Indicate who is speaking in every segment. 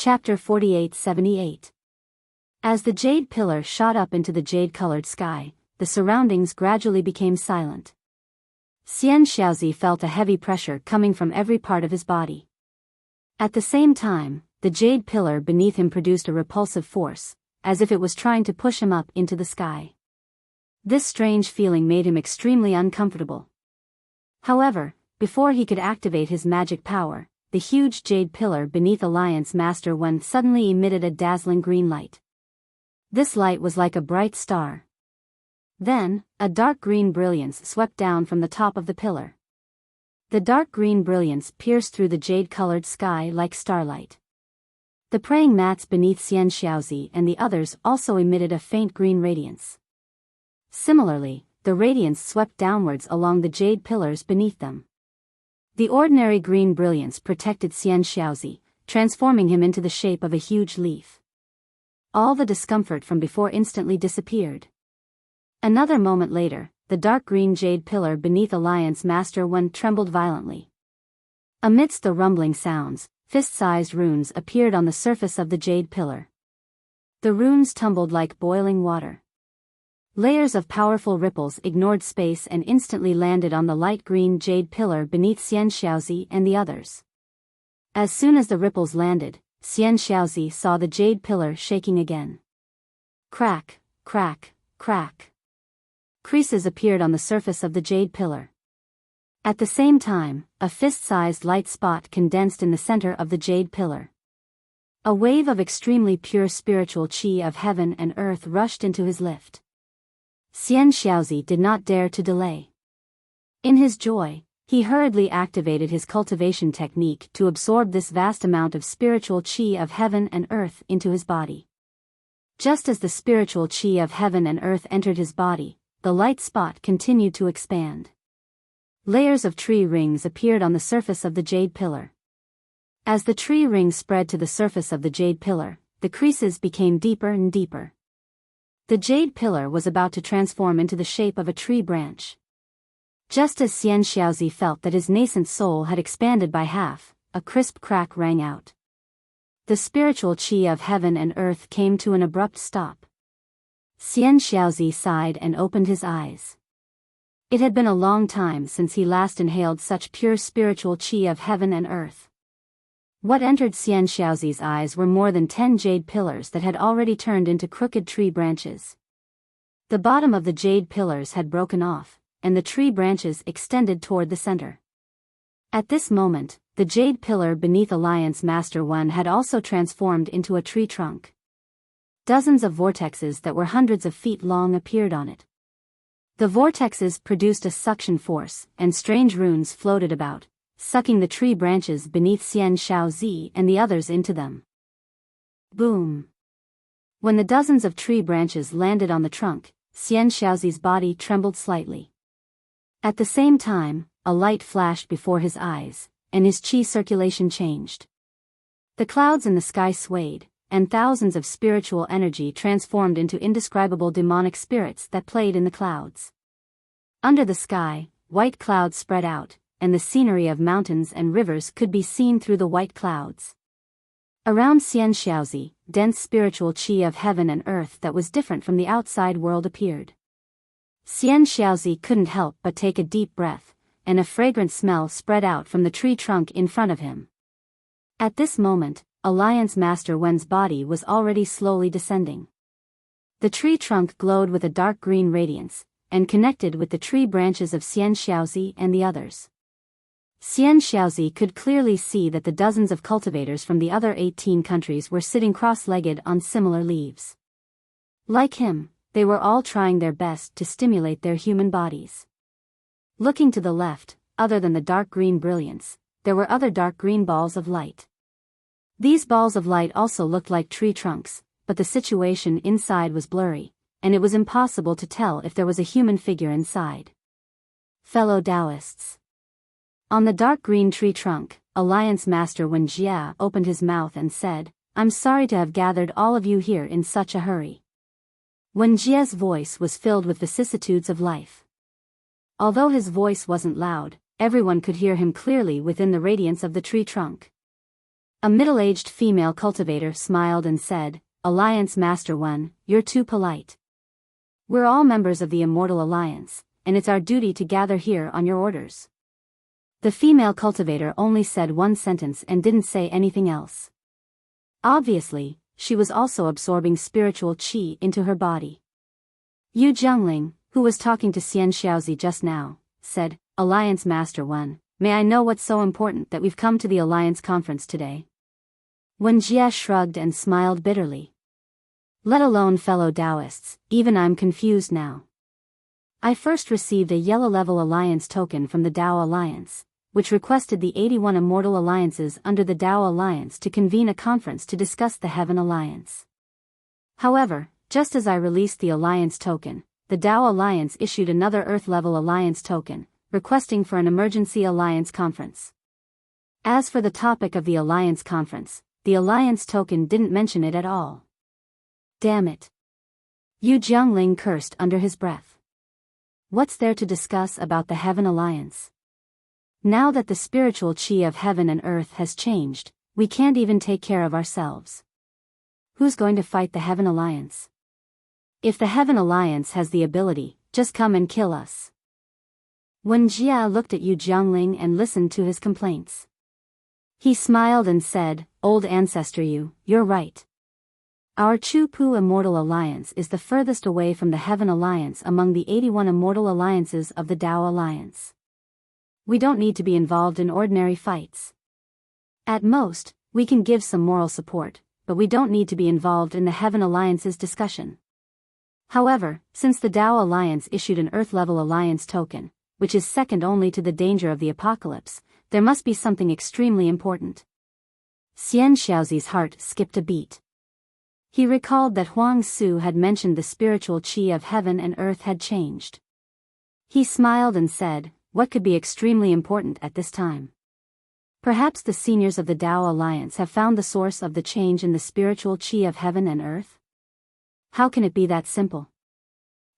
Speaker 1: Chapter 4878. As the jade pillar shot up into the jade-colored sky, the surroundings gradually became silent. Xian Xiaozi felt a heavy pressure coming from every part of his body. At the same time, the jade pillar beneath him produced a repulsive force, as if it was trying to push him up into the sky. This strange feeling made him extremely uncomfortable. However, before he could activate his magic power, the huge jade pillar beneath Alliance Master Wen suddenly emitted a dazzling green light. This light was like a bright star. Then, a dark green brilliance swept down from the top of the pillar. The dark green brilliance pierced through the jade-colored sky like starlight. The praying mats beneath Xian Xiaozi and the others also emitted a faint green radiance. Similarly, the radiance swept downwards along the jade pillars beneath them. The ordinary green brilliance protected Xian Xiaozi, transforming him into the shape of a huge leaf. All the discomfort from before instantly disappeared. Another moment later, the dark green jade pillar beneath Alliance Master Wen trembled violently. Amidst the rumbling sounds, fist-sized runes appeared on the surface of the jade pillar. The runes tumbled like boiling water. Layers of powerful ripples ignored space and instantly landed on the light green jade pillar beneath Xian Xiaozi and the others. As soon as the ripples landed, Xian Xiaozi saw the jade pillar shaking again. Crack, crack, crack. Creases appeared on the surface of the jade pillar. At the same time, a fist-sized light spot condensed in the center of the jade pillar. A wave of extremely pure spiritual qi of heaven and earth rushed into his lift. Xian Xiaozi did not dare to delay. In his joy, he hurriedly activated his cultivation technique to absorb this vast amount of spiritual qi of heaven and earth into his body. Just as the spiritual qi of heaven and earth entered his body, the light spot continued to expand. Layers of tree rings appeared on the surface of the jade pillar. As the tree rings spread to the surface of the jade pillar, the creases became deeper and deeper. The jade pillar was about to transform into the shape of a tree branch. Just as Xian Xiaozi felt that his nascent soul had expanded by half, a crisp crack rang out. The spiritual qi of heaven and earth came to an abrupt stop. Xian Xiaozi sighed and opened his eyes. It had been a long time since he last inhaled such pure spiritual qi of heaven and earth. What entered Xian Xiaozi's eyes were more than 10 jade pillars that had already turned into crooked tree branches. The bottom of the jade pillars had broken off, and the tree branches extended toward the center. At this moment, the jade pillar beneath Alliance Master Wen had also transformed into a tree trunk. Dozens of vortexes that were hundreds of feet long appeared on it. The vortexes produced a suction force, and strange runes floated about, sucking the tree branches beneath Xian Xiaozi and the others into them. Boom! When the dozens of tree branches landed on the trunk, Xian Xiaozi's body trembled slightly. At the same time, a light flashed before his eyes, and his qi circulation changed. The clouds in the sky swayed, and thousands of spiritual energy transformed into indescribable demonic spirits that played in the clouds. Under the sky, white clouds spread out, and the scenery of mountains and rivers could be seen through the white clouds. Around Xian Xiaozi, dense spiritual qi of heaven and earth that was different from the outside world appeared. Xian Xiaozi couldn't help but take a deep breath, and a fragrant smell spread out from the tree trunk in front of him. At this moment, Alliance Master Wen's body was already slowly descending. The tree trunk glowed with a dark green radiance, and connected with the tree branches of Xian Xiaozi and the others. Xian Xiaozi could clearly see that the dozens of cultivators from the other 18 countries were sitting cross-legged on similar leaves. Like him, they were all trying their best to stimulate their human bodies. Looking to the left, other than the dark green brilliance, there were other dark green balls of light. These balls of light also looked like tree trunks, but the situation inside was blurry, and it was impossible to tell if there was a human figure inside. Fellow Taoists. On the dark green tree trunk, Alliance Master Wen Jia opened his mouth and said, "I'm sorry to have gathered all of you here in such a hurry." Wen Jia's voice was filled with vicissitudes of life. Although his voice wasn't loud, everyone could hear him clearly within the radiance of the tree trunk. A middle-aged female cultivator smiled and said, "Alliance Master 1, you're too polite. We're all members of the Immortal Alliance, and it's our duty to gather here on your orders." The female cultivator only said one sentence and didn't say anything else. Obviously, she was also absorbing spiritual qi into her body. Yu Jiangling, who was talking to Xian Xiaozi just now, said, "Alliance Master 1, may I know what's so important that we've come to the Alliance Conference today?" Wen Jia shrugged and smiled bitterly. "Let alone fellow Taoists, even I'm confused now. I first received a yellow-level alliance token from the Tao Alliance, which requested the 81 immortal alliances under the Tao Alliance to convene a conference to discuss the Heaven Alliance. However, just as I released the alliance token, the Tao Alliance issued another Earth-level alliance token, requesting for an emergency alliance conference. As for the topic of the alliance conference, the alliance token didn't mention it at all. Damn it. Yu Jiangling cursed under his breath. What's there to discuss about the Heaven Alliance? Now that the spiritual qi of heaven and earth has changed, we can't even take care of ourselves. Who's going to fight the Heaven Alliance? If the Heaven Alliance has the ability, just come and kill us. Wen Jia looked at Yu Jiangling and listened to his complaints. He smiled and said, "Old ancestor you're right. Our Chu-Pu Immortal Alliance is the furthest away from the Heaven Alliance among the 81 immortal alliances of the Tao Alliance. We don't need to be involved in ordinary fights. At most, we can give some moral support, but we don't need to be involved in the Heaven Alliance's discussion. However, since the Tao Alliance issued an Earth-level alliance token, which is second only to the danger of the apocalypse, there must be something extremely important." Xian Xiaozi's heart skipped a beat. He recalled that Huang Su had mentioned the spiritual qi of heaven and earth had changed. He smiled and said, "What could be extremely important at this time? Perhaps the seniors of the Tao Alliance have found the source of the change in the spiritual qi of heaven and earth? How can it be that simple?"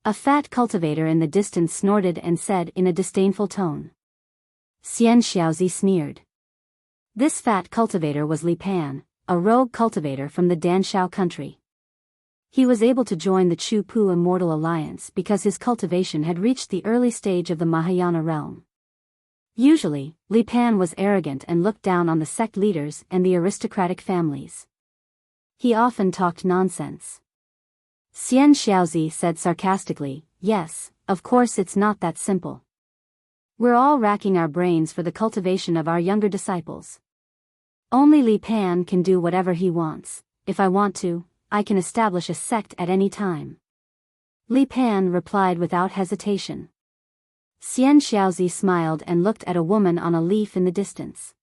Speaker 1: A fat cultivator in the distance snorted and said in a disdainful tone. Xian Xiaozi sneered. This fat cultivator was Li Pan, a rogue cultivator from the Danshao country. He was able to join the Chu-Pu Immortal Alliance because his cultivation had reached the early stage of the Mahayana realm. Usually, Li Pan was arrogant and looked down on the sect leaders and the aristocratic families. He often talked nonsense. Xian Xiaozi said sarcastically, "Yes, of course it's not that simple. We're all racking our brains for the cultivation of our younger disciples. Only Li Pan can do whatever he wants. If I want to, I can establish a sect at any time." Li Pan replied without hesitation. Xian Xiaozi smiled and looked at a woman on a leaf in the distance.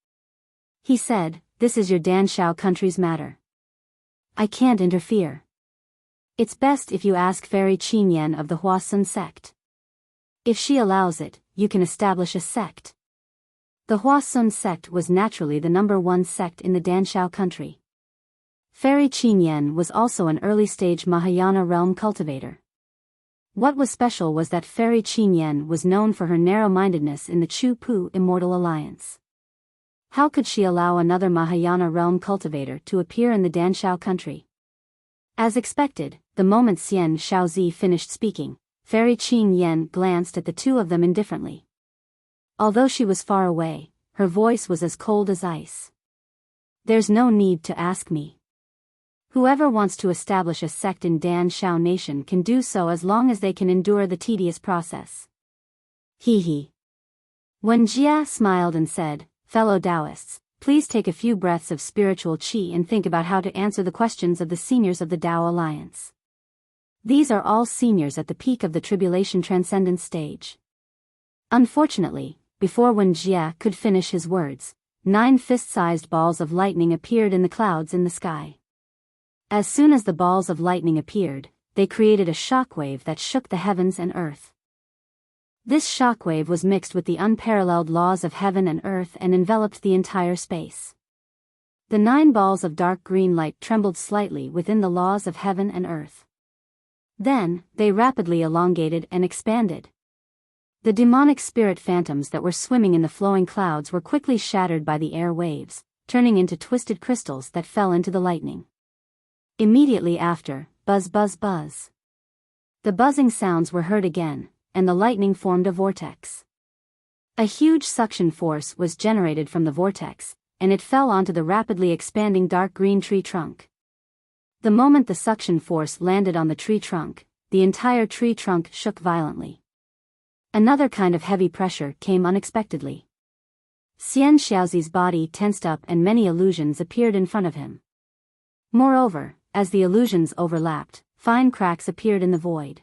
Speaker 1: He said, "This is your Danshao country's matter. I can't interfere. It's best if you ask Fairy Qinyan of the Huasun sect. If she allows it, you can establish a sect." The Huasun sect was naturally the #1 sect in the Danshao country. Fairy Qinyan was also an early-stage Mahayana realm cultivator. What was special was that Fairy Qinyan was known for her narrow-mindedness in the Chu-Pu Immortal Alliance. How could she allow another Mahayana realm cultivator to appear in the Danshao country? As expected, the moment Xian Xiaozi finished speaking, Fairy Qinyan glanced at the two of them indifferently. Although she was far away, her voice was as cold as ice. "There's no need to ask me. Whoever wants to establish a sect in Danshao Nation can do so as long as they can endure the tedious process." Hee hee. Wen Jia smiled and said, "Fellow Taoists, please take a few breaths of spiritual qi and think about how to answer the questions of the seniors of the Tao Alliance. These are all seniors at the peak of the tribulation transcendence stage." Unfortunately, before Wen Jia could finish his words, 9 fist-sized balls of lightning appeared in the clouds in the sky. As soon as the balls of lightning appeared, they created a shockwave that shook the heavens and earth. This shockwave was mixed with the unparalleled laws of heaven and earth and enveloped the entire space. The 9 balls of dark green light trembled slightly within the laws of heaven and earth. Then, they rapidly elongated and expanded. The demonic spirit phantoms that were swimming in the flowing clouds were quickly shattered by the air waves, turning into twisted crystals that fell into the lightning. Immediately after, buzz buzz buzz. The buzzing sounds were heard again, and the lightning formed a vortex. A huge suction force was generated from the vortex, and it fell onto the rapidly expanding dark green tree trunk. The moment the suction force landed on the tree trunk, the entire tree trunk shook violently. Another kind of heavy pressure came unexpectedly. Xian Xiaozi's body tensed up and many illusions appeared in front of him. Moreover, as the illusions overlapped, fine cracks appeared in the void.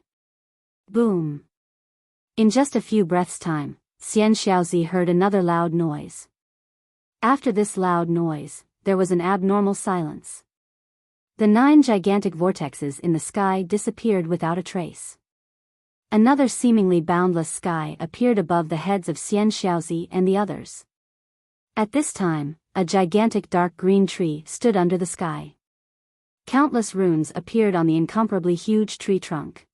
Speaker 1: Boom! In just a few breaths' time, Xian Xiaozi heard another loud noise. After this loud noise, there was an abnormal silence. The 9 gigantic vortexes in the sky disappeared without a trace. Another seemingly boundless sky appeared above the heads of Xian Xiaozi and the others. At this time, a gigantic dark green tree stood under the sky. Countless runes appeared on the incomparably huge tree trunk.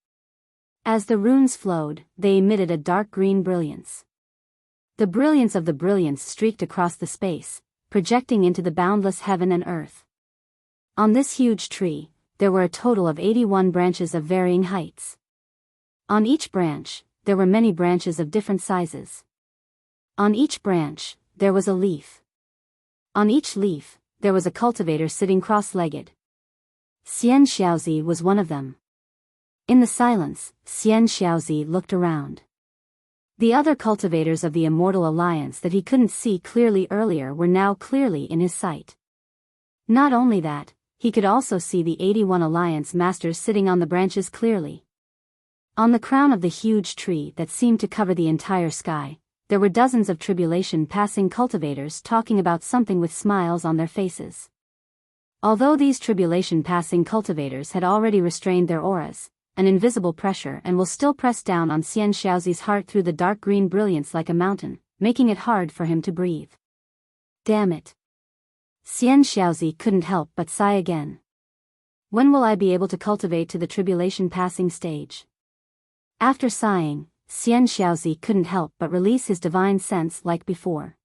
Speaker 1: As the runes flowed, they emitted a dark green brilliance. The brilliance of the brilliance streaked across the space, projecting into the boundless heaven and earth. On this huge tree, there were a total of 81 branches of varying heights. On each branch, there were many branches of different sizes. On each branch, there was a leaf. On each leaf, there was a cultivator sitting cross-legged. Xian Xiaozi was one of them. In the silence, Xian Xiaozi looked around. The other cultivators of the Immortal Alliance that he couldn't see clearly earlier were now clearly in his sight. Not only that, he could also see the 81 Alliance masters sitting on the branches clearly. On the crown of the huge tree that seemed to cover the entire sky, there were dozens of tribulation-passing cultivators talking about something with smiles on their faces. Although these tribulation-passing cultivators had already restrained their auras, an invisible pressure and will still press down on Xian Xiaozi's heart through the dark green brilliance like a mountain, making it hard for him to breathe. Damn it. Xian Xiaozi couldn't help but sigh again. When will I be able to cultivate to the tribulation-passing stage? After sighing, Xian Xiaozi couldn't help but release his divine sense like before.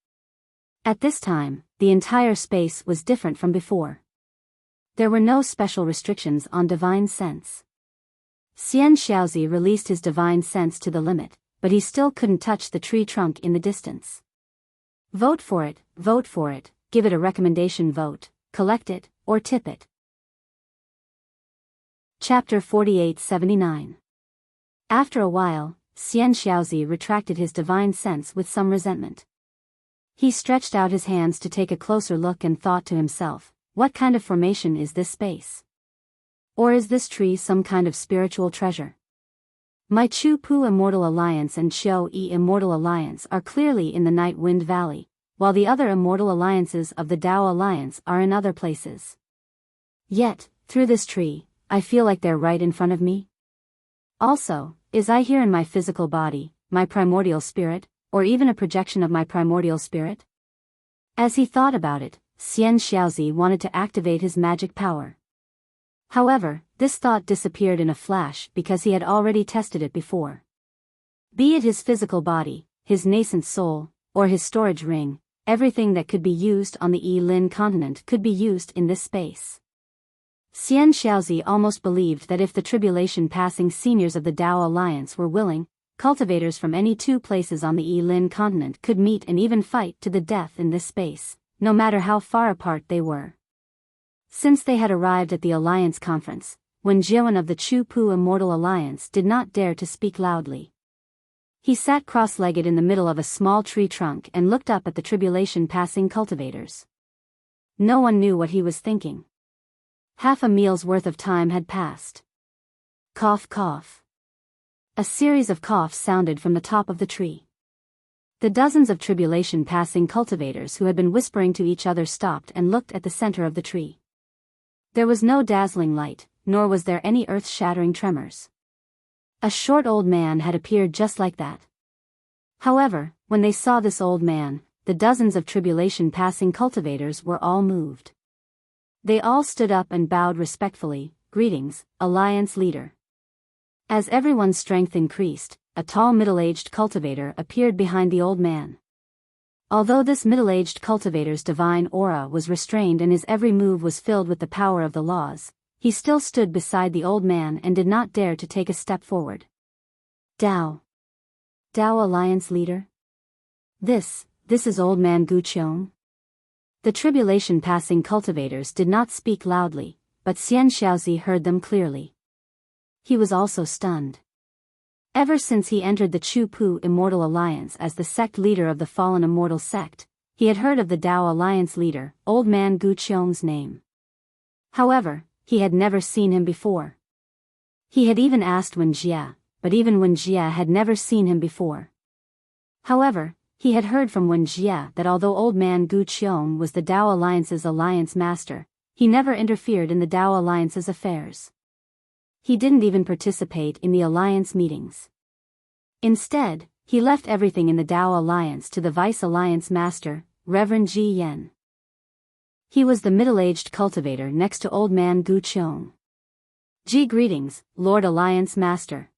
Speaker 1: At this time, the entire space was different from before. There were no special restrictions on divine sense. Xian Xiaozi released his divine sense to the limit, but he still couldn't touch the tree trunk in the distance. Vote for it, give it a recommendation vote, collect it, or tip it. Chapter 4879. After a while, Xian Xiaozi retracted his divine sense with some resentment. He stretched out his hands to take a closer look and thought to himself, what kind of formation is this space? Or is this tree some kind of spiritual treasure? My Chu Pu Immortal Alliance and Xiao Yi Immortal Alliance are clearly in the Night Wind Valley, while the other immortal alliances of the Dao Alliance are in other places. Yet, through this tree, I feel like they're right in front of me. Also, is I here in my physical body, my primordial spirit, or even a projection of my primordial spirit? As he thought about it, Xian Xiaozi wanted to activate his magic power. However, this thought disappeared in a flash because he had already tested it before. Be it his physical body, his nascent soul, or his storage ring, everything that could be used on the Yi-Lin continent could be used in this space. Xian Xiaozi almost believed that if the tribulation-passing seniors of the Dao Alliance were willing, cultivators from any two places on the Yi-Lin continent could meet and even fight to the death in this space, no matter how far apart they were. Since they had arrived at the Alliance conference, when Jiuan of the Chu Pu Immortal Alliance did not dare to speak loudly. He sat cross-legged in the middle of a small tree trunk and looked up at the tribulation-passing cultivators. No one knew what he was thinking. Half a meal's worth of time had passed. Cough cough. A series of coughs sounded from the top of the tree. The dozens of tribulation-passing cultivators who had been whispering to each other stopped and looked at the center of the tree. There was no dazzling light, nor was there any earth-shattering tremors. A short old man had appeared just like that. However, when they saw this old man, the dozens of tribulation-passing cultivators were all moved. They all stood up and bowed respectfully, "Greetings, Alliance leader." As everyone's strength increased, a tall middle-aged cultivator appeared behind the old man. Although this middle-aged cultivator's divine aura was restrained and his every move was filled with the power of the laws, he still stood beside the old man and did not dare to take a step forward. Dao Alliance leader? This is old man Gu Qiong? The tribulation-passing cultivators did not speak loudly, but Xian Xiaozi heard them clearly. He was also stunned. Ever since he entered the Chu Pu Immortal Alliance as the sect leader of the fallen immortal sect, he had heard of the Dao Alliance leader, old man Gu Qiong's name. However, he had never seen him before. He had even asked Wen Jie, but even Wen Jie had never seen him before. However, he had heard from Wen Jie that although old man Gu Qiong was the Dao Alliance's alliance master, he never interfered in the Dao Alliance's affairs. He didn't even participate in the alliance meetings. Instead, he left everything in the Dao Alliance to the Vice Alliance Master, Reverend Ji Yen. He was the middle-aged cultivator next to old man Gu Qiong. Ji, greetings, Lord Alliance Master.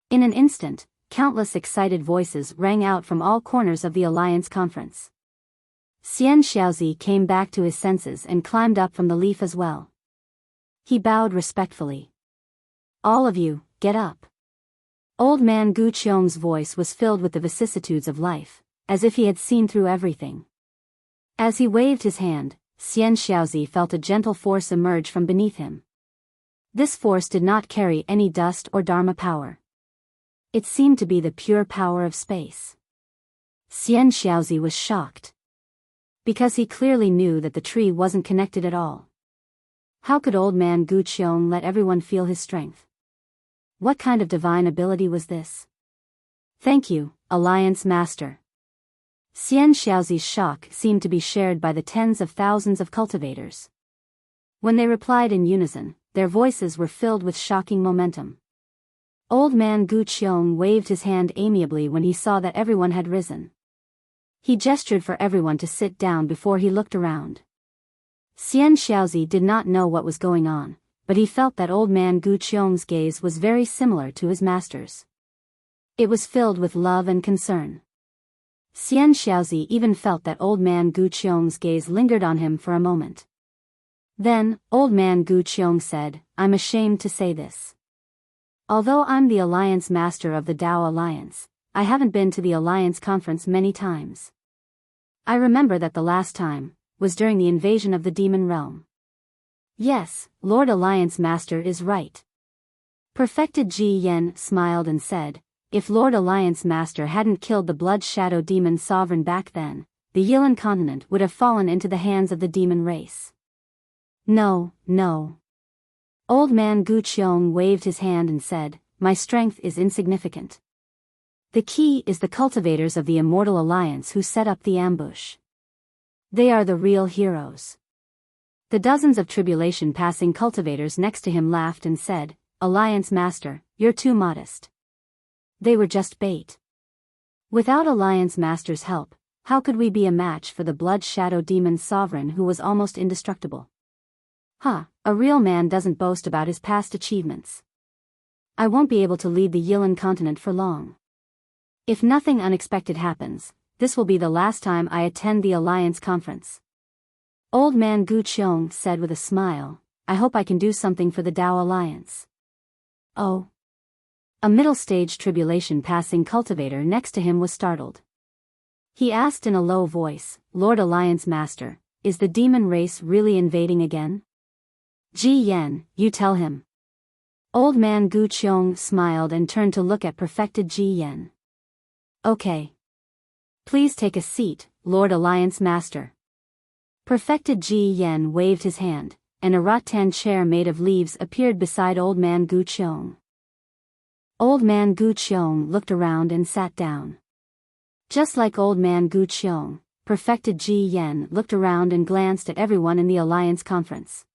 Speaker 1: In an instant, countless excited voices rang out from all corners of the Alliance conference. Xian Xiaozi came back to his senses and climbed up from the leaf as well. He bowed respectfully. All of you, get up. Old man Gu Qiong's voice was filled with the vicissitudes of life, as if he had seen through everything. As he waved his hand, Xian Xiaozi felt a gentle force emerge from beneath him. This force did not carry any dust or dharma power. It seemed to be the pure power of space. Xian Xiaozi was shocked. Because he clearly knew that the tree wasn't connected at all. How could old man Gu Qiong let everyone feel his strength? What kind of divine ability was this? Thank you, Alliance Master. Xian Xiaozi's shock seemed to be shared by the tens of thousands of cultivators. When they replied in unison, their voices were filled with shocking momentum. Old man Gu Qiong waved his hand amiably when he saw that everyone had risen. He gestured for everyone to sit down before he looked around. Xian Xiaozi did not know what was going on, but he felt that old man Gu Qiong's gaze was very similar to his master's. It was filled with love and concern. Xian Xiaozi even felt that old man Gu Qiong's gaze lingered on him for a moment. Then, old man Gu Qiong said, I'm ashamed to say this. Although I'm the Alliance Master of the Dao Alliance, I haven't been to the Alliance Conference many times. I remember that the last time was during the invasion of the demon realm. Yes, Lord Alliance Master is right. Perfected Ji Yen smiled and said, if Lord Alliance Master hadn't killed the Blood Shadow Demon Sovereign back then, the Yilan continent would have fallen into the hands of the demon race. No. Old man Gu Qiong waved his hand and said, my strength is insignificant. The key is the cultivators of the Immortal Alliance who set up the ambush. They are the real heroes. The dozens of tribulation-passing cultivators next to him laughed and said, Alliance Master, you're too modest. They were just bait. Without Alliance Master's help, how could we be a match for the Blood Shadow Demon Sovereign who was almost indestructible? A real man doesn't boast about his past achievements. I won't be able to lead the Yilan continent for long. If nothing unexpected happens, this will be the last time I attend the Alliance Conference. Old man Gu Qiong said with a smile, I hope I can do something for the Dao Alliance. Oh. A middle-stage tribulation-passing cultivator next to him was startled. He asked in a low voice, Lord Alliance Master, is the demon race really invading again? Ji Yen, you tell him. Old man Gu Qiong smiled and turned to look at perfected Ji Yen. Okay. Please take a seat, Lord Alliance Master. Perfected Ji Yen waved his hand, and a rattan chair made of leaves appeared beside old man Gu Qiong. Old man Gu Qiong looked around and sat down. Just like old man Gu Qiong, perfected Ji Yen looked around and glanced at everyone in the Alliance Conference.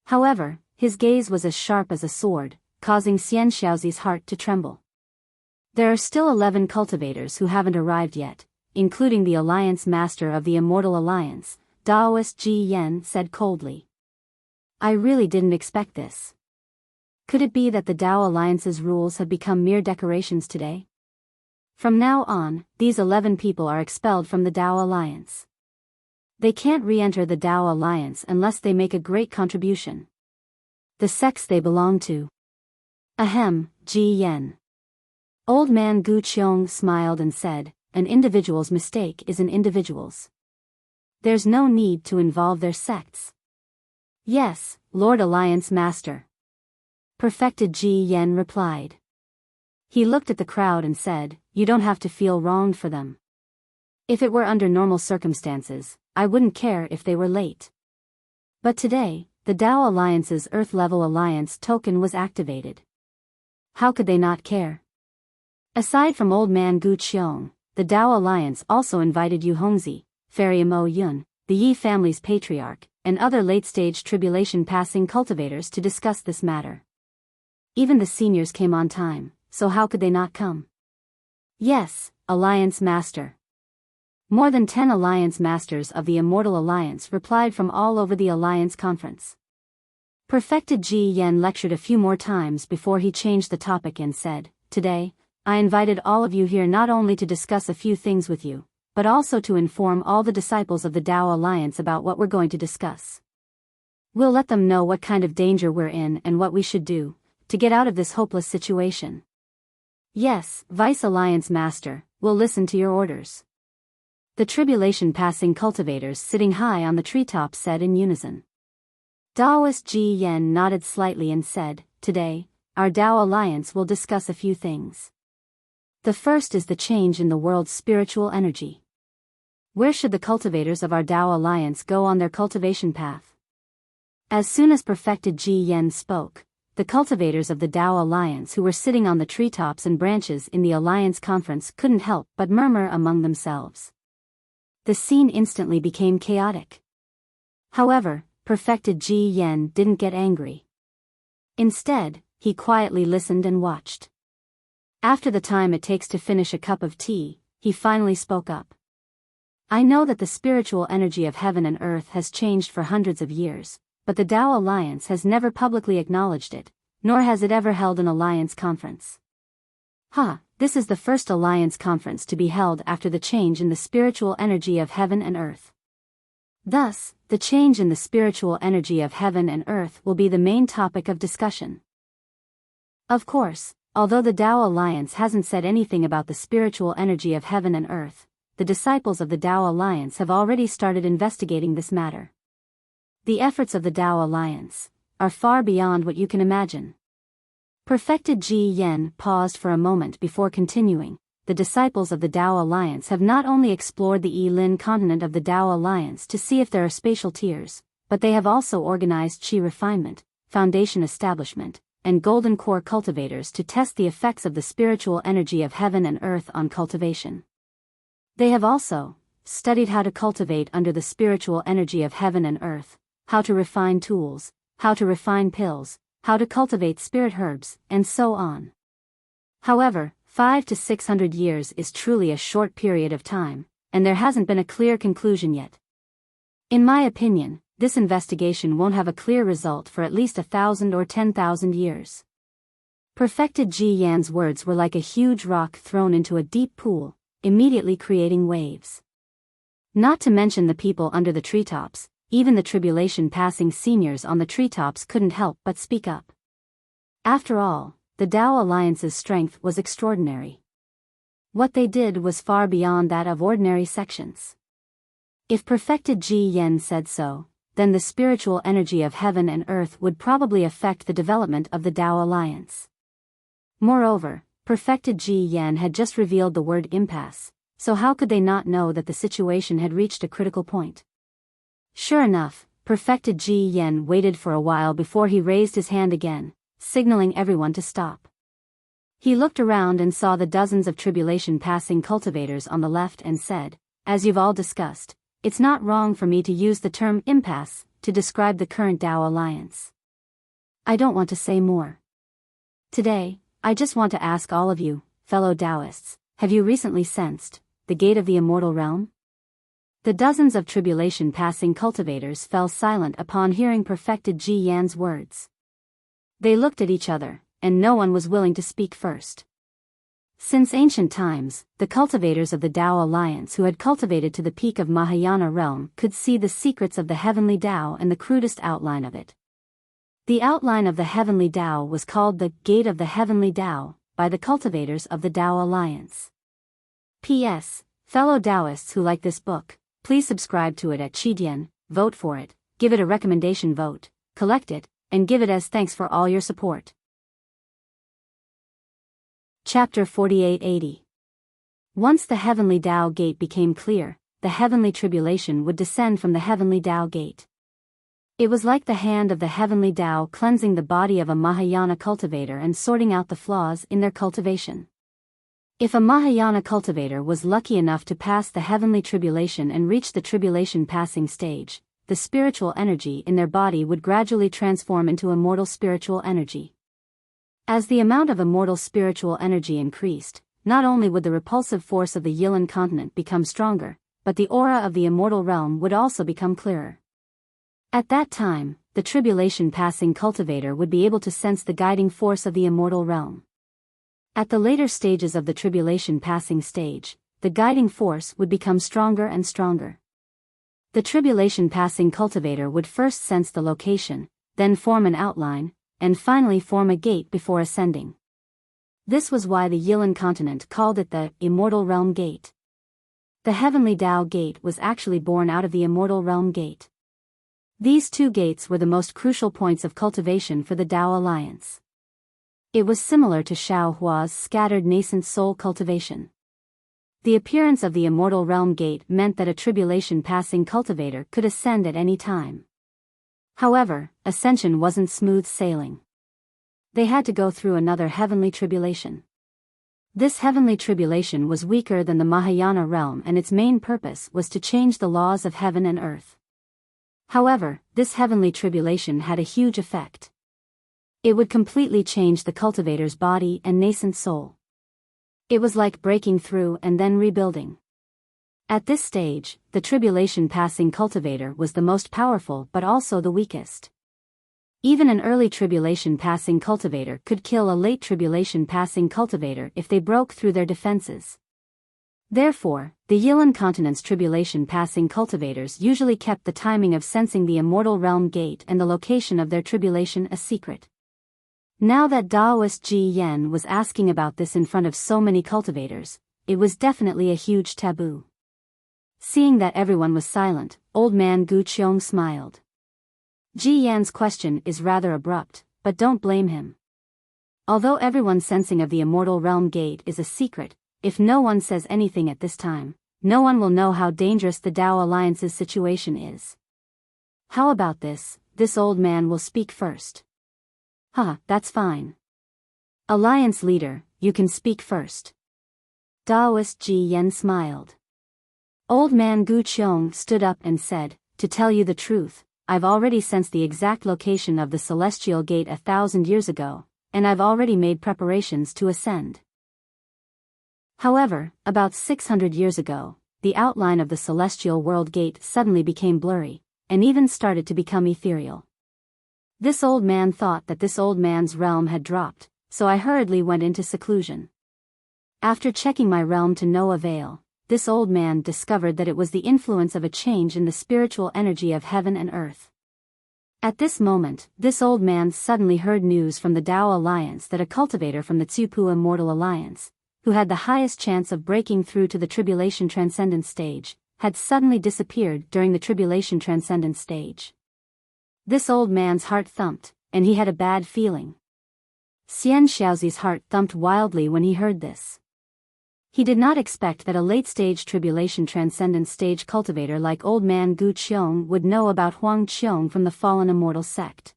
Speaker 1: However, his gaze was as sharp as a sword, causing Xian Xiaozi's heart to tremble. There are still 11 cultivators who haven't arrived yet, including the Alliance Master of the Immortal Alliance, Daoist Ji Yen said coldly. I really didn't expect this. Could it be that the Dao Alliance's rules have become mere decorations today? From now on, these 11 people are expelled from the Tao Alliance. They can't re-enter the Tao Alliance unless they make a great contribution. The sects they belong to. Ahem, Ji Yen. Old man Gu Qiong smiled and said, an individual's mistake is an individual's. There's no need to involve their sects. Yes, Lord Alliance Master. Perfected Ji Yen replied. He looked at the crowd and said, you don't have to feel wronged for them. If it were under normal circumstances, I wouldn't care if they were late. But today, the Tao Alliance's Earth-level alliance token was activated. How could they not care? Aside from old man Gu Qiong, the Tao Alliance also invited Yu Hongzi, Fairy Mo Yun, the Yi family's patriarch, and other late-stage tribulation-passing cultivators to discuss this matter. Even the seniors came on time, so how could they not come? Yes, Alliance Master. More than 10 Alliance Masters of the Immortal Alliance replied from all over the Alliance Conference. Perfected Ji Yen lectured a few more times before he changed the topic and said, today, I invited all of you here not only to discuss a few things with you, but also to inform all the disciples of the Tao Alliance about what we're going to discuss. We'll let them know what kind of danger we're in and what we should do to get out of this hopeless situation. Yes, Vice Alliance Master, we'll listen to your orders. The tribulation-passing cultivators sitting high on the treetops said in unison. Taoist Ji Yen nodded slightly and said, today, our Tao Alliance will discuss a few things. The first is the change in the world's spiritual energy. Where should the cultivators of our Tao Alliance go on their cultivation path? As soon as Perfected Ji Yen spoke, the cultivators of the Tao Alliance who were sitting on the treetops and branches in the Alliance Conference couldn't help but murmur among themselves. The scene instantly became chaotic. However, Perfected Ji Yen didn't get angry. Instead, he quietly listened and watched. After the time it takes to finish a cup of tea, he finally spoke up. I know that the spiritual energy of heaven and earth has changed for hundreds of years, but the Tao Alliance has never publicly acknowledged it, nor has it ever held an Alliance Conference. This is the first Alliance Conference to be held after the change in the spiritual energy of heaven and earth. Thus, the change in the spiritual energy of heaven and earth will be the main topic of discussion. Of course, although the Tao Alliance hasn't said anything about the spiritual energy of heaven and earth, the disciples of the Tao Alliance have already started investigating this matter. The efforts of the Tao Alliance are far beyond what you can imagine. Perfected Ji Yen paused for a moment before continuing. The disciples of the Tao Alliance have not only explored the Yi-Lin continent of the Tao Alliance to see if there are spatial tiers, but they have also organized Qi refinement, foundation establishment, and golden core cultivators to test the effects of the spiritual energy of heaven and earth on cultivation. They have also studied how to cultivate under the spiritual energy of heaven and earth, how to refine tools, how to refine pills, how to cultivate spirit herbs, and so on. However, 500 to 600 years is truly a short period of time, and there hasn't been a clear conclusion yet. In my opinion, this investigation won't have a clear result for at least 1,000 or 10,000 years. Perfected Ji Yan's words were like a huge rock thrown into a deep pool, immediately creating waves. Not to mention the people under the treetops, even the tribulation-passing seniors on the treetops couldn't help but speak up. After all, the Tao Alliance's strength was extraordinary. What they did was far beyond that of ordinary sections. If Perfected Ji Yen said so, then the spiritual energy of heaven and earth would probably affect the development of the Tao Alliance. Moreover, Perfected Ji Yen had just revealed the word impasse, so how could they not know that the situation had reached a critical point? Sure enough, Perfected Ji Yen waited for a while before he raised his hand again, signaling everyone to stop. He looked around and saw the dozens of tribulation-passing cultivators on the left and said, as you've all discussed, it's not wrong for me to use the term impasse to describe the current Tao Alliance. I don't want to say more. Today, I just want to ask all of you, fellow Taoists, have you recently sensed the gate of the immortal realm? The dozens of tribulation-passing cultivators fell silent upon hearing Perfected Ji Yan's words. They looked at each other, and no one was willing to speak first. Since ancient times, the cultivators of the Tao Alliance who had cultivated to the peak of Mahayana realm could see the secrets of the heavenly Tao and the crudest outline of it. The outline of the heavenly Tao was called the Gate of the Heavenly Tao by the cultivators of the Tao Alliance. P.S. Fellow Taoists who like this book, please subscribe to it at Qidian, vote for it, give it a recommendation vote, collect it, and give it as thanks for all your support. Chapter 4880. Once the Heavenly Tao Gate became clear, the heavenly tribulation would descend from the Heavenly Tao Gate. It was like the hand of the Heavenly Tao cleansing the body of a Mahayana cultivator and sorting out the flaws in their cultivation. If a Mahayana cultivator was lucky enough to pass the heavenly tribulation and reach the tribulation passing stage, the spiritual energy in their body would gradually transform into immortal spiritual energy. As the amount of immortal spiritual energy increased, not only would the repulsive force of the Yilan continent become stronger, but the aura of the immortal realm would also become clearer. At that time, the tribulation-passing cultivator would be able to sense the guiding force of the immortal realm. At the later stages of the tribulation-passing stage, the guiding force would become stronger and stronger. The tribulation-passing cultivator would first sense the location, then form an outline, and finally form a gate before ascending. This was why the Yilan continent called it the Immortal Realm Gate. The Heavenly Tao Gate was actually born out of the Immortal Realm Gate. These two gates were the most crucial points of cultivation for the Tao Alliance. It was similar to Xiao Hua's scattered nascent soul cultivation. The appearance of the Immortal Realm Gate meant that a tribulation-passing cultivator could ascend at any time. However, ascension wasn't smooth sailing. They had to go through another heavenly tribulation. This heavenly tribulation was weaker than the Mahayana realm, and its main purpose was to change the laws of heaven and earth. However, this heavenly tribulation had a huge effect. It would completely change the cultivator's body and nascent soul. It was like breaking through and then rebuilding. At this stage, the tribulation-passing cultivator was the most powerful but also the weakest. Even an early tribulation-passing cultivator could kill a late tribulation-passing cultivator if they broke through their defenses. Therefore, the Yilan continent's tribulation-passing cultivators usually kept the timing of sensing the Immortal Realm Gate and the location of their tribulation a secret. Now that Taoist Ji Yan was asking about this in front of so many cultivators, it was definitely a huge taboo. Seeing that everyone was silent, old man Gu Qiong smiled. Ji Yan's question is rather abrupt, but don't blame him. Although everyone's sensing of the Immortal Realm Gate is a secret, if no one says anything at this time, no one will know how dangerous the Tao Alliance's situation is. How about this old man will speak first. That's fine. Alliance leader, you can speak first. Taoist Ji Yan smiled. Old man Gu Qiong stood up and said, to tell you the truth, I've already sensed the exact location of the Celestial Gate 1,000 years ago, and I've already made preparations to ascend. However, about 600 years ago, the outline of the Celestial World Gate suddenly became blurry, and even started to become ethereal. This old man thought that this old man's realm had dropped, so I hurriedly went into seclusion. After checking my realm to no avail, this old man discovered that it was the influence of a change in the spiritual energy of heaven and earth. At this moment, this old man suddenly heard news from the Tao Alliance that a cultivator from the Tsupu Immortal Alliance, who had the highest chance of breaking through to the Tribulation Transcendent stage, had suddenly disappeared during the Tribulation Transcendent stage. This old man's heart thumped, and he had a bad feeling. Xian Xiaozi's heart thumped wildly when he heard this. He did not expect that a late-stage Tribulation Transcendent stage cultivator like old man Gu Qiong would know about Huang Qiong from the fallen immortal sect.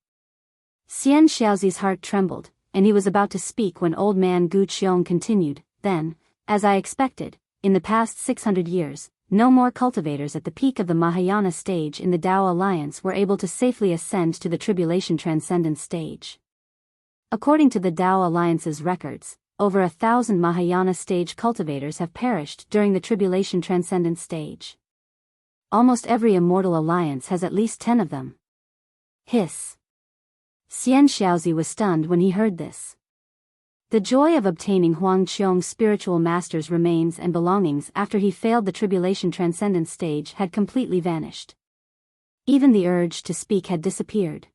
Speaker 1: Xian Xiaozi's heart trembled, and he was about to speak when old man Gu Qiong continued, then, as I expected, in the past 600 years, no more cultivators at the peak of the Mahayana stage in the Tao Alliance were able to safely ascend to the Tribulation Transcendent stage. According to the Tao Alliance's records, over 1,000 Mahayana stage cultivators have perished during the Tribulation Transcendent stage. Almost every immortal alliance has at least 10 of them. Hiss. Xian Xiaozi was stunned when he heard this. The joy of obtaining Huang Qiong's spiritual master's remains and belongings after he failed the tribulation transcendence stage had completely vanished. Even the urge to speak had disappeared.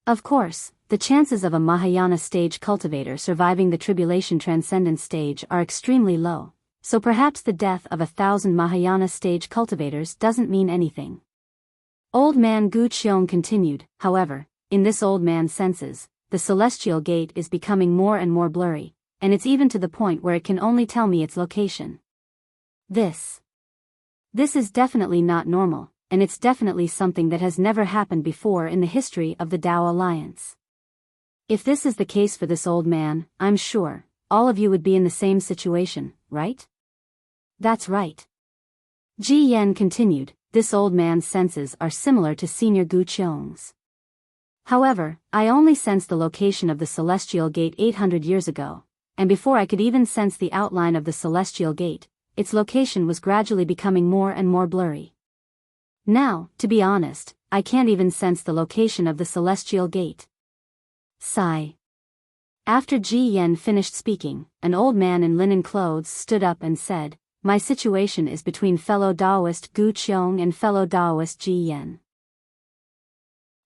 Speaker 1: Of course, the chances of a Mahayana stage cultivator surviving the tribulation transcendence stage are extremely low, so perhaps the death of 1,000 Mahayana stage cultivators doesn't mean anything. Old man Gu Qiong continued, however, in this old man's senses, the celestial gate is becoming more and more blurry, and it's even to the point where it can only tell me its location. This is definitely not normal, and it's definitely something that has never happened before in the history of the Tao Alliance. If this is the case for this old man, I'm sure, all of you would be in the same situation, right? That's right. Ji Yan continued, this old man's senses are similar to Senior Gu Qiong's. However, I only sensed the location of the celestial gate 800 years ago, and before I could even sense the outline of the celestial gate, its location was gradually becoming more and more blurry. Now, to be honest, I can't even sense the location of the celestial gate. Sigh. After Ji Yan finished speaking, an old man in linen clothes stood up and said, my situation is between fellow Taoist Gu Qiong and fellow Taoist Ji Yan.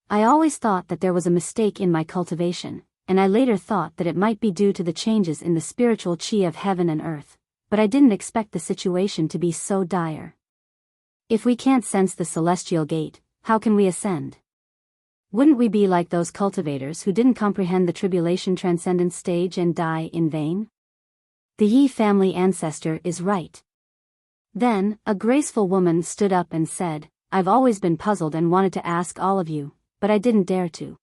Speaker 1: I always thought that there was a mistake in my cultivation, and I later thought that it might be due to the changes in the spiritual qi of heaven and earth, but I didn't expect the situation to be so dire. If we can't sense the celestial gate, how can we ascend? Wouldn't we be like those cultivators who didn't comprehend the tribulation transcendence stage and die in vain? The Yi family ancestor is right. Then, a graceful woman stood up and said, I've always been puzzled and wanted to ask all of you, but I didn't dare to.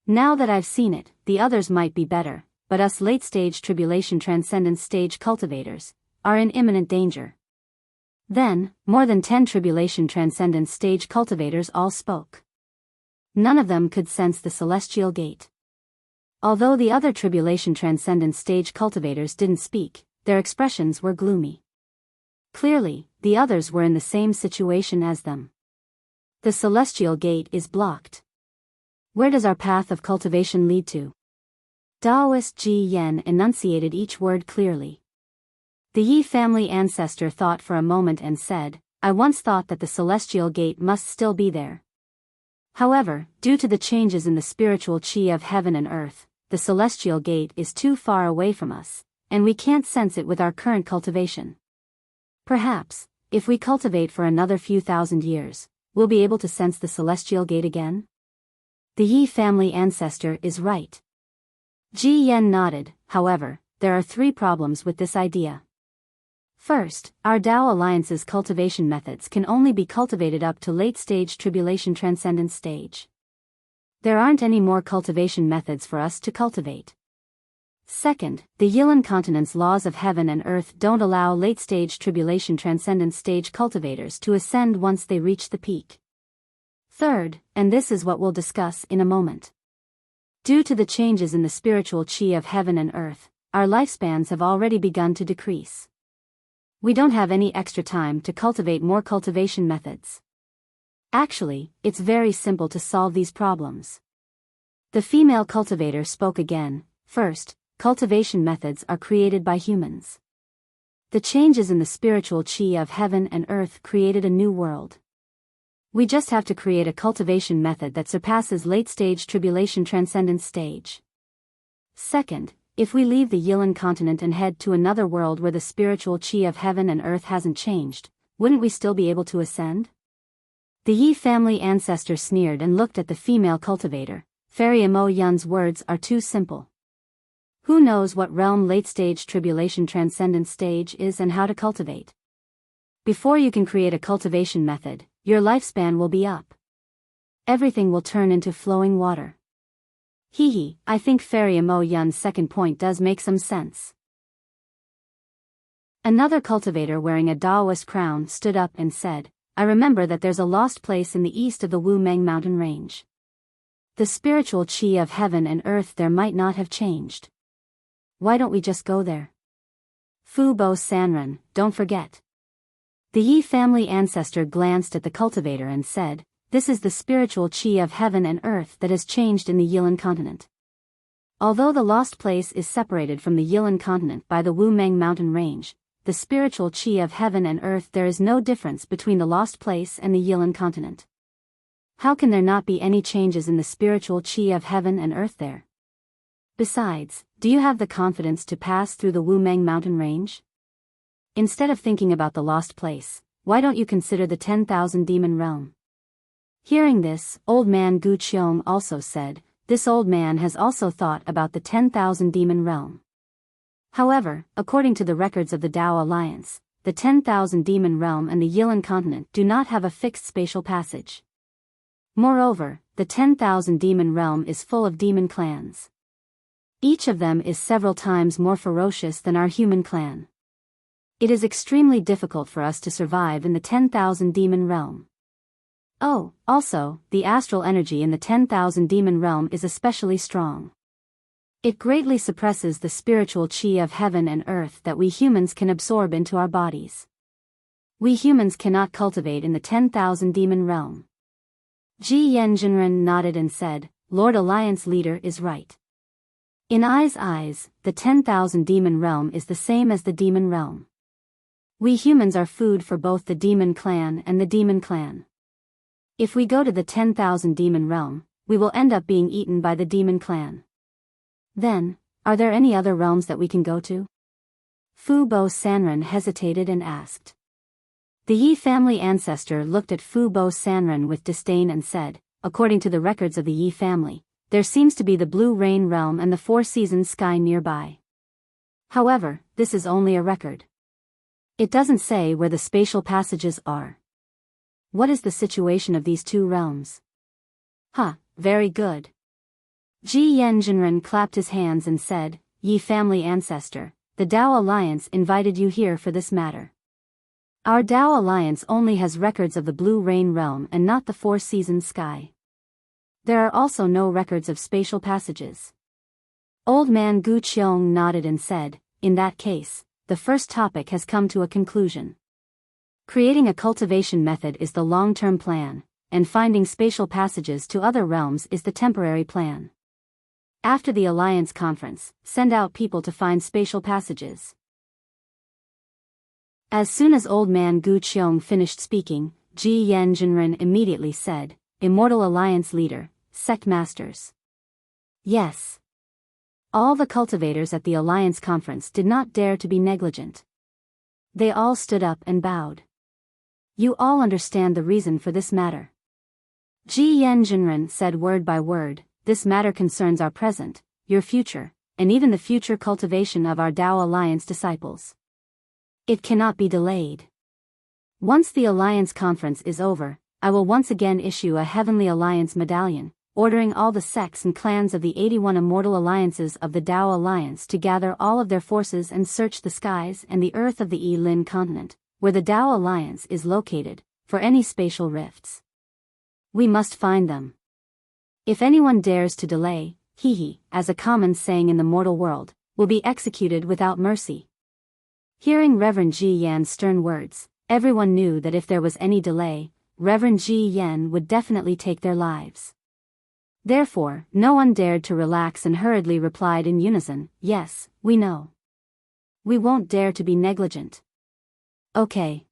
Speaker 1: Now that I've seen it, the others might be better, but us late-stage tribulation transcendence stage cultivators are in imminent danger. Then, more than 10 tribulation transcendence stage cultivators all spoke. None of them could sense the celestial gate. Although the other tribulation transcendence stage cultivators didn't speak, their expressions were gloomy. Clearly, the others were in the same situation as them. The celestial gate is blocked. Where does our path of cultivation lead to? Taoist Ji Yan enunciated each word clearly. The Yi family ancestor thought for a moment and said, I once thought that the celestial gate must still be there. However, due to the changes in the spiritual qi of heaven and earth, the celestial gate is too far away from us, and we can't sense it with our current cultivation. Perhaps, if we cultivate for another few thousand years, we'll be able to sense the celestial gate again? The Yi family ancestor is right. Ji Yan nodded, however, there are 3 problems with this idea. First, our Tao Alliance's cultivation methods can only be cultivated up to late-stage tribulation transcendence stage. There aren't any more cultivation methods for us to cultivate. Second, the Yilan continent's laws of heaven and earth don't allow late-stage tribulation transcendence stage cultivators to ascend once they reach the peak. Third, and this is what we'll discuss in a moment. Due to the changes in the spiritual qi of heaven and earth, our lifespans have already begun to decrease. We don't have any extra time to cultivate more cultivation methods. Actually, it's very simple to solve these problems. The female cultivator spoke again. First, cultivation methods are created by humans. The changes in the spiritual qi of heaven and earth created a new world. We just have to create a cultivation method that surpasses late-stage tribulation transcendence stage. Second, if we leave the Yilan continent and head to another world where the spiritual qi of heaven and earth hasn't changed, wouldn't we still be able to ascend? The Yi family ancestor sneered and looked at the female cultivator. Fairy Mo Yun's words are too simple. Who knows what realm late-stage tribulation transcendence stage is and how to cultivate? Before you can create a cultivation method, your lifespan will be up. Everything will turn into flowing water. I think Fairy Mo Yun's second point does make some sense. Another cultivator wearing a Taoist crown stood up and said, I remember that there's a lost place in the east of the Wu Meng mountain range. The spiritual qi of heaven and earth there might not have changed. Why don't we just go there? Fu Bo Sanren, don't forget. The Yi family ancestor glanced at the cultivator and said, this is the spiritual qi of heaven and earth that has changed in the Yilan continent. Although the lost place is separated from the Yilan continent by the Wu-Meng mountain range, the spiritual qi of heaven and earth, there is no difference between the lost place and the Yilan continent. How can there not be any changes in the spiritual qi of heaven and earth there? Besides, do you have the confidence to pass through the Wu-Meng mountain range? Instead of thinking about the lost place, why don't you consider the 10,000 demon realm? Hearing this, old man Gu Qiong also said, this old man has also thought about the 10,000 demon realm. However, according to the records of the Tao Alliance, the 10,000 demon realm and the Yilan continent do not have a fixed spatial passage. Moreover, the 10,000 demon realm is full of demon clans. Each of them is several times more ferocious than our human clan. It is extremely difficult for us to survive in the 10,000 demon realm. Oh, also, the astral energy in the 10,000 demon realm is especially strong. It greatly suppresses the spiritual qi of heaven and earth that we humans can absorb into our bodies. We humans cannot cultivate in the 10,000 demon realm. Ji Yanjinren nodded and said, Lord Alliance leader is right. In I's eyes, the 10,000 demon realm is the same as the demon realm. We humans are food for both the demon clan and the demon clan. If we go to the 10,000 demon realm, we will end up being eaten by the demon clan. Then, are there any other realms that we can go to? Fu Bo Sanren hesitated and asked. The Yi family ancestor looked at Fu Bo Sanren with disdain and said, according to the records of the Yi family, there seems to be the Blue Rain realm and the Four Seasons sky nearby. However, this is only a record. It doesn't say where the spatial passages are. What is the situation of these two realms? Very good. Ji Yanjinren clapped his hands and said, Yi family ancestor, the Tao Alliance invited you here for this matter. Our Tao Alliance only has records of the Blue Rain realm and not the Four Seasons sky. There are also no records of spatial passages. Old man Gu Qiong nodded and said, in that case, the first topic has come to a conclusion. Creating a cultivation method is the long-term plan, and finding spatial passages to other realms is the temporary plan. After the Alliance Conference, send out people to find spatial passages. As soon as old man Gu Qiong finished speaking, Ji Yanjinren immediately said, Immortal Alliance leader, sect masters. Yes. All the cultivators at the Alliance Conference did not dare to be negligent. They all stood up and bowed. You all understand the reason for this matter. Ji Yanjinren said word by word, this matter concerns our present, your future, and even the future cultivation of our Tao Alliance disciples. It cannot be delayed. Once the Alliance Conference is over, I will once again issue a Heavenly Alliance medallion, ordering all the sects and clans of the 81 immortal alliances of the Tao Alliance to gather all of their forces and search the skies and the earth of the Yi-Lin continent, where the Tao Alliance is located, for any spatial rifts. We must find them. If anyone dares to delay, as a common saying in the mortal world, will be executed without mercy. Hearing Reverend Ji Yan's stern words, everyone knew that if there was any delay, Reverend Ji Yan would definitely take their lives. Therefore, no one dared to relax and hurriedly replied in unison, yes, we know. We won't dare to be negligent. Okay.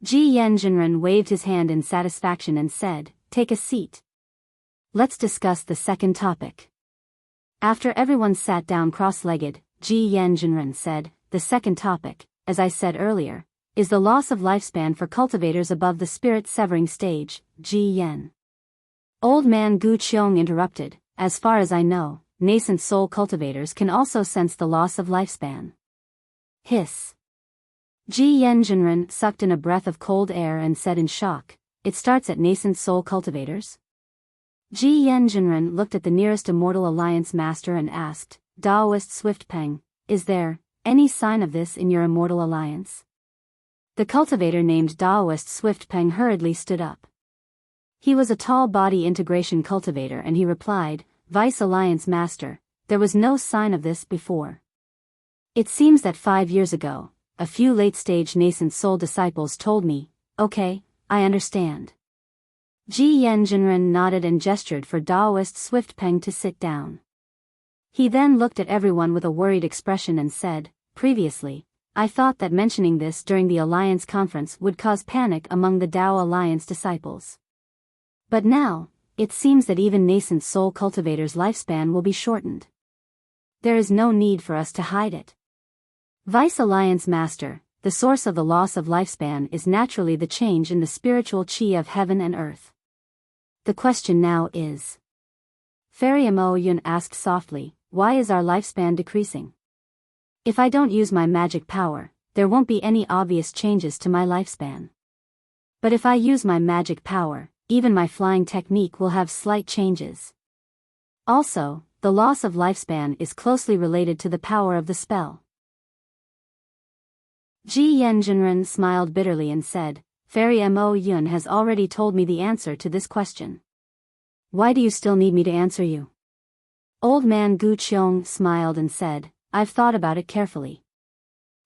Speaker 1: Ji Yanjinren waved his hand in satisfaction and said, take a seat. Let's discuss the second topic. After everyone sat down cross-legged, Ji Yanjinren said, the second topic, as I said earlier, is the loss of lifespan for cultivators above the spirit-severing stage, Ji Yan. Old man Gu Qiong interrupted, as far as I know, nascent soul cultivators can also sense the loss of lifespan. Hiss. Ji Yanjinren sucked in a breath of cold air and said in shock, it starts at nascent soul cultivators? Ji Yanjinren looked at the nearest Immortal Alliance master and asked, Daoist Swift Peng, is there any sign of this in your Immortal Alliance? The cultivator named Daoist Swift Peng hurriedly stood up. He was a tall body integration cultivator and he replied, Vice Alliance Master, there was no sign of this before. It seems that 5 years ago, a few late-stage nascent soul disciples told me, okay, I understand. Ji Yanjinren nodded and gestured for Daoist Swift Peng to sit down. He then looked at everyone with a worried expression and said, "Previously, I thought that mentioning this during the Alliance conference would cause panic among the Tao Alliance disciples. But now, it seems that even nascent soul cultivators' lifespan will be shortened. There is no need for us to hide it. Vice Alliance Master, the source of the loss of lifespan is naturally the change in the spiritual chi of heaven and earth. The question now is..." Fairy Mo Yun asked softly, "Why is our lifespan decreasing? If I don't use my magic power, there won't be any obvious changes to my lifespan. But if I use my magic power, even my flying technique will have slight changes. Also, the loss of lifespan is closely related to the power of the spell." Ji Yanjinren smiled bitterly and said, "Fairy Mo Yun has already told me the answer to this question. Why do you still need me to answer you?" Old man Gu Qiong smiled and said, "I've thought about it carefully.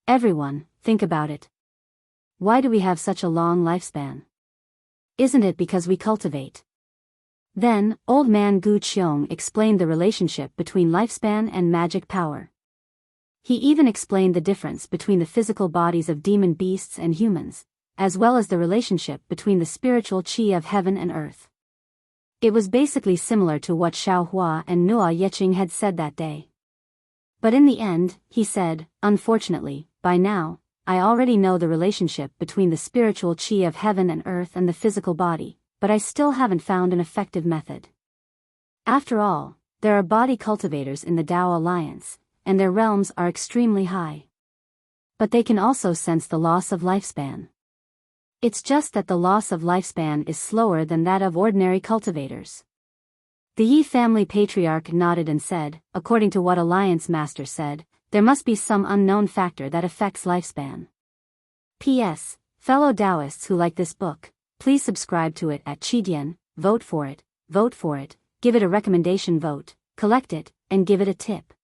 Speaker 1: Everyone, think about it. Why do we have such a long lifespan? Isn't it because we cultivate?" Then, old man Gu Qiong explained the relationship between lifespan and magic power. He even explained the difference between the physical bodies of demon beasts and humans, as well as the relationship between the spiritual chi of heaven and earth. It was basically similar to what Xiao Hua and Nua Yeqing had said that day. But in the end, he said, "Unfortunately, by now, I already know the relationship between the spiritual chi of heaven and earth and the physical body, but I still haven't found an effective method. After all, there are body cultivators in the Tao Alliance, and their realms are extremely high. But they can also sense the loss of lifespan. It's just that the loss of lifespan is slower than that of ordinary cultivators." The Yi family patriarch nodded and said, "According to what Alliance Master said, there must be some unknown factor that affects lifespan. P.S. Fellow Taoists who like this book, please subscribe to it at Qidian, vote for it, give it a recommendation vote, collect it, and give it a tip."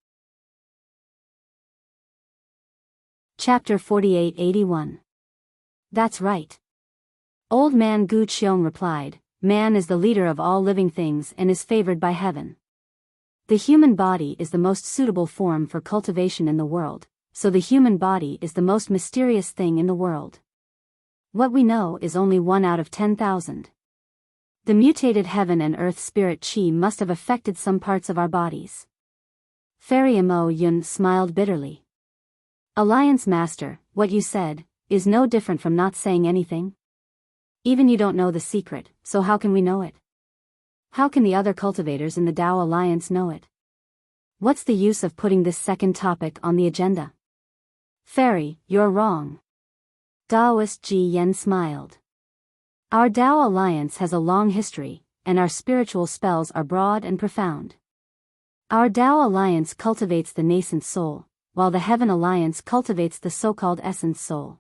Speaker 1: Chapter 4881. That's right. Old man Gu Qiong replied, "Man is the leader of all living things and is favored by heaven. The human body is the most suitable form for cultivation in the world, so the human body is the most mysterious thing in the world. What we know is only 1 out of 10,000. The mutated heaven and earth spirit chi must have affected some parts of our bodies." Fairy Mo Yun smiled bitterly. "Alliance Master, what you said, is no different from not saying anything. Even you don't know the secret, so how can we know it? How can the other cultivators in the Tao Alliance know it? What's the use of putting this second topic on the agenda?" "Fairy, you're wrong." Taoist Ji Yen smiled. "Our Tao Alliance has a long history, and our spiritual spells are broad and profound. Our Tao Alliance cultivates the nascent soul, while the Heaven Alliance cultivates the so-called essence soul.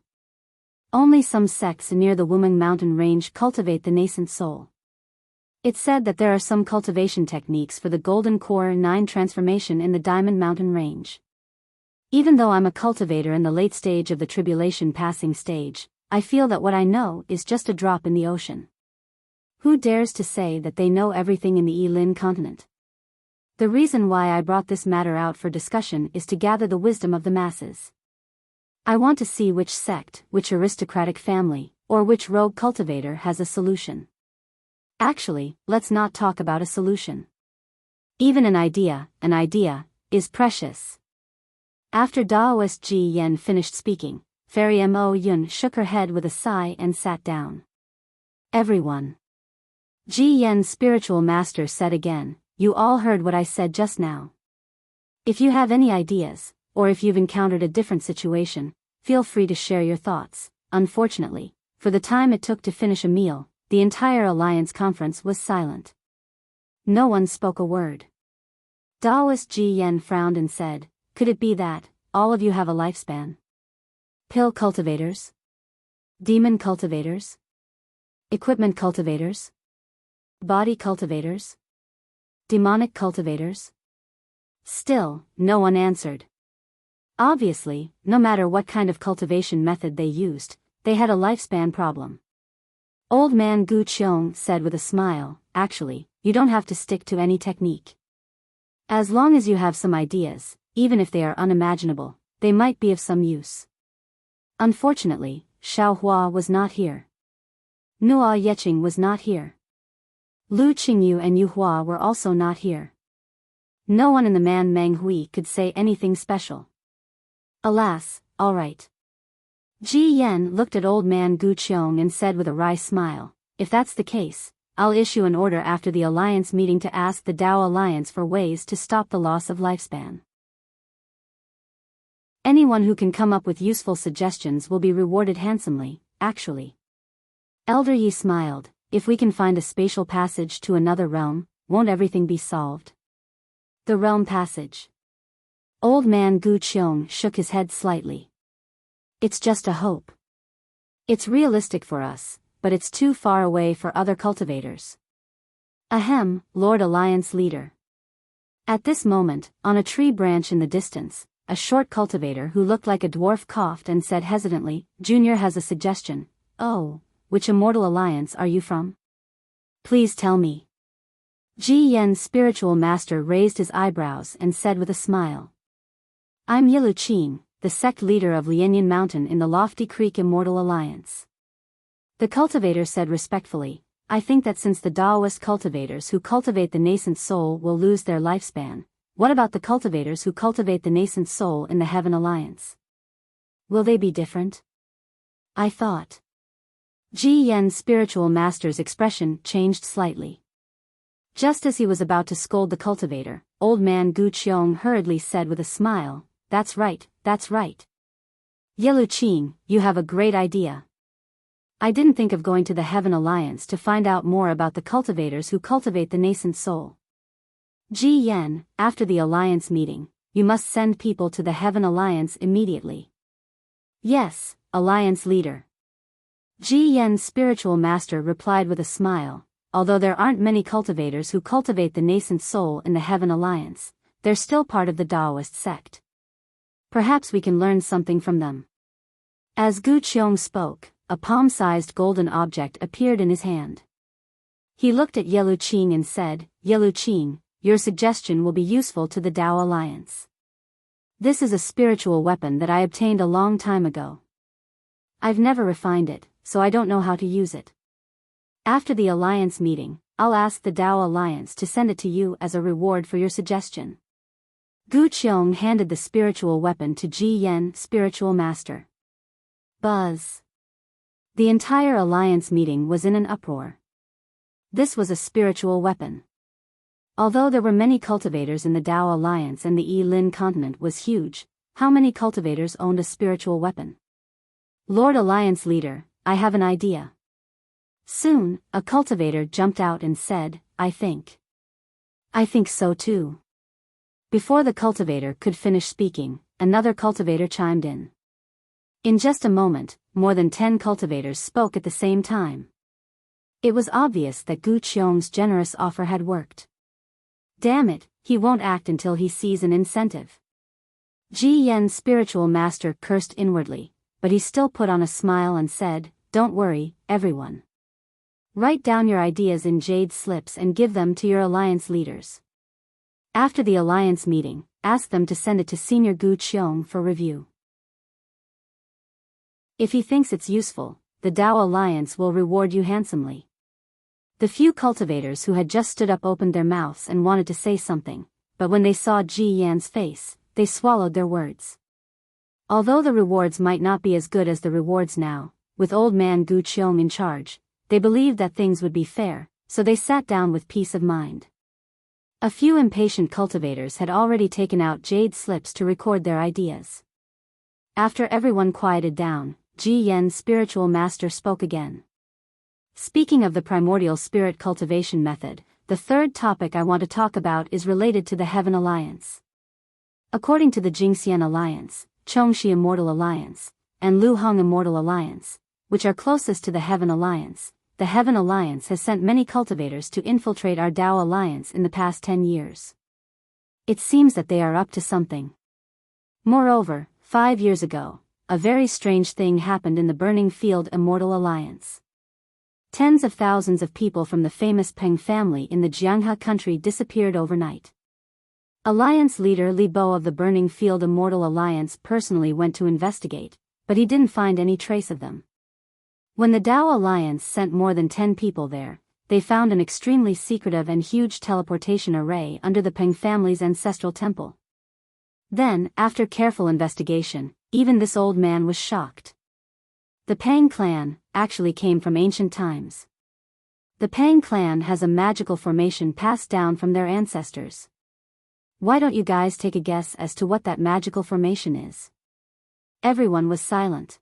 Speaker 1: Only some sects near the Wuming mountain range cultivate the nascent soul. It's said that there are some cultivation techniques for the Golden Core 9 transformation in the Diamond Mountain range. Even though I'm a cultivator in the late stage of the tribulation passing stage, I feel that what I know is just a drop in the ocean. Who dares to say that they know everything in the Yilin continent? The reason why I brought this matter out for discussion is to gather the wisdom of the masses. I want to see which sect, which aristocratic family, or which rogue cultivator has a solution. Actually, let's not talk about a solution. Even an idea is precious." After Taoist Ji Yen finished speaking, Fairy Mo Yun shook her head with a sigh and sat down. "Everyone." Ji Yen's spiritual master said again, "You all heard what I said just now. If you have any ideas, or if you've encountered a different situation, feel free to share your thoughts." Unfortunately, for the time it took to finish a meal, the entire Alliance conference was silent. No one spoke a word. Taoist Ji Yen frowned and said, "Could it be that all of you have a lifespan? Pill cultivators? Demon cultivators? Equipment cultivators? Body cultivators? Demonic cultivators?" Still, no one answered. Obviously, no matter what kind of cultivation method they used, they had a lifespan problem. Old man Gu Qiong said with a smile, "Actually, you don't have to stick to any technique. As long as you have some ideas, even if they are unimaginable, they might be of some use. Unfortunately, Xiao Hua was not here. Nua Yeqing was not here. Lu Qingyu and Yu Hua were also not here. No one in the man Meng Hui could say anything special. Alas, all right. Ji Yan looked at old man Gu Qiong and said with a wry smile, if that's the case, I'll issue an order after the alliance meeting to ask the Dao Alliance for ways to stop the loss of lifespan. Anyone who can come up with useful suggestions will be rewarded handsomely, actually. Elder Yi smiled, if we can find a spatial passage to another realm, won't everything be solved? The realm passage. Old man Gu Qiong shook his head slightly. It's just a hope. It's realistic for us, but it's too far away for other cultivators. Ahem, Lord Alliance Leader. At this moment, on a tree branch in the distance, a short cultivator who looked like a dwarf coughed and said hesitantly, Junior has a suggestion. Oh, which immortal alliance are you from? Please tell me. Ji Yan's spiritual master raised his eyebrows and said with a smile. I'm Yilu Qing, the sect leader of Lianyan Mountain in the Lofty Creek Immortal Alliance. The cultivator said respectfully, I think that since the Daoist cultivators who cultivate the nascent soul will lose their lifespan, what about the cultivators who cultivate the nascent soul in the Heaven Alliance? Will they be different? I thought. Ji Yan's spiritual master's expression changed slightly. Just as he was about to scold the cultivator, old man Gu Qiong hurriedly said with a smile, That's right, that's right. Yilu Qing, you have a great idea. I didn't think of going to the Heaven Alliance to find out more about the cultivators who cultivate the nascent soul. Ji Yan, after the Alliance meeting, you must send people to the Heaven Alliance immediately. Yes, Alliance Leader. Ji Yan's spiritual master replied with a smile, although there aren't many cultivators who cultivate the nascent soul in the Heaven Alliance, they're still part of the Daoist sect. Perhaps we can learn something from them. As Gu Qiong spoke, a palm-sized golden object appeared in his hand. He looked at Yilu Qing and said, Yilu Qing, your suggestion will be useful to the Dao Alliance. This is a spiritual weapon that I obtained a long time ago. I've never refined it, so I don't know how to use it. After the Alliance meeting, I'll ask the Dao Alliance to send it to you as a reward for your suggestion. Gu Qiong handed the spiritual weapon to Ji Yan, spiritual master. Buzz. The entire Alliance meeting was in an uproar. This was a spiritual weapon. Although there were many cultivators in the Dao Alliance and the Yi-Lin continent was huge, how many cultivators owned a spiritual weapon? Lord Alliance Leader, I have an idea. Soon, a cultivator jumped out and said, I think so too. Before the cultivator could finish speaking, another cultivator chimed in. In just a moment, more than 10 cultivators spoke at the same time. It was obvious that Gu Qiong's generous offer had worked. Damn it, he won't act until he sees an incentive. Ji Yan's spiritual master cursed inwardly, but he still put on a smile and said, Don't worry, everyone. Write down your ideas in jade slips and give them to your alliance leaders. After the alliance meeting, ask them to send it to Senior Gu Qiong for review. If he thinks it's useful, the Dao Alliance will reward you handsomely. The few cultivators who had just stood up opened their mouths and wanted to say something, but when they saw Ji Yan's face, they swallowed their words. Although the rewards might not be as good as the rewards now, with old man Gu Qiong in charge, they believed that things would be fair, so they sat down with peace of mind. A few impatient cultivators had already taken out jade slips to record their ideas. After everyone quieted down, Ji Yan's spiritual master spoke again. Speaking of the primordial spirit cultivation method, the third topic I want to talk about is related to the Heaven Alliance. According to the Jingxian Alliance, Chongxi Immortal Alliance, and Luheng Immortal Alliance, which are closest to the Heaven Alliance, the Heaven Alliance has sent many cultivators to infiltrate our Dao Alliance in the past 10 years. It seems that they are up to something. Moreover, 5 years ago, a very strange thing happened in the Burning Field Immortal Alliance. Tens of thousands of people from the famous Peng family in the Jianghe country disappeared overnight. Alliance leader Li Bo of the Burning Field Immortal Alliance personally went to investigate, but he didn't find any trace of them. When the Dao Alliance sent more than 10 people there, they found an extremely secretive and huge teleportation array under the Peng family's ancestral temple. Then, after careful investigation, even this old man was shocked. The Peng clan actually came from ancient times. The Peng clan has a magical formation passed down from their ancestors. Why don't you guys take a guess as to what that magical formation is? Everyone was silent.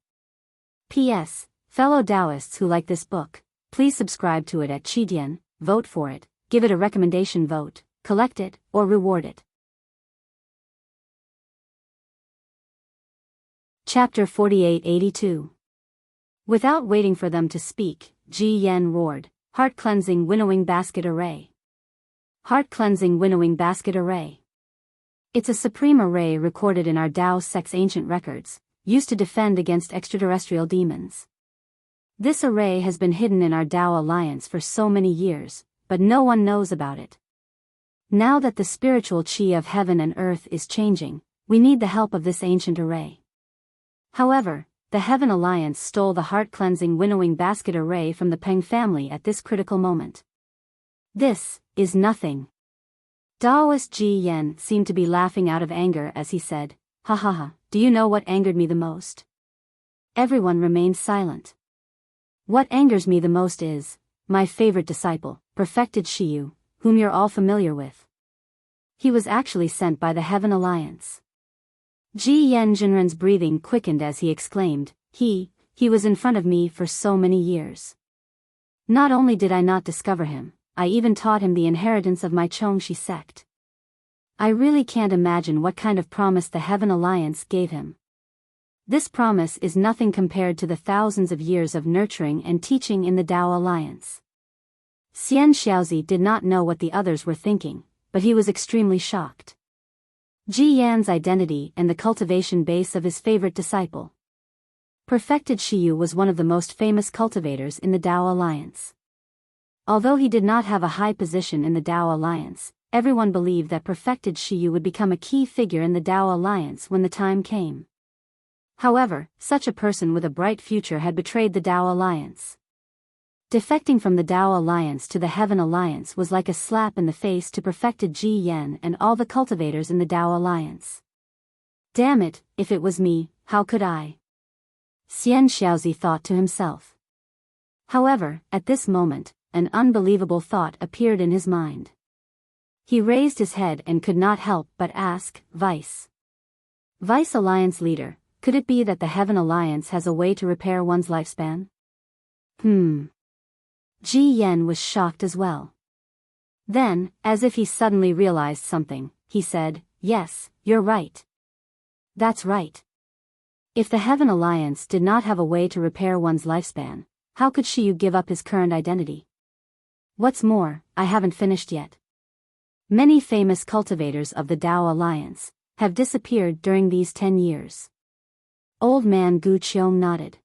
Speaker 1: P.S. Fellow Taoists who like this book, please subscribe to it at Qidian, vote for it, give it a recommendation vote, collect it, or reward it. Chapter 4882. Without waiting for them to speak, Ji Yen roared, Heart-cleansing winnowing basket array. Heart-cleansing winnowing basket array. It's a supreme array recorded in our Dao sect's ancient records, used to defend against extraterrestrial demons. This array has been hidden in our Dao Alliance for so many years, but no one knows about it. Now that the spiritual chi of heaven and earth is changing, we need the help of this ancient array. However, the Heaven Alliance stole the heart-cleansing winnowing basket array from the Peng family at this critical moment. This is nothing. Daoist Ji Yen seemed to be laughing out of anger as he said, Ha ha ha, do you know what angered me the most? Everyone remained silent. What angers me the most is, my favorite disciple, perfected Shiyu, whom you're all familiar with. He was actually sent by the Heaven Alliance. Ji Yen Jinren's breathing quickened as he exclaimed, He was in front of me for so many years. Not only did I not discover him, I even taught him the inheritance of my Chongshi sect. I really can't imagine what kind of promise the Heaven Alliance gave him. This promise is nothing compared to the thousands of years of nurturing and teaching in the Dao Alliance. Xian Xiaozi did not know what the others were thinking, but he was extremely shocked. Ji Yan's identity and the cultivation base of his favorite disciple. Perfected Shiyu was one of the most famous cultivators in the Dao Alliance. Although he did not have a high position in the Dao Alliance, everyone believed that Perfected Shiyu would become a key figure in the Dao Alliance when the time came. However, such a person with a bright future had betrayed the Dao Alliance. Defecting from the Dao Alliance to the Heaven Alliance was like a slap in the face to Perfected Ji Yen and all the cultivators in the Dao Alliance. Damn it, if it was me, how could I? Xian Xiaozi thought to himself. However, at this moment, an unbelievable thought appeared in his mind. He raised his head and could not help but ask, Vice Alliance leader, could it be that the Heaven Alliance has a way to repair one's lifespan? Ji Yen was shocked as well. Then, as if he suddenly realized something, he said, Yes, you're right. That's right. If the Heaven Alliance did not have a way to repair one's lifespan, how could Shiyu give up his current identity? What's more, I haven't finished yet. Many famous cultivators of the Dao Alliance have disappeared during these 10 years. Old man Gu Qiong nodded.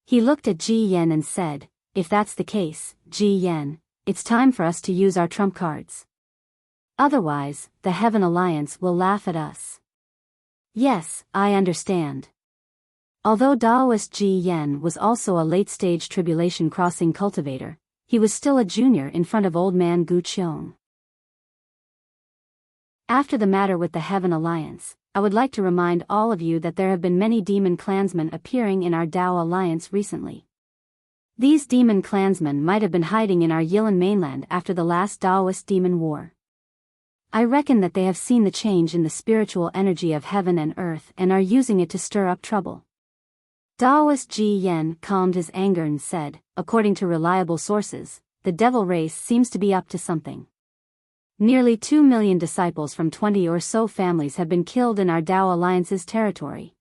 Speaker 1: He looked at Ji Yen and said, If that's the case, Ji Yen, it's time for us to use our trump cards. Otherwise, the Heaven Alliance will laugh at us. Yes, I understand. Although Daoist Ji Yen was also a late-stage tribulation crossing cultivator, he was still a junior in front of old man Gu Qiong. After the matter with the Heaven Alliance, I would like to remind all of you that there have been many demon clansmen appearing in our Dao Alliance recently. These demon clansmen might have been hiding in our Yilan mainland after the last Daoist demon war. I reckon that they have seen the change in the spiritual energy of heaven and earth and are using it to stir up trouble. Daoist Ji Yen calmed his anger and said, According to reliable sources, the devil race seems to be up to something. Nearly 2 million disciples from 20 or so families have been killed in our Dao Alliance's territory.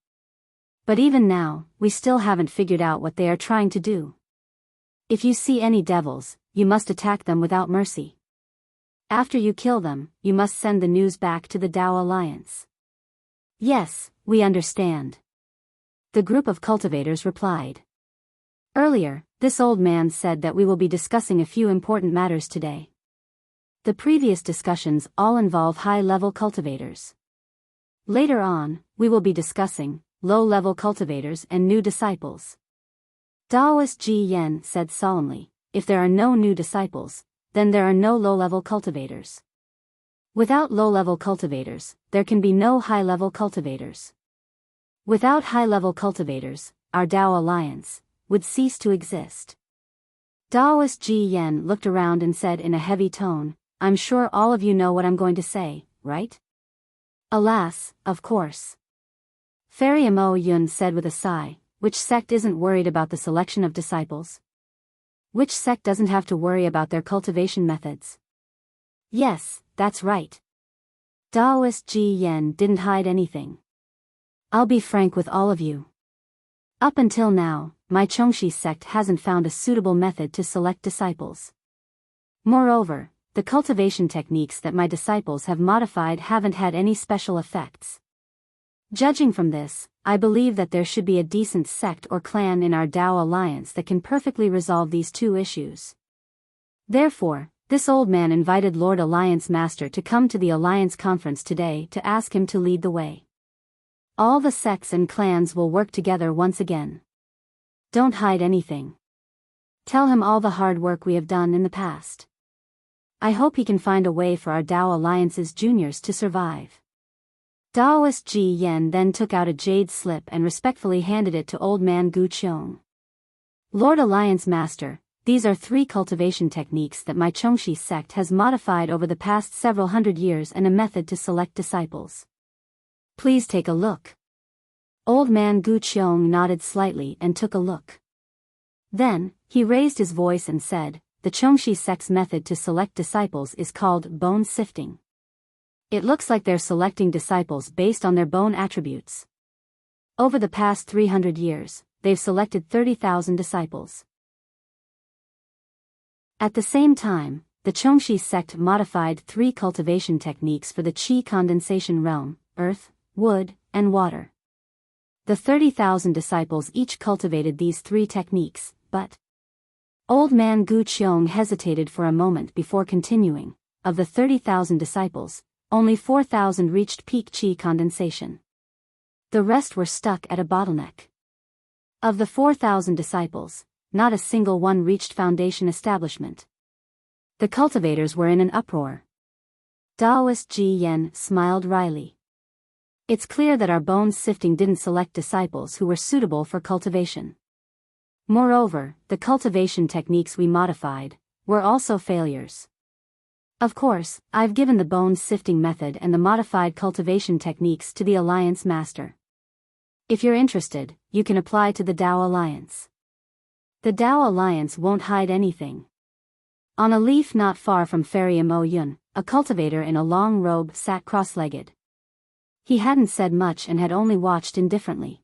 Speaker 1: But even now, we still haven't figured out what they are trying to do. If you see any devils, you must attack them without mercy. After you kill them, you must send the news back to the Dao Alliance. Yes, we understand. The group of cultivators replied. Earlier, this old man said that we will be discussing a few important matters today. The previous discussions all involve high-level cultivators. Later on, we will be discussing low-level cultivators and new disciples. Taoist Ji Yan said solemnly, if there are no new disciples, then there are no low-level cultivators. Without low-level cultivators, there can be no high-level cultivators. Without high-level cultivators, our Tao alliance would cease to exist. Taoist Ji Yan looked around and said in a heavy tone, I'm sure all of you know what I'm going to say, right? Alas, of course. Fairy Mo Yun said with a sigh, which sect isn't worried about the selection of disciples? Which sect doesn't have to worry about their cultivation methods? Yes, that's right. Taoist Ji Yan didn't hide anything. I'll be frank with all of you. Up until now, my Chongshi sect hasn't found a suitable method to select disciples. Moreover, the cultivation techniques that my disciples have modified haven't had any special effects. Judging from this, I believe that there should be a decent sect or clan in our Tao alliance that can perfectly resolve these two issues. Therefore, this old man invited Lord Alliance Master to come to the Alliance Conference today to ask him to lead the way. All the sects and clans will work together once again. Don't hide anything. Tell him all the hard work we have done in the past. I hope he can find a way for our Tao Alliance's juniors to survive. Taoist Ji Yan then took out a jade slip and respectfully handed it to old man Gu Qiong. Lord Alliance Master, these are 3 cultivation techniques that my Chongshi sect has modified over the past several hundred years and a method to select disciples. Please take a look. Old man Gu Qiong nodded slightly and took a look. Then, he raised his voice and said, the Chongshi sect's method to select disciples is called bone sifting. It looks like they're selecting disciples based on their bone attributes. Over the past 300 years, they've selected 30,000 disciples. At the same time, the Chongshi sect modified 3 cultivation techniques for the qi condensation realm, earth, wood, and water. The 30,000 disciples each cultivated these 3 techniques, but old man Gu Qiong hesitated for a moment before continuing. Of the 30,000 disciples, only 4,000 reached peak qi condensation. The rest were stuck at a bottleneck. Of the 4,000 disciples, not a single one reached foundation establishment. The cultivators were in an uproar. Taoist Ji Yan smiled wryly. It's clear that our bone sifting didn't select disciples who were suitable for cultivation. Moreover, the cultivation techniques we modified were also failures. Of course, I've given the bone sifting method and the modified cultivation techniques to the Alliance Master. If you're interested, you can apply to the Tao Alliance. The Tao Alliance won't hide anything. On a leaf not far from Fairy Mo Yun, a cultivator in a long robe sat cross-legged. He hadn't said much and had only watched indifferently.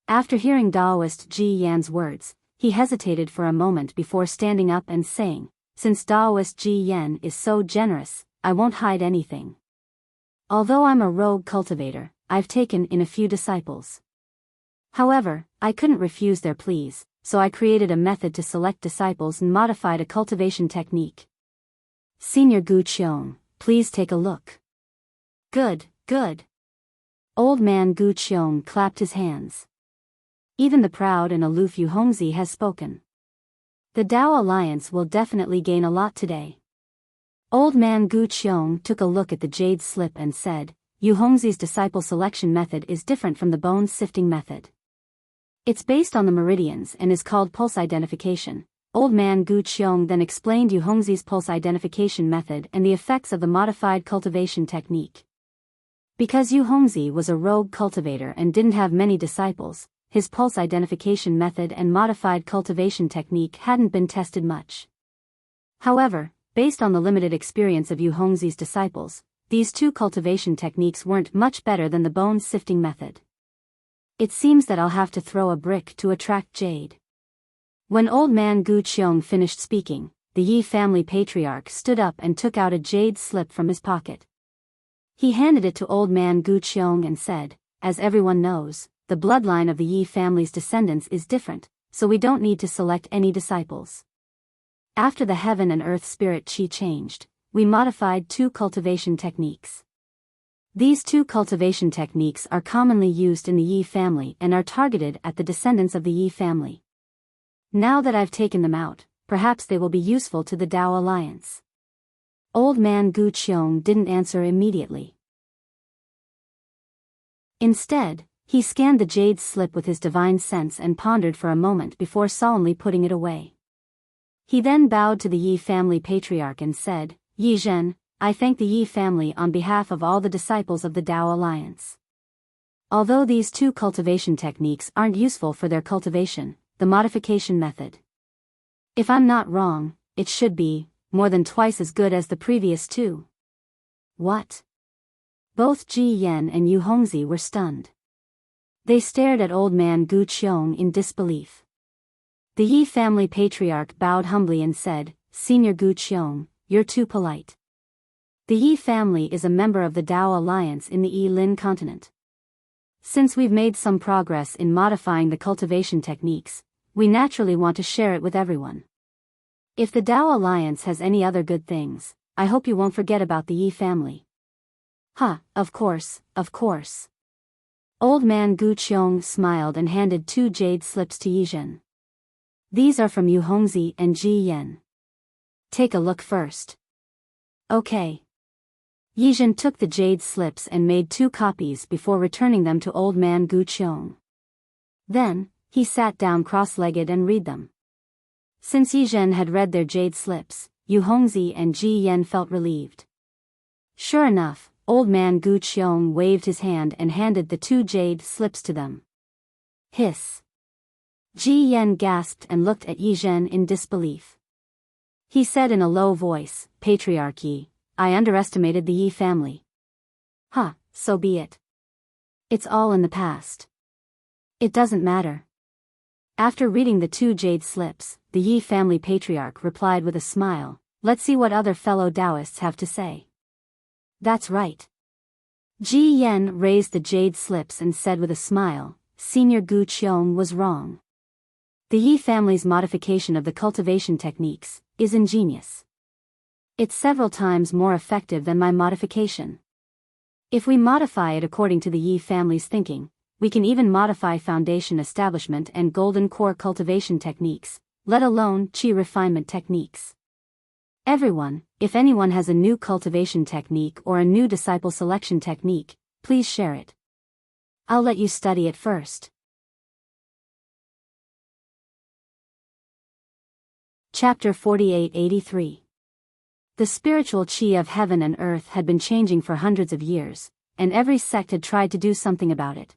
Speaker 1: After hearing Taoist Ji Yan's words, he hesitated for a moment before standing up and saying, since Taoist Ji Yan is so generous, I won't hide anything. Although I'm a rogue cultivator, I've taken in a few disciples. However, I couldn't refuse their pleas, so I created a method to select disciples and modified a cultivation technique. Senior Gu Qiong, please take a look. Good, good. Old man Gu Qiong clapped his hands. Even the proud and aloof Yu Hongzi has spoken. The Tao Alliance will definitely gain a lot today. Old man Gu Qiong took a look at the jade slip and said, Yu Hongzi's disciple selection method is different from the bone sifting method. It's based on the meridians and is called pulse identification. Old man Gu Qiong then explained Yu Hongzi's pulse identification method and the effects of the modified cultivation technique. Because Yu Hongzi was a rogue cultivator and didn't have many disciples, his pulse identification method and modified cultivation technique hadn't been tested much. However, based on the limited experience of Yu Hongzi's disciples, these 2 cultivation techniques weren't much better than the bone sifting method. It seems that I'll have to throw a brick to attract jade. When old man Gu Qiong finished speaking, the Yi family patriarch stood up and took out a jade slip from his pocket. He handed it to old man Gu Qiong and said, as everyone knows, the bloodline of the Yi family's descendants is different, so we don't need to select any disciples. After the heaven and earth spirit qi changed, we modified 2 cultivation techniques. These 2 cultivation techniques are commonly used in the Yi family and are targeted at the descendants of the Yi family. Now that I've taken them out, perhaps they will be useful to the Tao Alliance. Old man Gu Qiong didn't answer immediately. Instead, he scanned the jade slip with his divine sense and pondered for a moment before solemnly putting it away. He then bowed to the Yi family patriarch and said, "Yi Zhen, I thank the Yi family on behalf of all the disciples of the Tao Alliance. Although these 2 cultivation techniques aren't useful for their cultivation, the modification method. If I'm not wrong, it should be more than twice as good as the previous 2. What? Both Ji Yan and Yu Hongzi were stunned. They stared at old man Gu Qiong in disbelief. The Yi family patriarch bowed humbly and said, "Senior Gu Qiong, you're too polite. The Yi family is a member of the Tao Alliance in the Yi Lin continent. Since we've made some progress in modifying the cultivation techniques, we naturally want to share it with everyone. If the Tao Alliance has any other good things, I hope you won't forget about the Yi family." Of course, of course. Old man Gu Qiong smiled and handed 2 jade slips to Yi Zhen. "These are from Yu Hongzi and Ji Yan. Take a look first." "Okay." Yi Zhen took the jade slips and made 2 copies before returning them to old man Gu Qiong. Then, he sat down cross-legged and read them. Since Yi Zhen had read their jade slips, Yu Hongzi and Ji Yan felt relieved. Sure enough, old man Gu Qiong waved his hand and handed the 2 jade slips to them. Hiss. Ji Yan gasped and looked at Yi Zhen in disbelief. He said in a low voice, "Patriarch Yi, I underestimated the Yi family." So be it. It's all in the past. It doesn't matter. After reading the 2 jade slips, the Yi family patriarch replied with a smile, "Let's see what other fellow Taoists have to say." "That's right." Ji Yan raised the jade slips and said with a smile, "Senior Gu Qiong was wrong. The Yi family's modification of the cultivation techniques is ingenious. It's several times more effective than my modification. If we modify it according to the Yi family's thinking, we can even modify foundation establishment and golden core cultivation techniques, let alone qi refinement techniques. Everyone, if anyone has a new cultivation technique or a new disciple selection technique, please share it. I'll let you study it first." Chapter 4883. The spiritual qi of heaven and earth had been changing for hundreds of years, and every sect had tried to do something about it.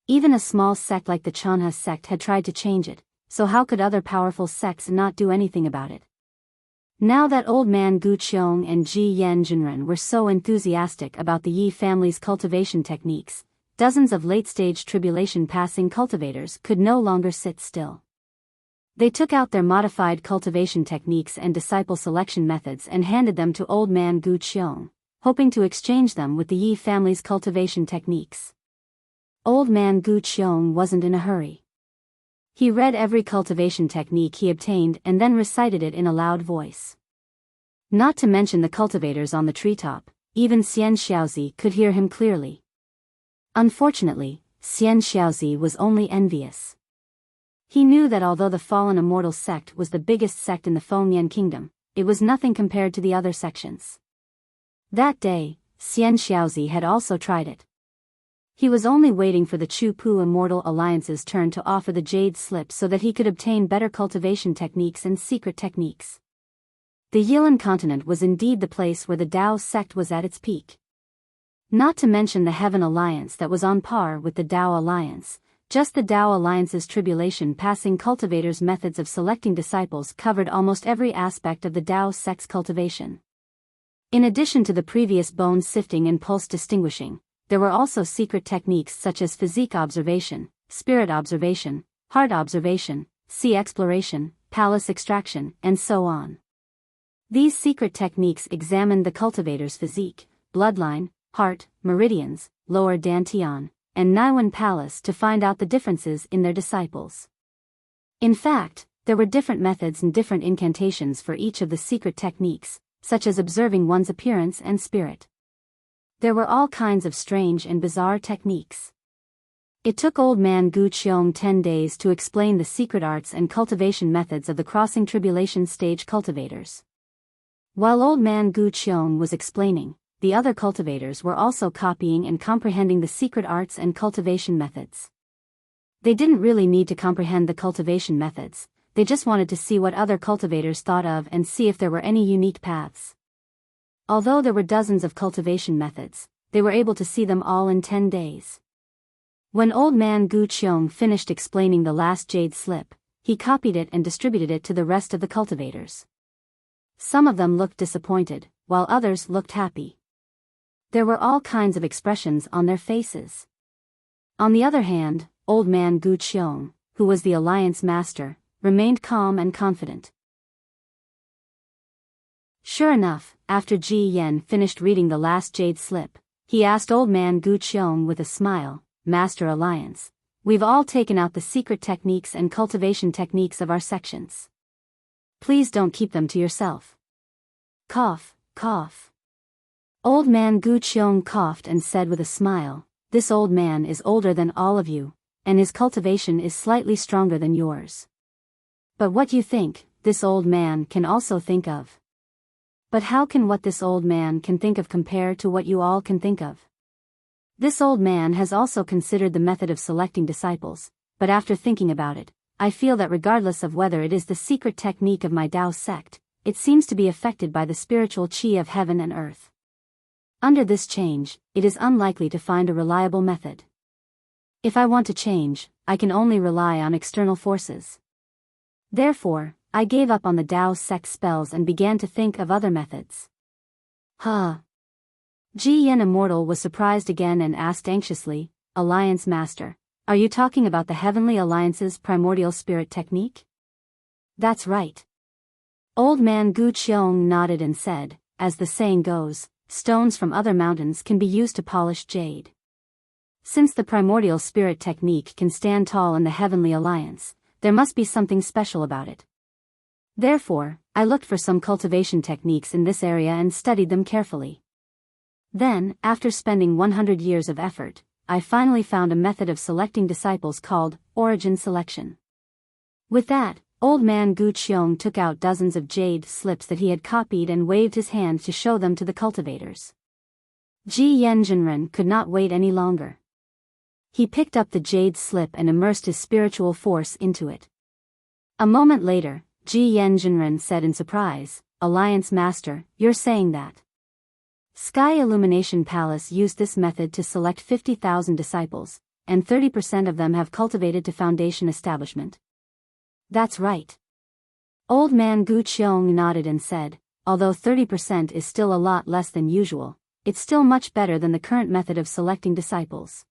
Speaker 1: Even a small sect like the Chanha sect had tried to change it, so how could other powerful sects not do anything about it? Now that old man Gu Qiong and Ji Yan Jinren were so enthusiastic about the Yi family's cultivation techniques, dozens of late-stage tribulation-passing cultivators could no longer sit still. They took out their modified cultivation techniques and disciple selection methods and handed them to old man Gu Qiong, hoping to exchange them with the Yi family's cultivation techniques. Old man Gu Qiong wasn't in a hurry. He read every cultivation technique he obtained and then recited it in a loud voice. Not to mention the cultivators on the treetop, even Xian Xiaozi could hear him clearly. Unfortunately, Xian Xiaozi was only envious. He knew that although the fallen immortal sect was the biggest sect in the Fengyan kingdom, it was nothing compared to the other sections. That day, Xian Xiaozi had also tried it. He was only waiting for the Chu Pu Immortal Alliance's turn to offer the jade slip so that he could obtain better cultivation techniques and secret techniques. The Yilan continent was indeed the place where the Tao sect was at its peak. Not to mention the Heaven Alliance that was on par with the Tao Alliance. Just the Tao Alliance's tribulation-passing cultivators' methods of selecting disciples covered almost every aspect of the Tao sect's cultivation. In addition to the previous bone sifting and pulse distinguishing, there were also secret techniques such as physique observation, spirit observation, heart observation, sea exploration, palace extraction, and so on. These secret techniques examined the cultivator's physique, bloodline, heart, meridians, lower dantian, and Naiwan Palace to find out the differences in their disciples. In fact, there were different methods and different incantations for each of the secret techniques, such as observing one's appearance and spirit. There were all kinds of strange and bizarre techniques. It took Old Man Gu Qiong 10 days to explain the secret arts and cultivation methods of the crossing tribulation stage cultivators. While Old Man Gu Qiong was explaining, the other cultivators were also copying and comprehending the secret arts and cultivation methods. They didn't really need to comprehend the cultivation methods, they just wanted to see what other cultivators thought of and see if there were any unique paths. Although there were dozens of cultivation methods, they were able to see them all in 10 days. When Old Man Gu Qiong finished explaining the last jade slip, he copied it and distributed it to the rest of the cultivators. Some of them looked disappointed, while others looked happy. There were all kinds of expressions on their faces. On the other hand, Old Man Gu Qiong, who was the Alliance Master, remained calm and confident. Sure enough, after Ji Yen finished reading the last jade slip, he asked Old Man Gu Qiong with a smile, "Master Alliance, we've all taken out the secret techniques and cultivation techniques of our sections. Please don't keep them to yourself." Cough, cough. Old Man Gu Qiong coughed and said with a smile, "This old man is older than all of you, and his cultivation is slightly stronger than yours. But what you think, this old man can also think of. But how can what this old man can think of compare to what you all can think of? This old man has also considered the method of selecting disciples, but after thinking about it, I feel that regardless of whether it is the secret technique of my Tao sect, it seems to be affected by the spiritual qi of heaven and earth. Under this change, it is unlikely to find a reliable method. If I want to change, I can only rely on external forces. Therefore, I gave up on the Tao sect spells and began to think of other methods." Huh. Ji Yen Immortal was surprised again and asked anxiously, "Alliance Master, are you talking about the Heavenly Alliance's primordial spirit technique?" "That's right." Old Man Gu Qiong nodded and said, "As the saying goes, stones from other mountains can be used to polish jade. Since the primordial spirit technique can stand tall in the Heavenly Alliance, there must be something special about it. Therefore, I looked for some cultivation techniques in this area and studied them carefully. Then, after spending 100 years of effort, I finally found a method of selecting disciples called origin selection." With that, Old Man Gu Qiong took out dozens of jade slips that he had copied and waved his hand to show them to the cultivators. Ji Yen Jinren could not wait any longer. He picked up the jade slip and immersed his spiritual force into it. A moment later, Ji Yen Jinren said in surprise, "Alliance Master, you're saying that Sky Illumination Palace used this method to select 50,000 disciples, and 30% of them have cultivated to foundation establishment?" "That's right." Old Man Gu Qiong nodded and said, "Although 30% is still a lot less than usual, it's still much better than the current method of selecting disciples.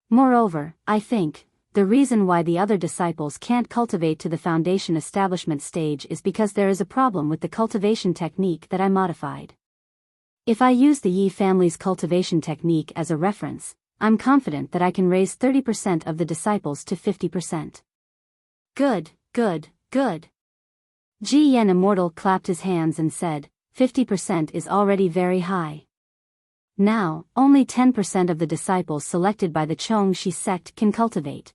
Speaker 1: Moreover, I think, the reason why the other disciples can't cultivate to the foundation establishment stage is because there is a problem with the cultivation technique that I modified. If I use the Yi family's cultivation technique as a reference, I'm confident that I can raise 30% of the disciples to 50%. Good, good, good. Ji Yen Immortal clapped his hands and said, 50% is already very high. Now, only 10% of the disciples selected by the Chongxi sect can cultivate.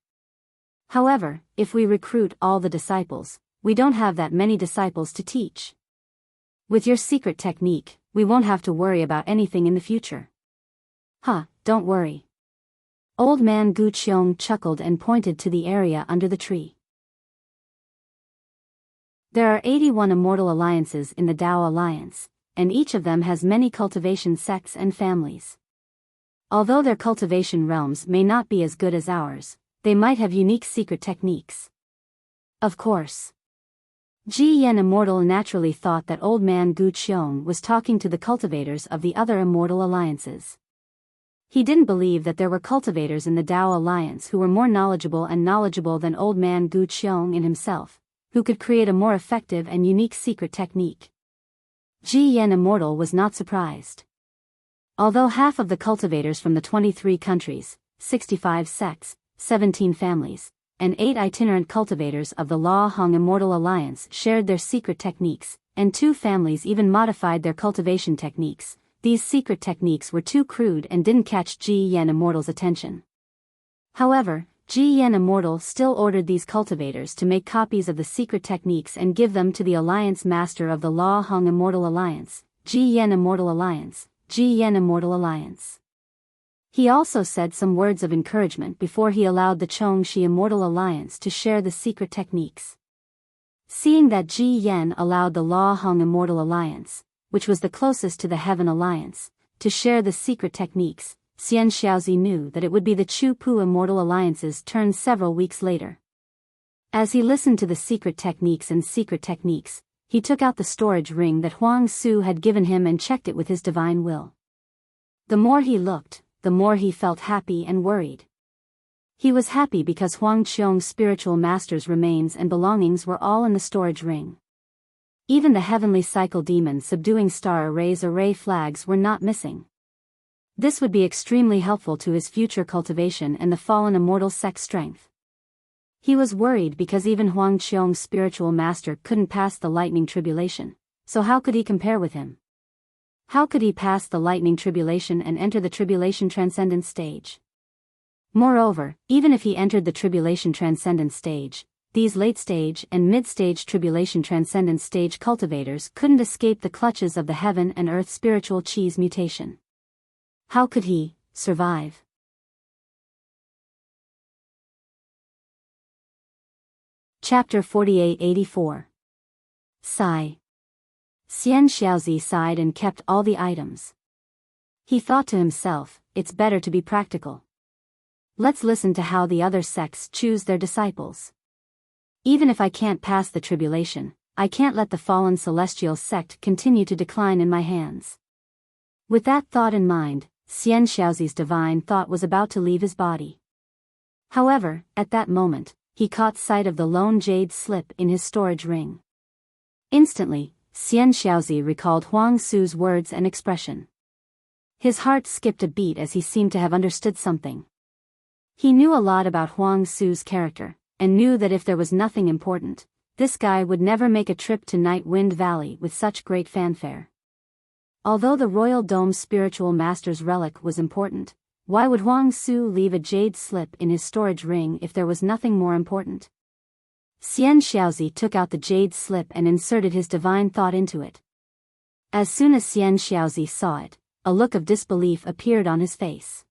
Speaker 1: However, if we recruit all the disciples, we don't have that many disciples to teach. With your secret technique, we won't have to worry about anything in the future." "Huh, don't worry." Old Man Gu Qiong chuckled and pointed to the area under the tree. There are 81 immortal alliances in the Tao Alliance, and each of them has many cultivation sects and families. Although their cultivation realms may not be as good as ours, they might have unique secret techniques. Of course. Ji Yen Immortal naturally thought that Old Man Gu Qiong was talking to the cultivators of the other immortal alliances. He didn't believe that there were cultivators in the Tao Alliance who were more knowledgeable than Old Man Gu Qiong and himself, who could create a more effective and unique secret technique. Ji Yen Immortal was not surprised. Although half of the cultivators from the 23 countries, 65 sects, 17 families, and 8 itinerant cultivators of the La Hong Immortal Alliance shared their secret techniques, and 2 families even modified their cultivation techniques. These secret techniques were too crude and didn't catch Ji Yan Immortal's attention. However, Ji Yan Immortal still ordered these cultivators to make copies of the secret techniques and give them to the Alliance Master of the La Hong Immortal Alliance, Ji Yan Immortal Alliance, Ji Yan Immortal Alliance. He also said some words of encouragement before he allowed the Chongshi Immortal Alliance to share the secret techniques. Seeing that Ji Yan allowed the La Hong Immortal Alliance, which was the closest to the Heaven Alliance, to share the secret techniques, Xian Xiaozi knew that it would be the Chu Pu Immortal Alliance's turn several weeks later. As he listened to the secret techniques, he took out the storage ring that Huang Su had given him and checked it with his divine will. The more he looked, the more he felt happy and worried. He was happy because Huang Qiong's spiritual master's remains and belongings were all in the storage ring. Even the heavenly cycle demon subduing star array flags were not missing. This would be extremely helpful to his future cultivation and the fallen immortal sect's strength. He was worried because even Huang Qiong's spiritual master couldn't pass the lightning tribulation, so how could he compare with him? How could he pass the lightning tribulation and enter the tribulation transcendent stage? Moreover, even if he entered the tribulation transcendent stage, these late-stage and mid-stage tribulation transcendent stage cultivators couldn't escape the clutches of the heaven and earth spiritual cheese mutation. How could he survive? Chapter 4884. Sigh. Xian Xiaozi sighed and kept all the items. He thought to himself, it's better to be practical. Let's listen to how the other sects choose their disciples. Even if I can't pass the tribulation, I can't let the fallen celestial sect continue to decline in my hands. With that thought in mind, Xian Xiaozi's divine thought was about to leave his body. However, at that moment, he caught sight of the lone jade slip in his storage ring. Instantly, Xian Xiaozi recalled Huang Su's words and expression. His heart skipped a beat as he seemed to have understood something. He knew a lot about Huang Su's character, and knew that if there was nothing important, this guy would never make a trip to Night Wind Valley with such great fanfare. Although the Royal Dome's spiritual master's relic was important, why would Huang Su leave a jade slip in his storage ring if there was nothing more important? Xian Xiaozi took out the jade slip and inserted his divine thought into it. As soon as Xian Xiaozi saw it, a look of disbelief appeared on his face.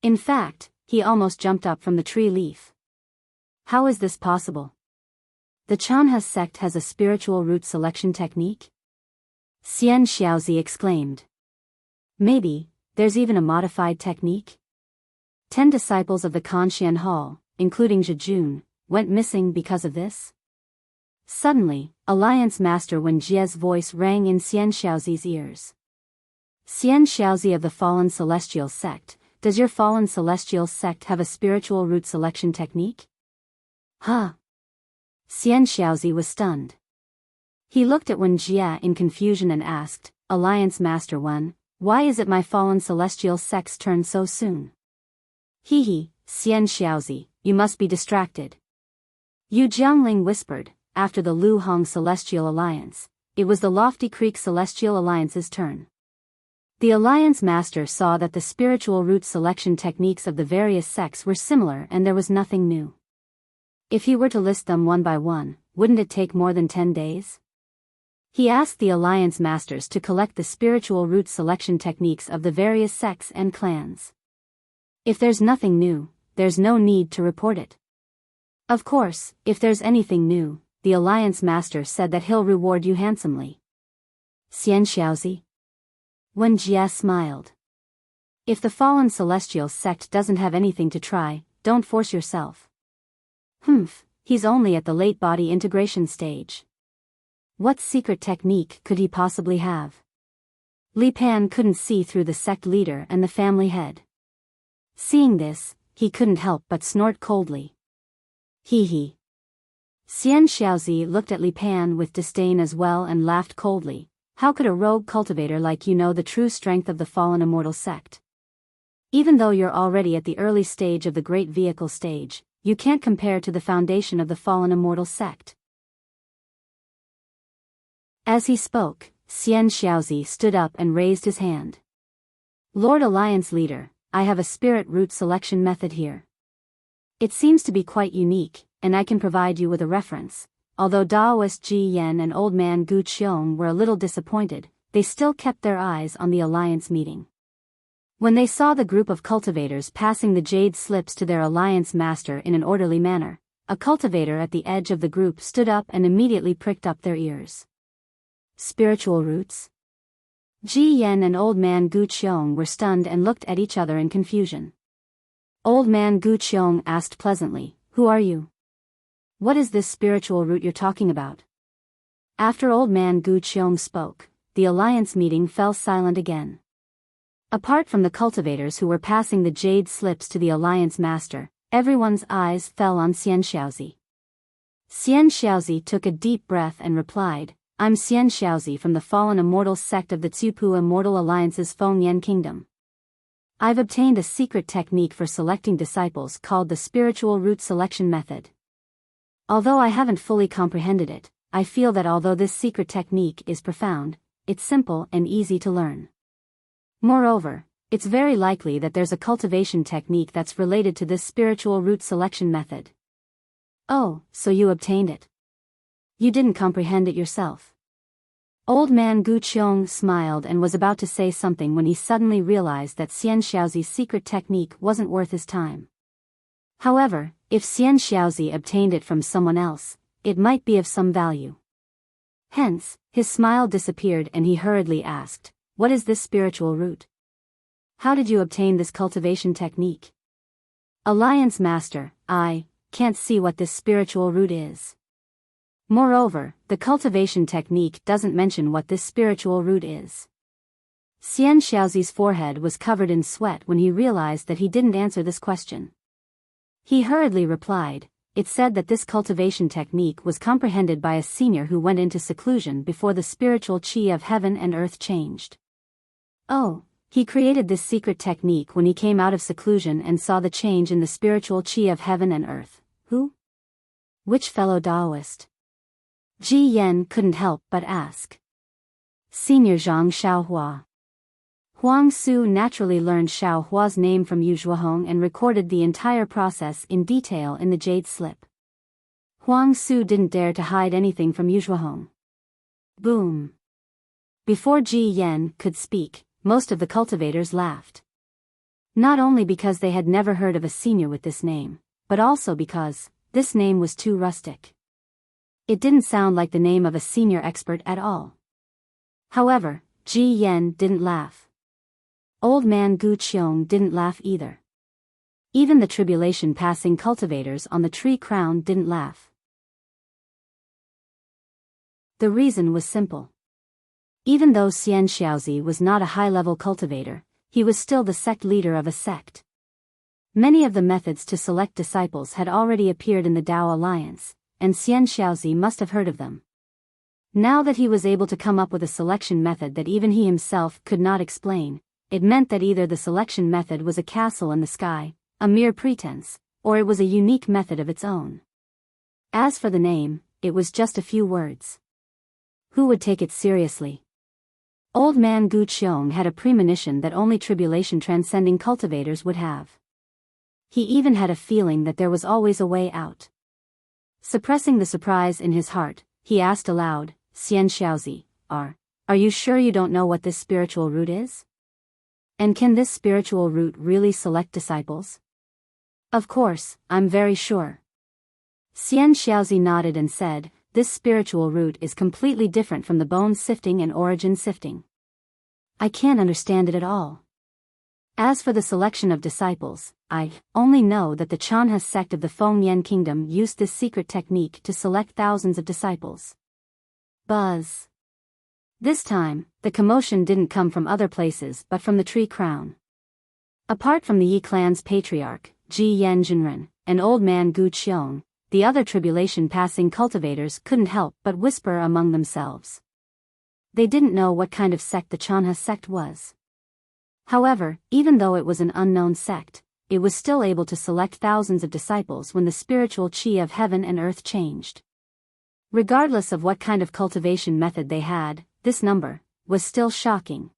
Speaker 1: In fact, he almost jumped up from the tree leaf. How is this possible? The Chanha sect has a spiritual root selection technique? Xian Xiaozi exclaimed. Maybe, there's even a modified technique? 10 disciples of the Kanxian Hall, including Zhejun, went missing because of this? Suddenly, Alliance Master Wen Jie's voice rang in Xian Xiaozi's ears. Xian Xiaozi of the Fallen Celestial Sect, does your Fallen Celestial Sect have a spiritual root selection technique? Huh? Xian Xiaozi was stunned. He looked at Wen Jie in confusion and asked, Alliance Master Wen, why is it my Fallen Celestial Sect's turn so soon? He, Xian Xiaozi, you must be distracted. Yu Jiangling whispered, after the Lu Hong Celestial Alliance, it was the Lofty Creek Celestial Alliance's turn. The Alliance Master saw that the spiritual root selection techniques of the various sects were similar and there was nothing new. If he were to list them one by one, wouldn't it take more than 10 days? He asked the Alliance Masters to collect the spiritual root selection techniques of the various sects and clans. If there's nothing new, there's no need to report it. Of course, if there's anything new, the Alliance Master said that he'll reward you handsomely. Xian Xiaozi? Wen Jie smiled. If the Fallen Celestial Sect doesn't have anything to try, don't force yourself. He's only at the late body integration stage. What secret technique could he possibly have? Li Pan couldn't see through the sect leader and the family head. Seeing this, he couldn't help but snort coldly. Hee. Xian Xiaozi looked at Li Pan with disdain as well and laughed coldly. How could a rogue cultivator like you know the true strength of the fallen immortal sect? Even though you're already at the early stage of the great vehicle stage, you can't compare to the foundation of the fallen immortal sect. As he spoke, Xian Xiaozi stood up and raised his hand. Lord Alliance Leader, I have a spirit root selection method here. It seems to be quite unique, and I can provide you with a reference. Although Daoist Ji Yan and Old Man Gu Qiong were a little disappointed, they still kept their eyes on the Alliance meeting. When they saw the group of cultivators passing the jade slips to their Alliance master in an orderly manner, a cultivator at the edge of the group stood up and immediately pricked up their ears. Spiritual roots? Ji Yan and Old Man Gu Qiong were stunned and looked at each other in confusion. Old Man Gu Qiong asked pleasantly, "Who are you? What is this spiritual root you're talking about?" After Old Man Gu Qiong spoke, the Alliance meeting fell silent again. Apart from the cultivators who were passing the jade slips to the Alliance master, everyone's eyes fell on Xian Xiaozi. Xian Xiaozi took a deep breath and replied, "I'm Xian Xiaozi from the fallen immortal sect of the Tsupu Immortal Alliance's Fengyan Kingdom. I've obtained a secret technique for selecting disciples called the Spiritual Root Selection Method. Although I haven't fully comprehended it, I feel that although this secret technique is profound, it's simple and easy to learn. Moreover, it's very likely that there's a cultivation technique that's related to this spiritual root selection method." "Oh, so you obtained it? You didn't comprehend it yourself?" Old Man Gu Qiong smiled and was about to say something when he suddenly realized that Xian Xiaozi's secret technique wasn't worth his time. However, if Xian Xiaozi obtained it from someone else, it might be of some value. Hence, his smile disappeared and he hurriedly asked, "What is this spiritual root? How did you obtain this cultivation technique?" "Alliance Master, I can't see what this spiritual root is. Moreover, the cultivation technique doesn't mention what this spiritual root is." Xian Xiaozi's forehead was covered in sweat when he realized that he didn't answer this question. He hurriedly replied, "It said that this cultivation technique was comprehended by a senior who went into seclusion before the spiritual chi of heaven and earth changed." "Oh, he created this secret technique when he came out of seclusion and saw the change in the spiritual chi of heaven and earth. Who? Which fellow Taoist?" Ji Yan couldn't help but ask. "Senior Zhang Xiaohua." Huang Su naturally learned Xiaohua's name from Yu Zhuohong and recorded the entire process in detail in the jade slip. Huang Su didn't dare to hide anything from Yu Zhuohong. Boom. Before Ji Yan could speak, most of the cultivators laughed. Not only because they had never heard of a senior with this name, but also because this name was too rustic. It didn't sound like the name of a senior expert at all. However, Ji Yan didn't laugh. Old Man Gu Qiong didn't laugh either. Even the tribulation-passing cultivators on the tree crown didn't laugh. The reason was simple. Even though Xian Xiaozi was not a high-level cultivator, he was still the sect leader of a sect. Many of the methods to select disciples had already appeared in the Dao Alliance, and Xian Xiaozi must have heard of them. Now that he was able to come up with a selection method that even he himself could not explain, it meant that either the selection method was a castle in the sky, a mere pretense, or it was a unique method of its own. As for the name, it was just a few words. Who would take it seriously? Old Man Gu Qiong had a premonition that only tribulation transcending cultivators would have. He even had a feeling that there was always a way out. Suppressing the surprise in his heart, he asked aloud, "Xian Xiaozi, are you sure you don't know what this spiritual root is? And can this spiritual root really select disciples?" "Of course, I'm very sure." Xian Xiaozi nodded and said, "This spiritual root is completely different from the bone sifting and origin sifting. I can't understand it at all. As for the selection of disciples, I only know that the Chanha sect of the Fengyan Kingdom used this secret technique to select thousands of disciples." Buzz. This time, the commotion didn't come from other places but from the tree crown. Apart from the Yi clan's patriarch, Ji Yanjinren, and Old Man Gu Qiong, the other tribulation-passing cultivators couldn't help but whisper among themselves. They didn't know what kind of sect the Chanha sect was. However, even though it was an unknown sect, it was still able to select thousands of disciples when the spiritual chi of heaven and earth changed. Regardless of what kind of cultivation method they had, this number was still shocking.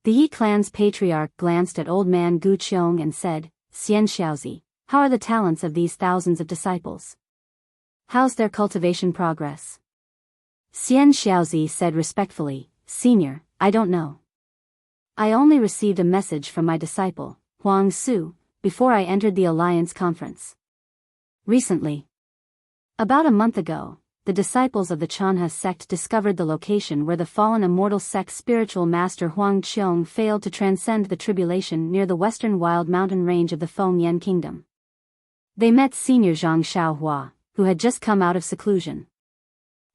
Speaker 1: The Yi clan's patriarch glanced at old man Gu Qiong and said, "Xian Xiaozi, how are the talents of these thousands of disciples? How's their cultivation progress?" Xian Xiaozi said respectfully, "Senior, I don't know. I only received a message from my disciple, Huang Su, before I entered the Alliance conference. Recently, about a month ago, the disciples of the Chanha sect discovered the location where the fallen immortal sect's spiritual master Huang Qiong failed to transcend the tribulation near the western wild mountain range of the Fengyan kingdom. They met Senior Zhang Xiaohua, who had just come out of seclusion.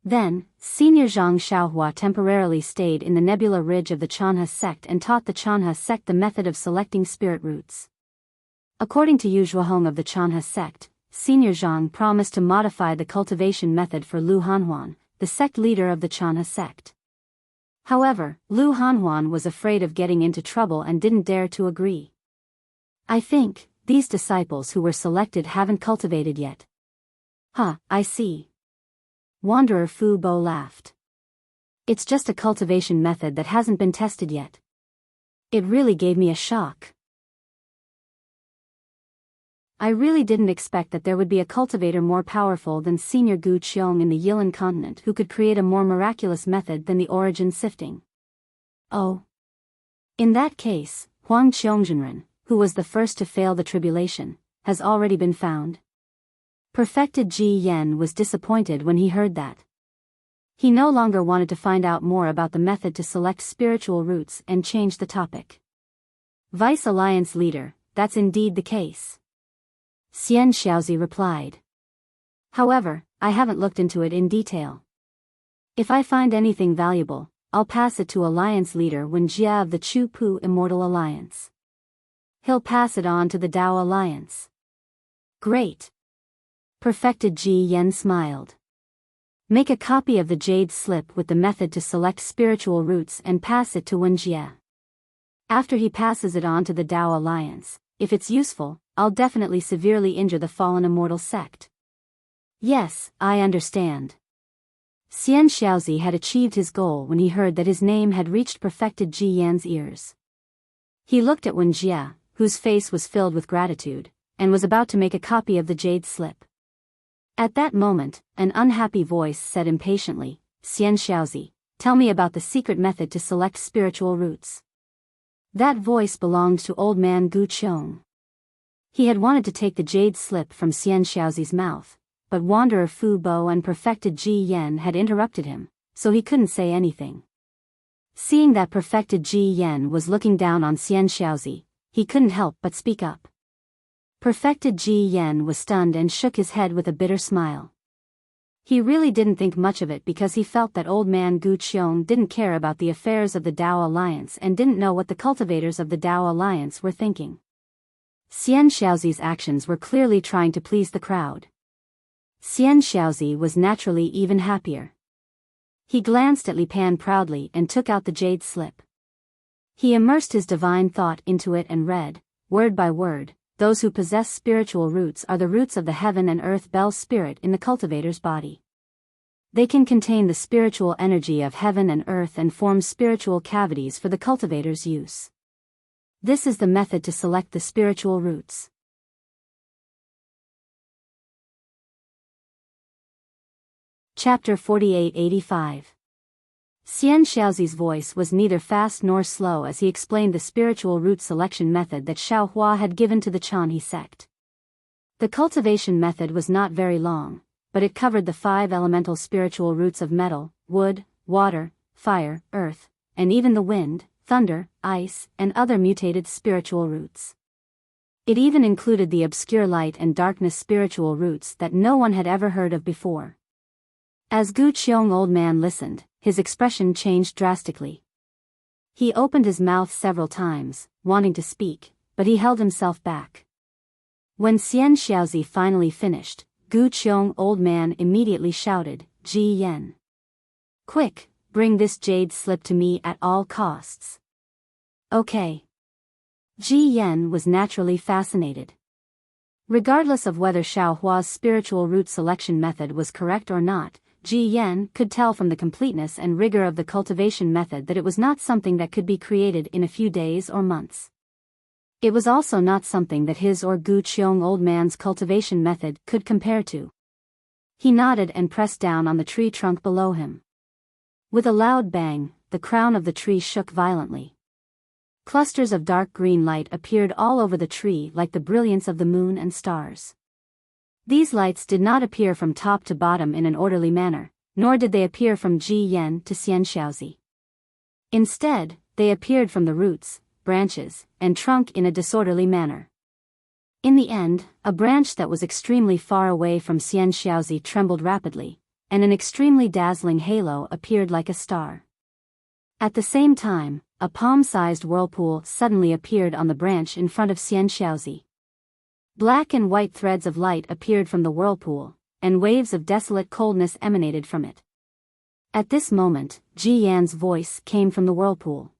Speaker 1: Then, Senior Zhang Xiaohua temporarily stayed in the nebula ridge of the Chanha sect and taught the Chanha sect the method of selecting spirit roots. According to Yu Zhuahong of the Chanha sect, Senior Zhang promised to modify the cultivation method for Lu Hanhuan, the sect leader of the Chanha sect. However, Lu Hanhuan was afraid of getting into trouble and didn't dare to agree. "I think these disciples who were selected haven't cultivated yet." "Huh, I see." Wanderer Fu Bo laughed. "It's just a cultivation method that hasn't been tested yet." It really gave me a shock. I really didn't expect that there would be a cultivator more powerful than Senior Gu Qiong in the Yilan continent who could create a more miraculous method than the origin sifting. Oh. In that case, Huang Qiongzhenren, who was the first to fail the tribulation, has already been found. Perfected Ji Yen was disappointed when he heard that. He no longer wanted to find out more about the method to select spiritual roots and changed the topic. "Vice Alliance leader, that's indeed the case," Xian Xiaozi replied. "However, I haven't looked into it in detail. If I find anything valuable, I'll pass it to Alliance leader Wen Jia of the Chu Pu Immortal Alliance. He'll pass it on to the Dao Alliance." "Great." Perfected Ji Yen smiled. "Make a copy of the jade slip with the method to select spiritual roots and pass it to Wen Jia. After he passes it on to the Dao Alliance, if it's useful, I'll definitely severely injure the fallen immortal sect." "Yes, I understand." Xian Xiaozi had achieved his goal when he heard that his name had reached Perfected Ji Yan's ears. He looked at Wen Jia, whose face was filled with gratitude, and was about to make a copy of the jade slip. At that moment, an unhappy voice said impatiently, "Xian Xiaozi, tell me about the secret method to select spiritual roots." That voice belonged to old man Gu Qiong. He had wanted to take the jade slip from Xian Xiaozi's mouth, but Wanderer Fu Bo and Perfected Ji Yen had interrupted him, so he couldn't say anything. Seeing that Perfected Ji Yen was looking down on Xian Xiaozi, he couldn't help but speak up. Perfected Ji Yen was stunned and shook his head with a bitter smile. He really didn't think much of it because he felt that old man Gu Qiong didn't care about the affairs of the Dao Alliance and didn't know what the cultivators of the Dao Alliance were thinking. Xian Xiaozi's actions were clearly trying to please the crowd. Xian Xiaozi was naturally even happier. He glanced at Li Pan proudly and took out the jade slip. He immersed his divine thought into it and read, word by word, "Those who possess spiritual roots are the roots of the heaven and earth bell spirit in the cultivator's body. They can contain the spiritual energy of heaven and earth and form spiritual cavities for the cultivator's use. This is the method to select the spiritual roots." Chapter 4885. Xian Xiaozi's voice was neither fast nor slow as he explained the spiritual root selection method that Xiao Hua had given to the Chanhe sect. The cultivation method was not very long, but it covered the 5 elemental spiritual roots of metal, wood, water, fire, earth, and even the wind, thunder, ice, and other mutated spiritual roots. It even included the obscure light and darkness spiritual roots that no one had ever heard of before. As Gu Qiong old man listened, his expression changed drastically. He opened his mouth several times, wanting to speak, but he held himself back. When Xian Xiaozi finally finished, Gu Qiong old man immediately shouted, "Ji Yen! Quick, bring this jade slip to me at all costs." "Okay." Ji Yan was naturally fascinated. Regardless of whether Xiao Hua's spiritual root selection method was correct or not, Ji Yan could tell from the completeness and rigor of the cultivation method that it was not something that could be created in a few days or months. It was also not something that his or Gu Qiong old man's cultivation method could compare to. He nodded and pressed down on the tree trunk below him. With a loud bang, the crown of the tree shook violently. Clusters of dark green light appeared all over the tree like the brilliance of the moon and stars. These lights did not appear from top to bottom in an orderly manner, nor did they appear from Ji Yan to Xian Xiaozi. Instead, they appeared from the roots, branches, and trunk in a disorderly manner. In the end, a branch that was extremely far away from Xian Xiaozi trembled rapidly, and an extremely dazzling halo appeared like a star. At the same time, a palm-sized whirlpool suddenly appeared on the branch in front of Xian Xiaozi. Black and white threads of light appeared from the whirlpool, and waves of desolate coldness emanated from it. At this moment, Ji Yan's voice came from the whirlpool.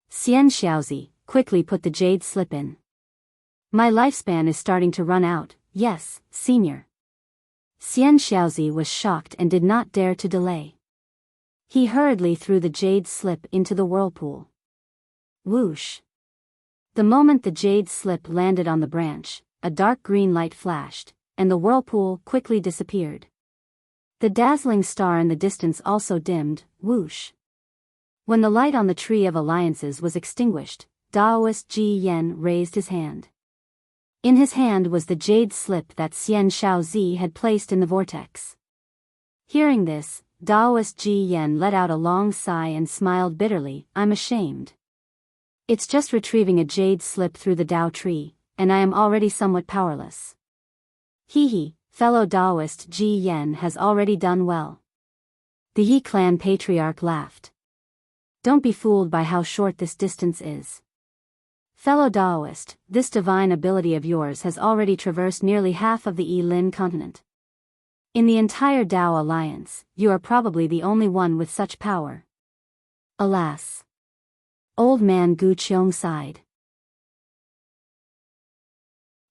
Speaker 1: Xian Xiaozi, quickly put the jade slip in. My lifespan is starting to run out, yes, senior. Xian Xiaozi was shocked and did not dare to delay. He hurriedly threw the jade slip into the whirlpool. Whoosh! The moment the jade slip landed on the branch, a dark green light flashed, and the whirlpool quickly disappeared. The dazzling star in the distance also dimmed, whoosh. When the light on the Tree of Alliances was extinguished, Daoist Ji Yan raised his hand. In his hand was the jade slip that Xian Xiaozi had placed in the vortex. Hearing this, Daoist Ji Yan let out a long sigh and smiled bitterly. I'm ashamed. It's just retrieving a jade slip through the Dao tree, and I am already somewhat powerless. Hee, fellow Daoist Ji Yan has already done well. The Yi clan patriarch laughed. Don't be fooled by how short this distance is. Fellow Daoist, this divine ability of yours has already traversed nearly half of the Yi Lin continent. In the entire Dao Alliance, you are probably the only one with such power. Alas. Old man Gu Qiong sighed.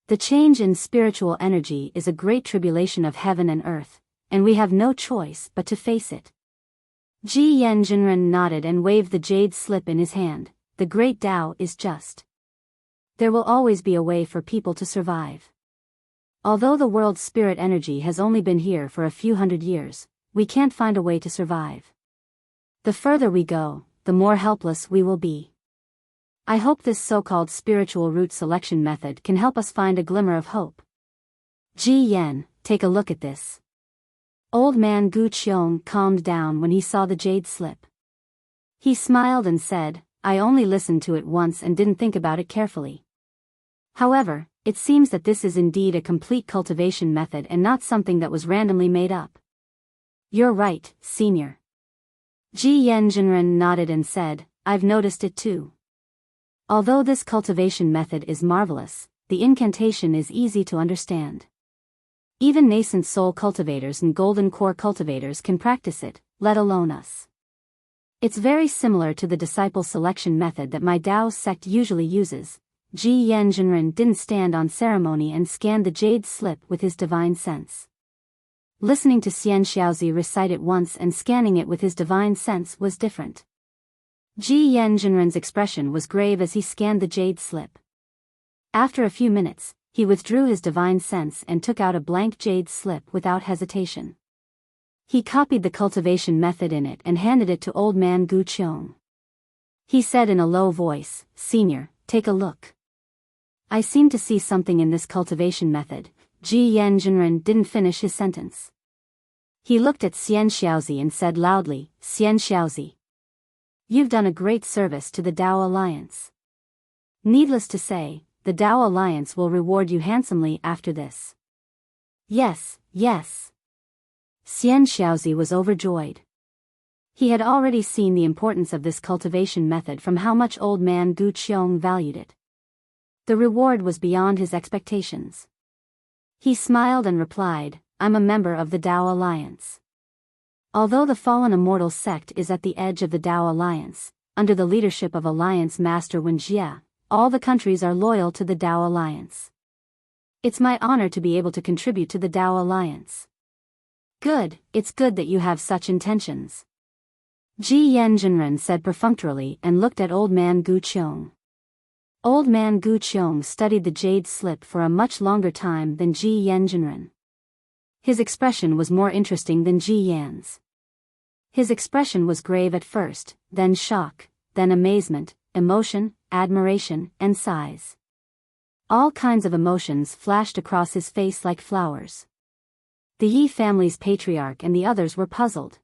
Speaker 1: The change in spiritual energy is a great tribulation of heaven and earth, and we have no choice but to face it. Ji Yan Jinren nodded and waved the jade slip in his hand. The great Dao is just. There will always be a way for people to survive. Although the world's spirit energy has only been here for a few hundred years, we can't find a way to survive. The further we go, the more helpless we will be. I hope this so-called spiritual root selection method can help us find a glimmer of hope. Ji Yan, take a look at this. Old man Gu Qiong calmed down when he saw the jade slip. He smiled and said, I only listened to it once and didn't think about it carefully. However, it seems that this is indeed a complete cultivation method and not something that was randomly made up. You're right, senior. Ji Yan Jinren nodded and said, I've noticed it too. Although this cultivation method is marvelous, the incantation is easy to understand. Even nascent soul cultivators and golden core cultivators can practice it, let alone us. It's very similar to the disciple selection method that my Dao sect usually uses. Ji Yan Jinren didn't stand on ceremony and scanned the jade slip with his divine sense. Listening to Xian Xiaozi recite it once and scanning it with his divine sense was different. Ji Yan Jinren's expression was grave as he scanned the jade slip. After a few minutes, he withdrew his divine sense and took out a blank jade slip without hesitation. He copied the cultivation method in it and handed it to old man Gu Qiong. He said in a low voice, Senior, take a look. I seem to see something in this cultivation method. Ji Yan Jinren didn't finish his sentence. He looked at Xian Xiaozi and said loudly, Xian Xiaozi. You've done a great service to the Dao Alliance. Needless to say, the Dao Alliance will reward you handsomely after this. Yes, yes. Xian Xiaozi was overjoyed. He had already seen the importance of this cultivation method from how much old man Gu Qiong valued it. The reward was beyond his expectations. He smiled and replied, I'm a member of the Dao Alliance. Although the fallen immortal sect is at the edge of the Dao Alliance, under the leadership of Alliance Master Wen Jie, all the countries are loyal to the Tao Alliance. It's my honor to be able to contribute to the Tao Alliance. Good, it's good that you have such intentions. Ji Yanjinren said perfunctorily and looked at Old Man Gu Qiong. Old Man Gu Qiong studied the jade slip for a much longer time than Ji Yanjinren. His expression was more interesting than Ji Yan's. His expression was grave at first, then shock, then amazement, emotion, admiration, and sighs. All kinds of emotions flashed across his face like flowers. The Yi family's patriarch and the others were puzzled.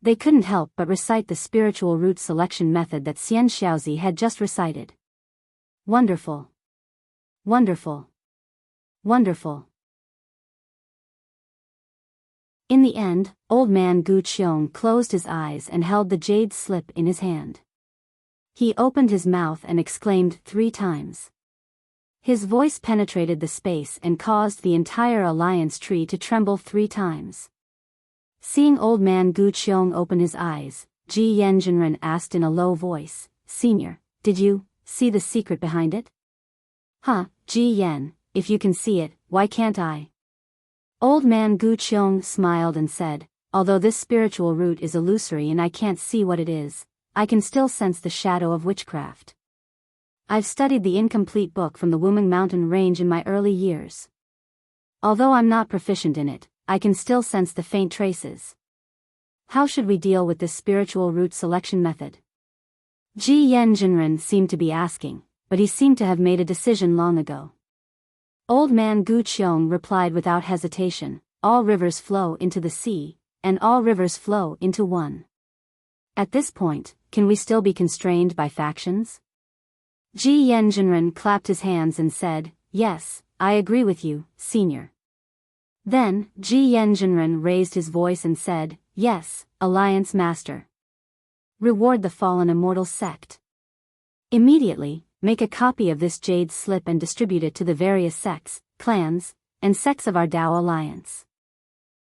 Speaker 1: They couldn't help but recite the spiritual root selection method that Xian Xiaozi had just recited. Wonderful. Wonderful. Wonderful. In the end, Old Man Gu Qiong closed his eyes and held the jade slip in his hand. He opened his mouth and exclaimed 3 times. His voice penetrated the space and caused the entire alliance tree to tremble 3 times. Seeing Old Man Gu Qiong open his eyes, Ji Yanjinren asked in a low voice, "Senior, did you see the secret behind it?" "Huh, Ji Yan, if you can see it, why can't I?" Old Man Gu Qiong smiled and said, "Although this spiritual root is illusory and I can't see what it is, I can still sense the shadow of witchcraft. I've studied the incomplete book from the Wuming Mountain Range in my early years. Although I'm not proficient in it, I can still sense the faint traces. How should we deal with this spiritual root selection method?" Ji Yanjinren seemed to be asking, but he seemed to have made a decision long ago. Old Man Gu Qiong replied without hesitation, "All rivers flow into the sea, and all rivers flow into one. At this point, can we still be constrained by factions?" Ji Yanjinren clapped his hands and said, "Yes, I agree with you, Senior." Then, Ji Yanjinren raised his voice and said, "Yes, Alliance Master. Reward the fallen immortal sect. Immediately, make a copy of this jade slip and distribute it to the various sects, clans, and sects of our Tao Alliance.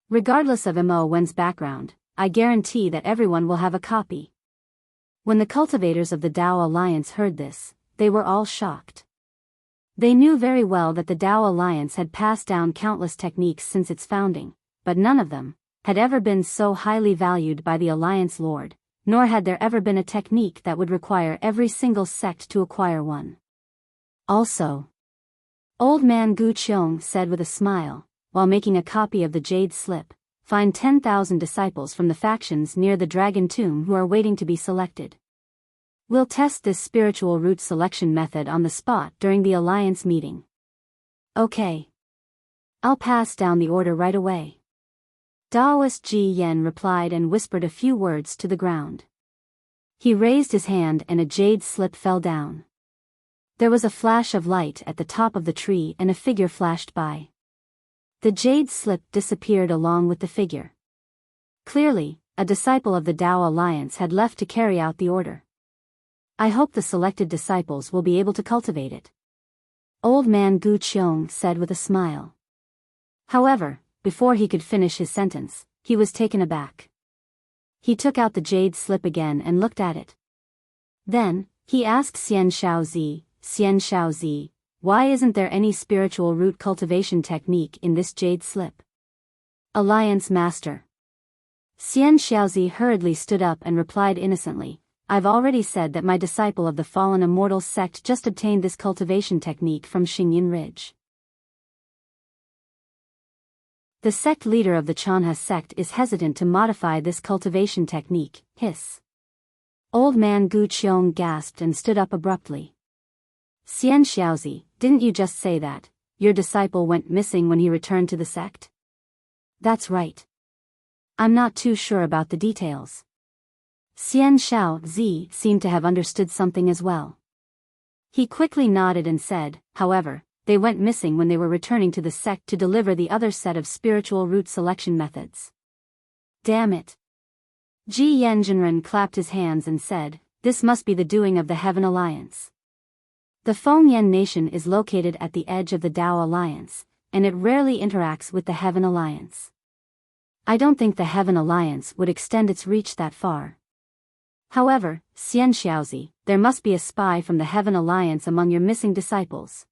Speaker 1: Regardless of Mo Wen's background, I guarantee that everyone will have a copy." When the cultivators of the Tao Alliance heard this, they were all shocked. They knew very well that the Tao Alliance had passed down countless techniques since its founding, but none of them had ever been so highly valued by the Alliance Lord, nor had there ever been a technique that would require every single sect to acquire one. Also, Old Man Gu Qiong said with a smile, while making a copy of the jade slip, "Find 10,000 disciples from the factions near the Dragon Tomb who are waiting to be selected. We'll test this spiritual root selection method on the spot during the Alliance meeting." "Okay. I'll pass down the order right away." Daoist Ji Yan replied and whispered a few words to the ground. He raised his hand and a jade slip fell down. There was a flash of light at the top of the tree and a figure flashed by. The jade slip disappeared along with the figure. Clearly, a disciple of the Tao Alliance had left to carry out the order. "I hope the selected disciples will be able to cultivate it," Old Man Gu Qiong said with a smile. However, before he could finish his sentence, he was taken aback. He took out the jade slip again and looked at it. Then, he asked Xian Xiaozi, "Why isn't there any spiritual root cultivation technique in this jade slip?" "Alliance Master." Xian Xiaozi hurriedly stood up and replied innocently, "I've already said that my disciple of the fallen immortal sect just obtained this cultivation technique from Xingyin Ridge. The sect leader of the Chanha sect is hesitant to modify this cultivation technique, hiss." Old Man Gu Qiong gasped and stood up abruptly. "Xian Xiaozi, didn't you just say that your disciple went missing when he returned to the sect?" "That's right. I'm not too sure about the details." Xian Xiaozi seemed to have understood something as well. He quickly nodded and said, "However, they went missing when they were returning to the sect to deliver the other set of spiritual root selection methods." "Damn it." Ji Yanjinren clapped his hands and said, "This must be the doing of the Heaven Alliance. The Fengyan Nation is located at the edge of the Tao Alliance, and it rarely interacts with the Heaven Alliance. I don't think the Heaven Alliance would extend its reach that far. However, Xian Xiaozi, there must be a spy from the Heaven Alliance among your missing disciples.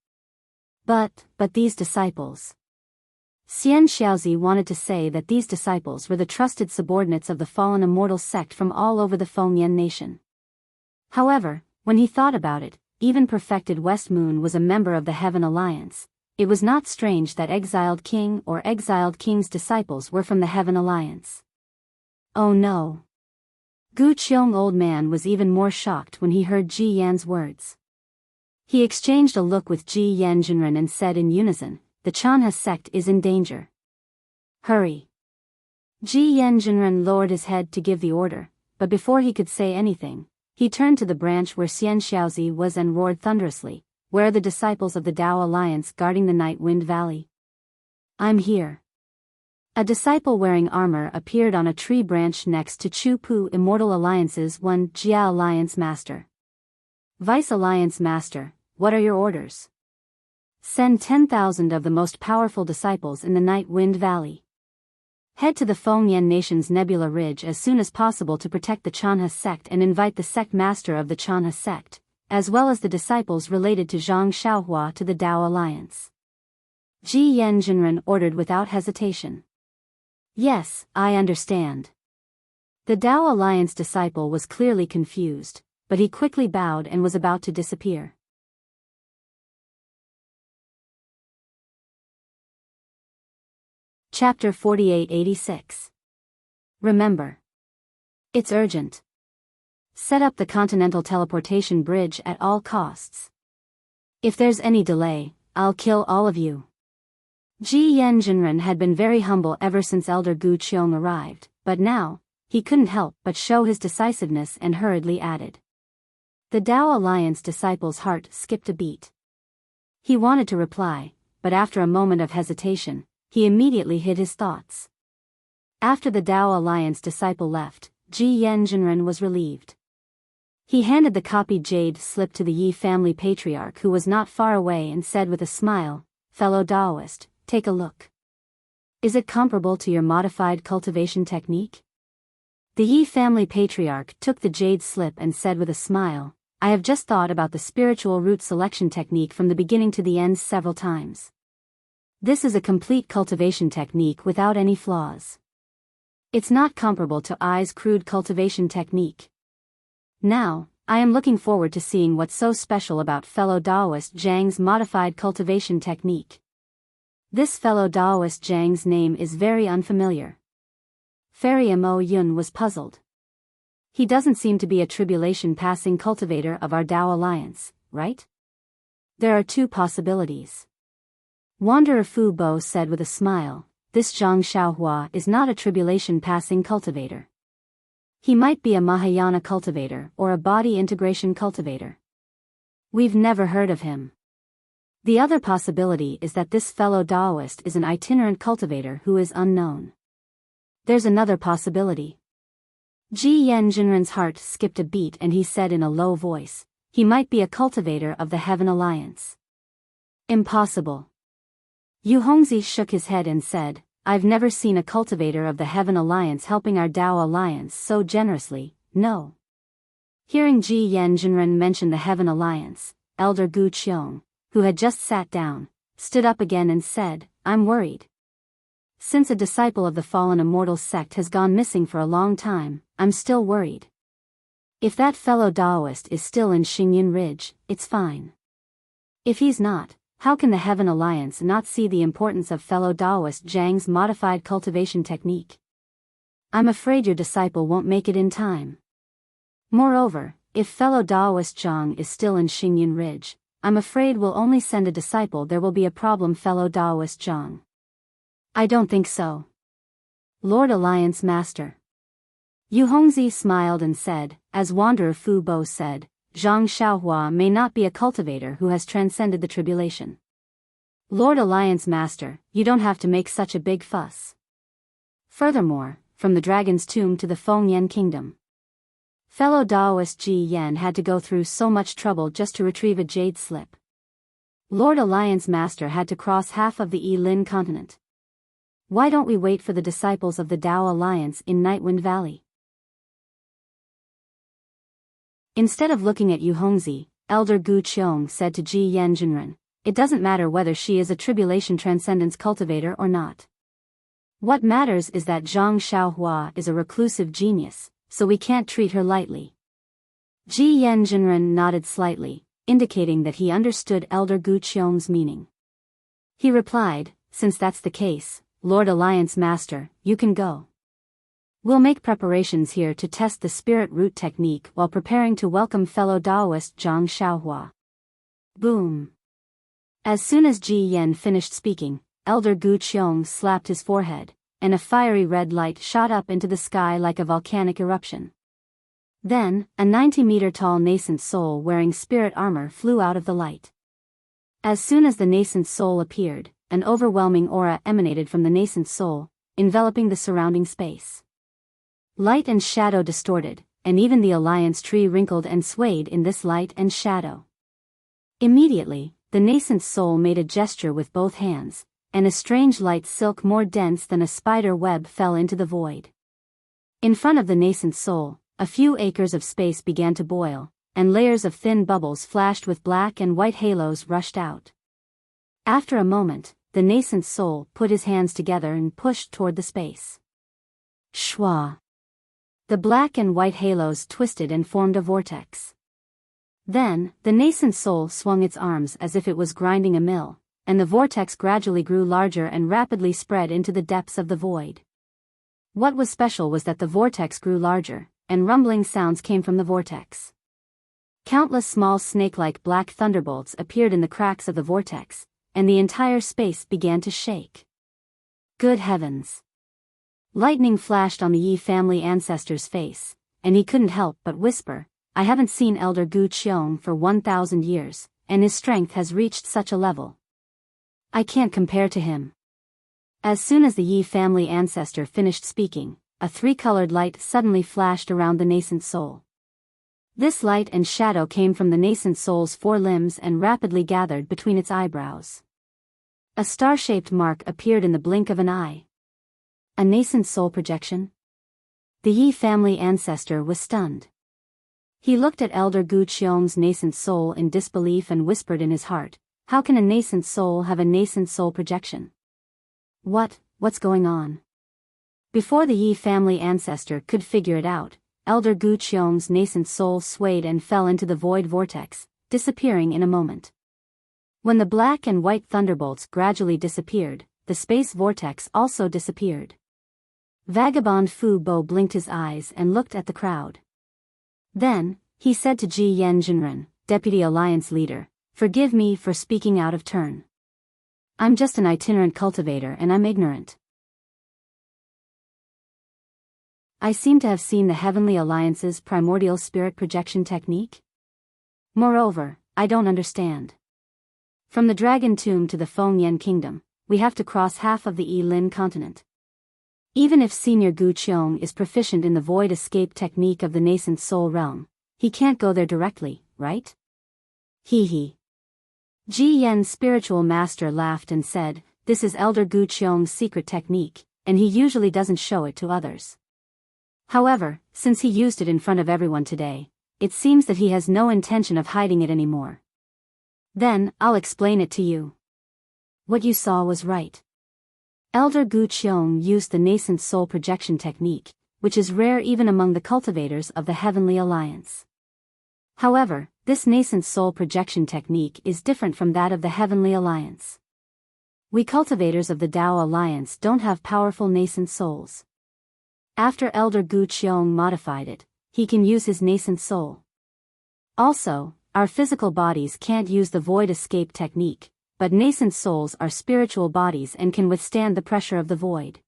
Speaker 1: But these disciples. Xian Xiaozi wanted to say that these disciples were the trusted subordinates of the fallen immortal sect from all over the Fengyan nation. However, when he thought about it, even perfected West Moon was a member of the Heaven Alliance. It was not strange that Exiled King or Exiled King's disciples were from the Heaven Alliance. Oh no. Gu Qiong old man was even more shocked when he heard Ji Yan's words. He exchanged a look with Ji Yan Jinren and said in unison, the Chanha sect is in danger. Hurry. Ji Yan Jinren lowered his head to give the order, but before he could say anything, he turned to the branch where Xian Xiaozi was and roared thunderously, where are the disciples of the Tao Alliance guarding the Night Wind Valley? I'm here. A disciple wearing armor appeared on a tree branch next to Chu Pu Immortal Alliance's one Jia Alliance Master. Vice Alliance Master, what are your orders? Send 10,000 of the most powerful disciples in the Night Wind Valley. Head to the Fengyan Nation's Nebula Ridge as soon as possible to protect the Chanha sect and invite the sect master of the Chanha sect, as well as the disciples related to Zhang Xiaohua to the Tao Alliance. Ji Yan Jinren ordered without hesitation. Yes, I understand. The Tao Alliance disciple was clearly confused, but he quickly bowed and was about to disappear. Chapter 4886. Remember. It's urgent. Set up the Continental Teleportation Bridge at all costs. If there's any delay, I'll kill all of you. Ji Yan Jinren had been very humble ever since Elder Gu Qiong arrived, but now, he couldn't help but show his decisiveness and hurriedly added. The Tao Alliance disciple's heart skipped a beat. He wanted to reply, but after a moment of hesitation, he immediately hid his thoughts. After the Tao Alliance disciple left, Ji Yan Jinren was relieved. He handed the copied jade slip to the Yi family patriarch who was not far away and said with a smile, fellow Taoist, take a look. Is it comparable to your modified cultivation technique? The Yi family patriarch took the jade slip and said with a smile, I have just thought about the spiritual root selection technique from the beginning to the end several times. This is a complete cultivation technique without any flaws. It's not comparable to I's crude cultivation technique. Now, I am looking forward to seeing what's so special about fellow Taoist Zhang's modified cultivation technique. This fellow Taoist Zhang's name is very unfamiliar. Fairy Mo Yun was puzzled. He doesn't seem to be a tribulation-passing cultivator of our Tao Alliance, right? There are two possibilities. Wanderer Fu Bo said with a smile, this Zhang Xiaohua is not a tribulation-passing cultivator. He might be a Mahayana cultivator or a body integration cultivator. We've never heard of him. The other possibility is that this fellow Taoist is an itinerant cultivator who is unknown. There's another possibility. Ji Yan Jinren's heart skipped a beat and he said in a low voice, he might be a cultivator of the Heaven Alliance. Impossible. Yu Hongzi shook his head and said, I've never seen a cultivator of the Heaven Alliance helping our Tao Alliance so generously, no. Hearing Ji Yan Jinren mention the Heaven Alliance, Elder Gu Qiong, who had just sat down, stood up again and said, I'm worried. Since a disciple of the fallen immortal sect has gone missing for a long time, I'm still worried. If that fellow Taoist is still in Xingyin Ridge, it's fine. If he's not, how can the Heaven Alliance not see the importance of fellow Taoist Zhang's modified cultivation technique? I'm afraid your disciple won't make it in time. Moreover, if fellow Taoist Zhang is still in Xingyin Ridge, I'm afraid we'll only send a disciple. There will be a problem, fellow Taoist Zhang. I don't think so. Lord Alliance Master. Yu Hongzi smiled and said, as Wanderer Fu Bo said, Zhang Xiaohua may not be a cultivator who has transcended the tribulation. Lord Alliance Master, you don't have to make such a big fuss. Furthermore, from the Dragon's Tomb to the Fengyan Kingdom, fellow Taoist Ji Yan had to go through so much trouble just to retrieve a jade slip. Lord Alliance Master had to cross half of the Yi-Lin continent. Why don't we wait for the disciples of the Tao Alliance in Nightwind Valley? Instead of looking at Yu Hongzi, Elder Gu Qiong said to Ji Yen Jinren, "It doesn't matter whether she is a tribulation transcendence cultivator or not. What matters is that Zhang Xiaohua is a reclusive genius, so we can't treat her lightly." Ji Yen Jinren nodded slightly, indicating that he understood Elder Gu Qiong's meaning. He replied, "Since that's the case, Lord Alliance Master, you can go. We'll make preparations here to test the spirit root technique while preparing to welcome fellow Daoist Zhang Xiaohua." Boom. As soon as Ji Yen finished speaking, Elder Gu Qiong slapped his forehead, and a fiery red light shot up into the sky like a volcanic eruption. Then, a 90-meter-tall nascent soul wearing spirit armor flew out of the light. As soon as the nascent soul appeared, an overwhelming aura emanated from the nascent soul, enveloping the surrounding space. Light and shadow distorted, and even the alliance tree wrinkled and swayed in this light and shadow. Immediately, the nascent soul made a gesture with both hands, and a strange light silk more dense than a spider web fell into the void. In front of the nascent soul, a few acres of space began to boil, and layers of thin bubbles flashed with black and white halos rushed out. After a moment, the nascent soul put his hands together and pushed toward the space. Shwa! The black and white halos twisted and formed a vortex. Then, the nascent soul swung its arms as if it was grinding a mill, and the vortex gradually grew larger and rapidly spread into the depths of the void. What was special was that the vortex grew larger, and rumbling sounds came from the vortex. Countless small snake-like black thunderbolts appeared in the cracks of the vortex, and the entire space began to shake. Good heavens! Lightning flashed on the Yi family ancestor's face, and he couldn't help but whisper, "I haven't seen Elder Gu Qiong for 1,000 years, and his strength has reached such a level. I can't compare to him." As soon as the Yi family ancestor finished speaking, a three-colored light suddenly flashed around the nascent soul. This light and shadow came from the nascent soul's four limbs and rapidly gathered between its eyebrows. A star-shaped mark appeared in the blink of an eye. A nascent soul projection? The Yi family ancestor was stunned. He looked at Elder Gu Qiong's nascent soul in disbelief and whispered in his heart, "How can a nascent soul have a nascent soul projection? What's going on?" Before the Yi family ancestor could figure it out, Elder Gu Qiong's nascent soul swayed and fell into the void vortex, disappearing in a moment. When the black and white thunderbolts gradually disappeared, the space vortex also disappeared. Vagabond Fu Bo blinked his eyes and looked at the crowd. Then, he said to Ji Yen Jinren, Deputy Alliance Leader, "Forgive me for speaking out of turn. I'm just an itinerant cultivator and I'm ignorant. I seem to have seen the Heavenly Alliance's primordial spirit projection technique. Moreover, I don't understand. From the Dragon Tomb to the Fengyan Kingdom, we have to cross half of the Yi-Lin continent. Even if Senior Gu Qiong is proficient in the void escape technique of the nascent soul realm, he can't go there directly, right?" He. Ji Yen's spiritual master laughed and said, "This is Elder Gu Qiong's secret technique, and he usually doesn't show it to others. However, since he used it in front of everyone today, it seems that he has no intention of hiding it anymore. Then, I'll explain it to you. What you saw was right. Elder Gu Qiong used the nascent soul projection technique, which is rare even among the cultivators of the Heavenly Alliance. However, this nascent soul projection technique is different from that of the Heavenly Alliance. We cultivators of the Tao Alliance don't have powerful nascent souls. After Elder Gu Qiong modified it, he can use his nascent soul. Also, our physical bodies can't use the void escape technique, but nascent souls are spiritual bodies and can withstand the pressure of the void.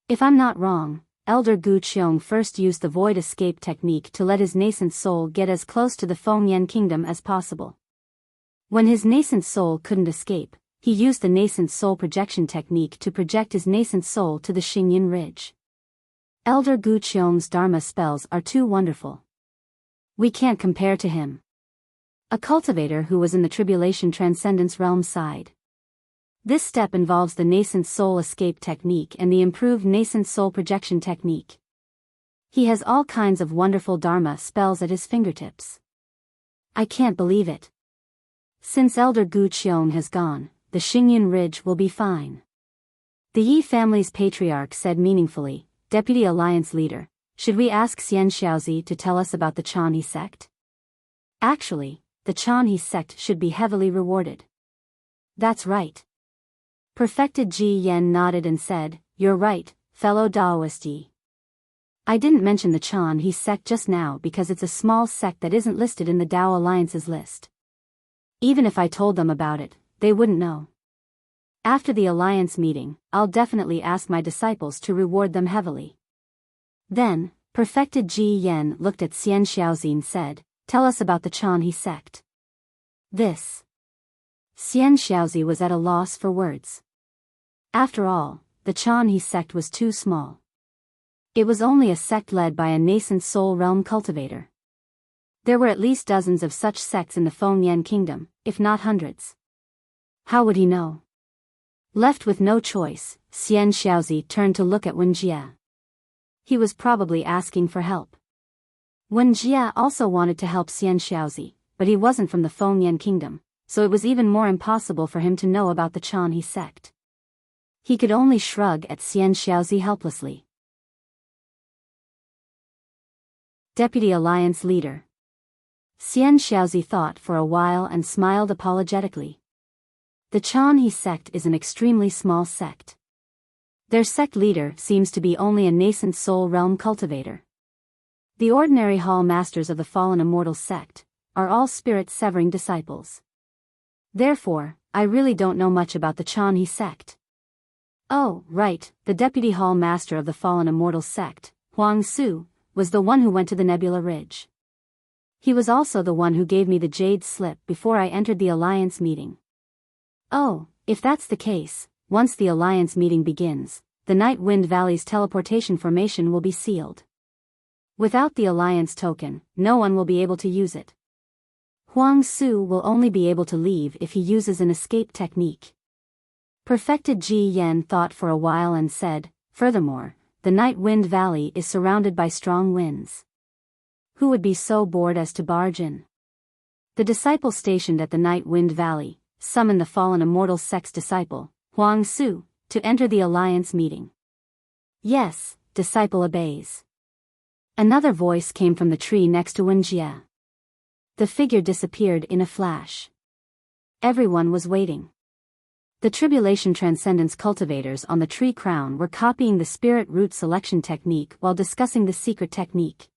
Speaker 1: If I'm not wrong, Elder Gu Qiong first used the void escape technique to let his nascent soul get as close to the Fengyan Kingdom as possible. When his nascent soul couldn't escape, he used the nascent soul projection technique to project his nascent soul to the Xingyin Ridge. Elder Gu Qiong's Dharma spells are too wonderful. We can't compare to him. A cultivator who was in the tribulation transcendence realm sighed. This step involves the nascent soul escape technique and the improved nascent soul projection technique. He has all kinds of wonderful Dharma spells at his fingertips. I can't believe it. Since Elder Gu Qiong has gone, the Xingyan Ridge will be fine. The Yi family's patriarch said meaningfully, Deputy Alliance Leader, should we ask Xian Xiaozi to tell us about the Chanhe sect? Actually, the Chanhe sect should be heavily rewarded. That's right. Perfected Ji Yen nodded and said, you're right, fellow Daoist Yi. I didn't mention the Chanhe sect just now because it's a small sect that isn't listed in the Dao Alliance's list. Even if I told them about it, they wouldn't know. After the Alliance meeting, I'll definitely ask my disciples to reward them heavily. Then, Perfected Ji Yen looked at Xian Xiaozi and said, tell us about the Chanhe sect. This. Xian Xiaozi was at a loss for words. After all, the Chanhe sect was too small. It was only a sect led by a nascent soul realm cultivator. There were at least dozens of such sects in the Fengyan kingdom, if not hundreds. How would he know? Left with no choice, Xian Xiaozi turned to look at Wen Jie. He was probably asking for help. Wen Jie also wanted to help Xian Xiaozi, but he wasn't from the Fengyan kingdom, so it was even more impossible for him to know about the Chanhe sect. He could only shrug at Xian Xiaozi helplessly. Deputy Alliance Leader. Xian Xiaozi thought for a while and smiled apologetically. The Chanhe sect is an extremely small sect. Their sect leader seems to be only a nascent soul realm cultivator. The ordinary hall masters of the fallen immortal sect are all spirit-severing disciples. Therefore, I really don't know much about the Chanhe sect. Oh, right, the deputy hall master of the fallen immortal sect, Huang Su, was the one who went to the Nebula Ridge. He was also the one who gave me the jade slip before I entered the Alliance meeting. Oh, if that's the case, once the Alliance meeting begins, the Night Wind Valley's teleportation formation will be sealed. Without the Alliance token, no one will be able to use it. Huang Su will only be able to leave if he uses an escape technique. Perfected Ji Yen thought for a while and said, furthermore, the Night Wind Valley is surrounded by strong winds. Who would be so bored as to barge in? The disciple stationed at the Night Wind Valley summoned the fallen immortal sect's disciple, Huang Su, to enter the Alliance meeting. Yes, disciple obeys. Another voice came from the tree next to Wen Jie. The figure disappeared in a flash. Everyone was waiting. The Tribulation Transcendence cultivators on the tree crown were copying the spirit root selection technique while discussing the secret technique.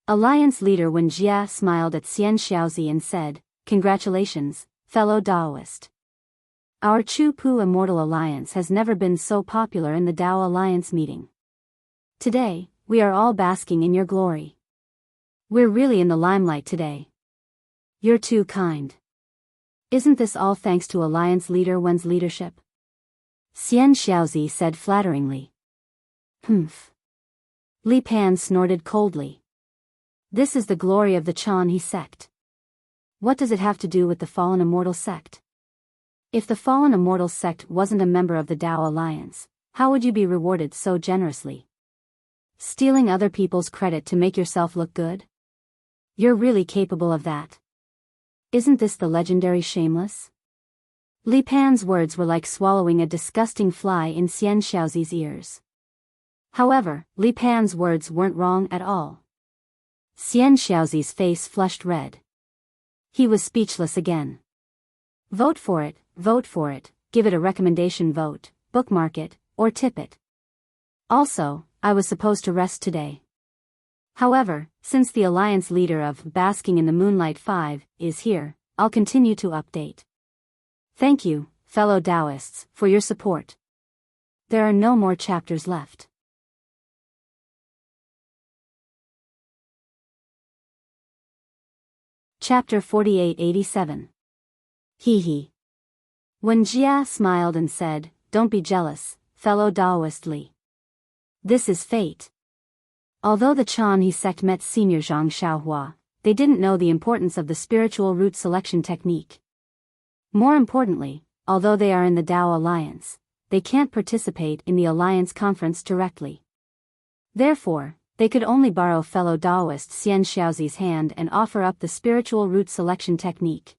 Speaker 1: Alliance leader Wen Jie smiled at Xian Xiaozi and said, congratulations, fellow Daoist. Our Chu Pu Immortal Alliance has never been so popular in the Dao Alliance meeting. Today, we are all basking in your glory. We're really in the limelight today. You're too kind. Isn't this all thanks to Alliance leader Wen's leadership? Xian Xiaozi said flatteringly. Humph. Li Pan snorted coldly. This is the glory of the Chanhe sect. What does it have to do with the fallen immortal sect? If the fallen immortal sect wasn't a member of the Dao Alliance, how would you be rewarded so generously? Stealing other people's credit to make yourself look good? You're really capable of that. Isn't this the legendary Shameless? Li Pan's words were like swallowing a disgusting fly in Xian Xiaozi's ears. However, Li Pan's words weren't wrong at all. Xian Xiaozi's face flushed red. He was speechless again. Vote for it, give it a recommendation vote, bookmark it, or tip it. Also, I was supposed to rest today. However, since the Alliance leader of Basking in the Moonlight 5 is here, I'll continue to update. Thank you, fellow Taoists, for your support. There are no more chapters left. Chapter 4887. Hee hee. Wen Jia smiled and said, don't be jealous, fellow Daoist Li. This is fate. Although the Chanhe sect met Senior Zhang Xiaohua, they didn't know the importance of the spiritual root selection technique. More importantly, although they are in the Dao Alliance, they can't participate in the Alliance conference directly. Therefore, they could only borrow fellow Taoist Xian Xiaozi's hand and offer up the spiritual root selection technique.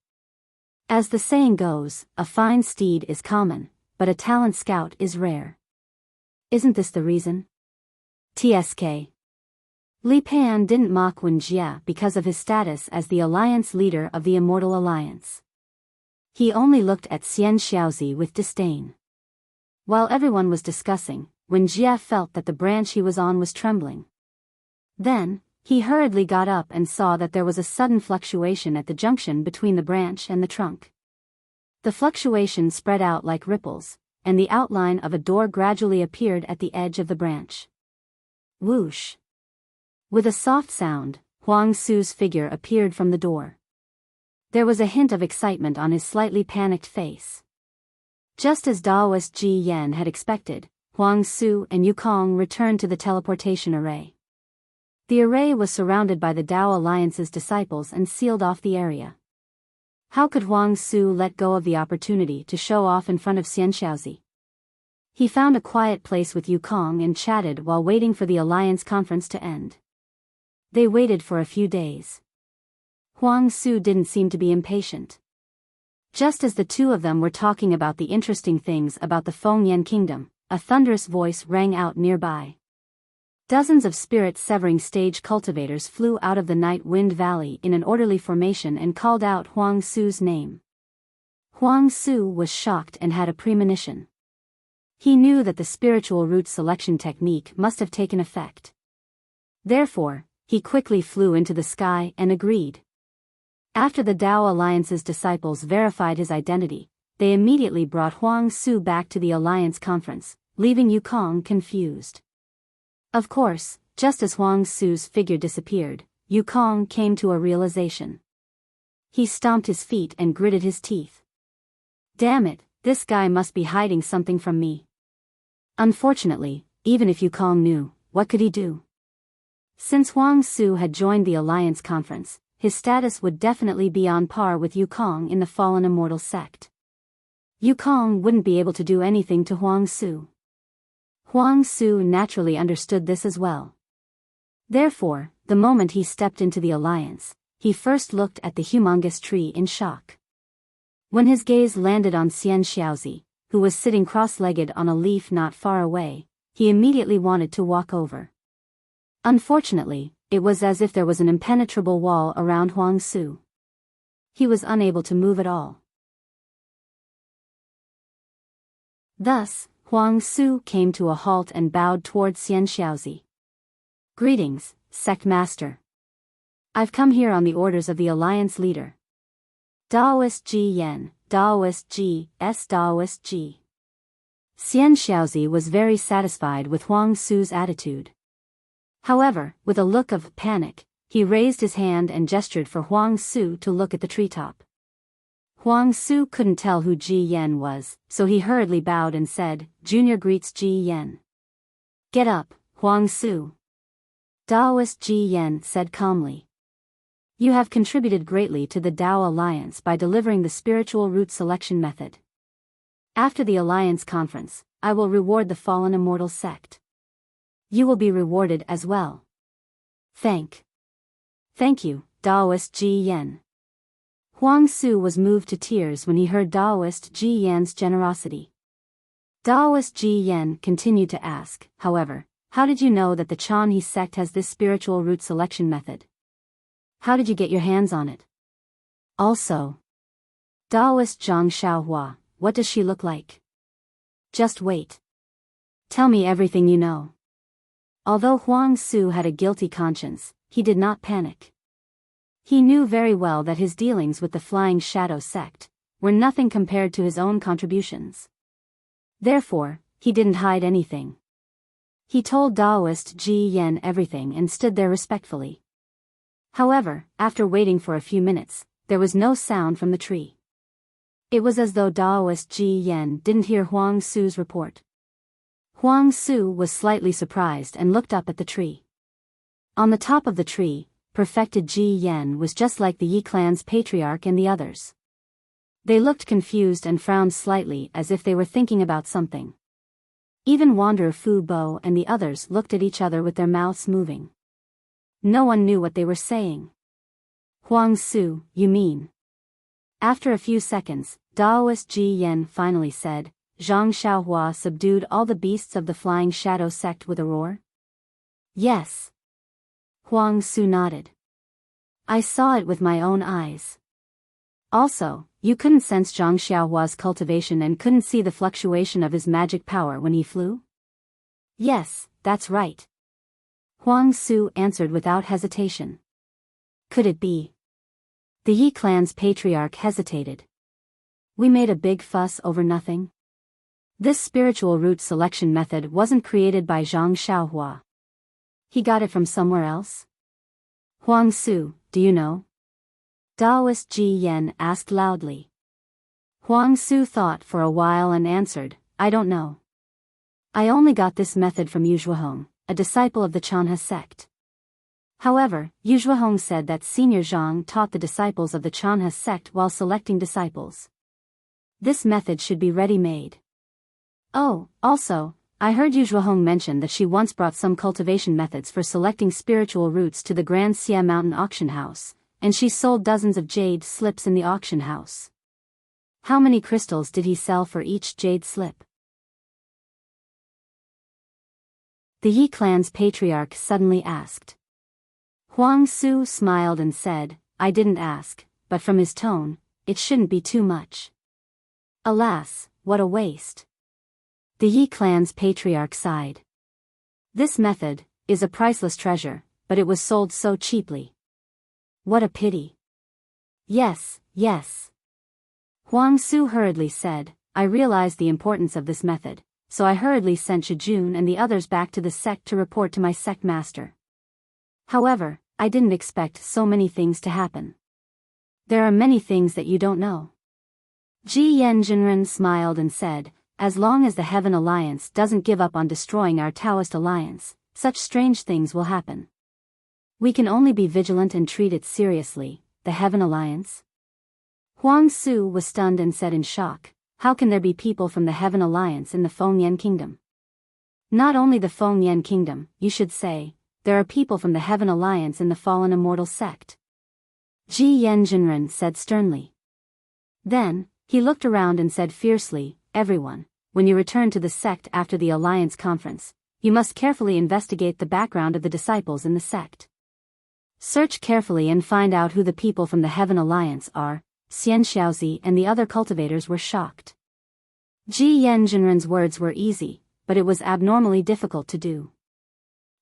Speaker 1: As the saying goes, a fine steed is common, but a talent scout is rare. Isn't this the reason? TSK. Li Pan didn't mock Wen Jie because of his status as the alliance leader of the Immortal Alliance. He only looked at Xian Xiaozi with disdain. While everyone was discussing, Wen Jie felt that the branch he was on was trembling. Then, he hurriedly got up and saw that there was a sudden fluctuation at the junction between the branch and the trunk. The fluctuation spread out like ripples, and the outline of a door gradually appeared at the edge of the branch. Whoosh! With a soft sound, Huang Su's figure appeared from the door. There was a hint of excitement on his slightly panicked face. Just as Taoist Ji Yan had expected, Huang Su and Yukong returned to the teleportation array. The array was surrounded by the Tao Alliance's disciples and sealed off the area. How could Huang Su let go of the opportunity to show off in front of Xian Xiaozi? He found a quiet place with Yukong and chatted while waiting for the Alliance conference to end. They waited for a few days. Huang Su didn't seem to be impatient. Just as the two of them were talking about the interesting things about the Fengyan kingdom, a thunderous voice rang out nearby. Dozens of spirit-severing stage cultivators flew out of the Night Wind Valley in an orderly formation and called out Huang Su's name. Huang Su was shocked and had a premonition. He knew that the spiritual root selection technique must have taken effect. Therefore, he quickly flew into the sky and agreed. After the Tao Alliance's disciples verified his identity, they immediately brought Huang Su back to the Alliance conference, leaving Yukong confused. Of course, just as Huang Su's figure disappeared, Yukong came to a realization. He stomped his feet and gritted his teeth. Damn it, this guy must be hiding something from me. Unfortunately, even if Yukong knew, what could he do? Since Huang Su had joined the Alliance conference, his status would definitely be on par with Yukong in the fallen immortal sect. Yukong wouldn't be able to do anything to Huang Su. Huang Su naturally understood this as well. Therefore, the moment he stepped into the Alliance, he first looked at the humongous tree in shock. When his gaze landed on Xian Xiaozi, who was sitting cross-legged on a leaf not far away, he immediately wanted to walk over. Unfortunately, it was as if there was an impenetrable wall around Huang Su. He was unable to move at all. Thus, Huang Su came to a halt and bowed towards Xian Xiaozi. Greetings, Sect Master. I've come here on the orders of the Alliance leader. Taoist Ji Yan, Taoist Ji, Taoist Ji. Xian Xiaozi was very satisfied with Huang Su's attitude. However, with a look of panic, he raised his hand and gestured for Huang Su to look at the treetop. Huang Su couldn't tell who Ji Yan was, so he hurriedly bowed and said, "Junior greets Ji Yan." "Get up, Huang Su." Taoist Ji Yan said calmly. "You have contributed greatly to the Tao Alliance by delivering the spiritual root selection method. After the Alliance conference, I will reward the fallen immortal sect. You will be rewarded as well." Thank you, Taoist Ji Yan." Huang Su was moved to tears when he heard Taoist Ji Yan's generosity. Taoist Ji Yan continued to ask, however, "How did you know that the Chanhe sect has this spiritual root selection method? How did you get your hands on it? Also, Taoist Zhang Xiaohua, what does she look like? Just wait. Tell me everything you know." Although Huang Su had a guilty conscience, he did not panic. He knew very well that his dealings with the Flying Shadow sect were nothing compared to his own contributions. Therefore, he didn't hide anything. He told Taoist Ji Yan everything and stood there respectfully. However, after waiting for a few minutes, there was no sound from the tree. It was as though Taoist Ji Yan didn't hear Huang Su's report. Huang Su was slightly surprised and looked up at the tree. On the top of the tree, perfected Ji Yan was just like the Yi clan's patriarch and the others. They looked confused and frowned slightly as if they were thinking about something. Even Wanderer Fu Bo and the others looked at each other with their mouths moving. No one knew what they were saying. Huang Su, you mean? After a few seconds, Daoist Ji Yen finally said, Zhang Xiaohua subdued all the beasts of the Flying Shadow sect with a roar? Yes. Huang Su nodded. I saw it with my own eyes. Also, you couldn't sense Zhang Xiaohua's cultivation and couldn't see the fluctuation of his magic power when he flew? Yes, that's right. Huang Su answered without hesitation. Could it be? The Yi clan's patriarch hesitated. We made a big fuss over nothing. This spiritual root selection method wasn't created by Zhang Xiaohua. He got it from somewhere else? Huang Su, do you know? Daoist Ji Yen asked loudly. Huang Su thought for a while and answered, I don't know. I only got this method from Yu Zhuohong, a disciple of the Chanhe sect. However, Yu Zhuohong said that Senior Zhang taught the disciples of the Chanhe sect while selecting disciples. This method should be ready-made. Oh, also, I heard Yu Zhuohong mention that she once brought some cultivation methods for selecting spiritual roots to the Grand Xia Mountain auction house, and she sold dozens of jade slips in the auction house. How many crystals did he sell for each jade slip? The Yi clan's patriarch suddenly asked. Huang Su smiled and said, I didn't ask, but from his tone, it shouldn't be too much. Alas, what a waste. The Yi clan's patriarch sighed. This method is a priceless treasure, but it was sold so cheaply. What a pity. Yes, yes. Huang Su hurriedly said, I realized the importance of this method, so I hurriedly sent Shijun and the others back to the sect to report to my sect master. However, I didn't expect so many things to happen. There are many things that you don't know. Ji Yen Jinren smiled and said, as long as the Heaven Alliance doesn't give up on destroying our Taoist alliance, such strange things will happen. We can only be vigilant and treat it seriously, the Heaven Alliance. Huang Su was stunned and said in shock, how can there be people from the Heaven Alliance in the Fengyan Kingdom? Not only the Fengyan Kingdom, you should say, there are people from the Heaven Alliance in the Fallen Immortal sect. Ji Yen Jinren said sternly. Then, he looked around and said fiercely, everyone, when you return to the sect after the Alliance conference, you must carefully investigate the background of the disciples in the sect. Search carefully and find out who the people from the Heaven Alliance are. Xian Xiaozi and the other cultivators were shocked. Ji Yen Jinren's words were easy, but it was abnormally difficult to do.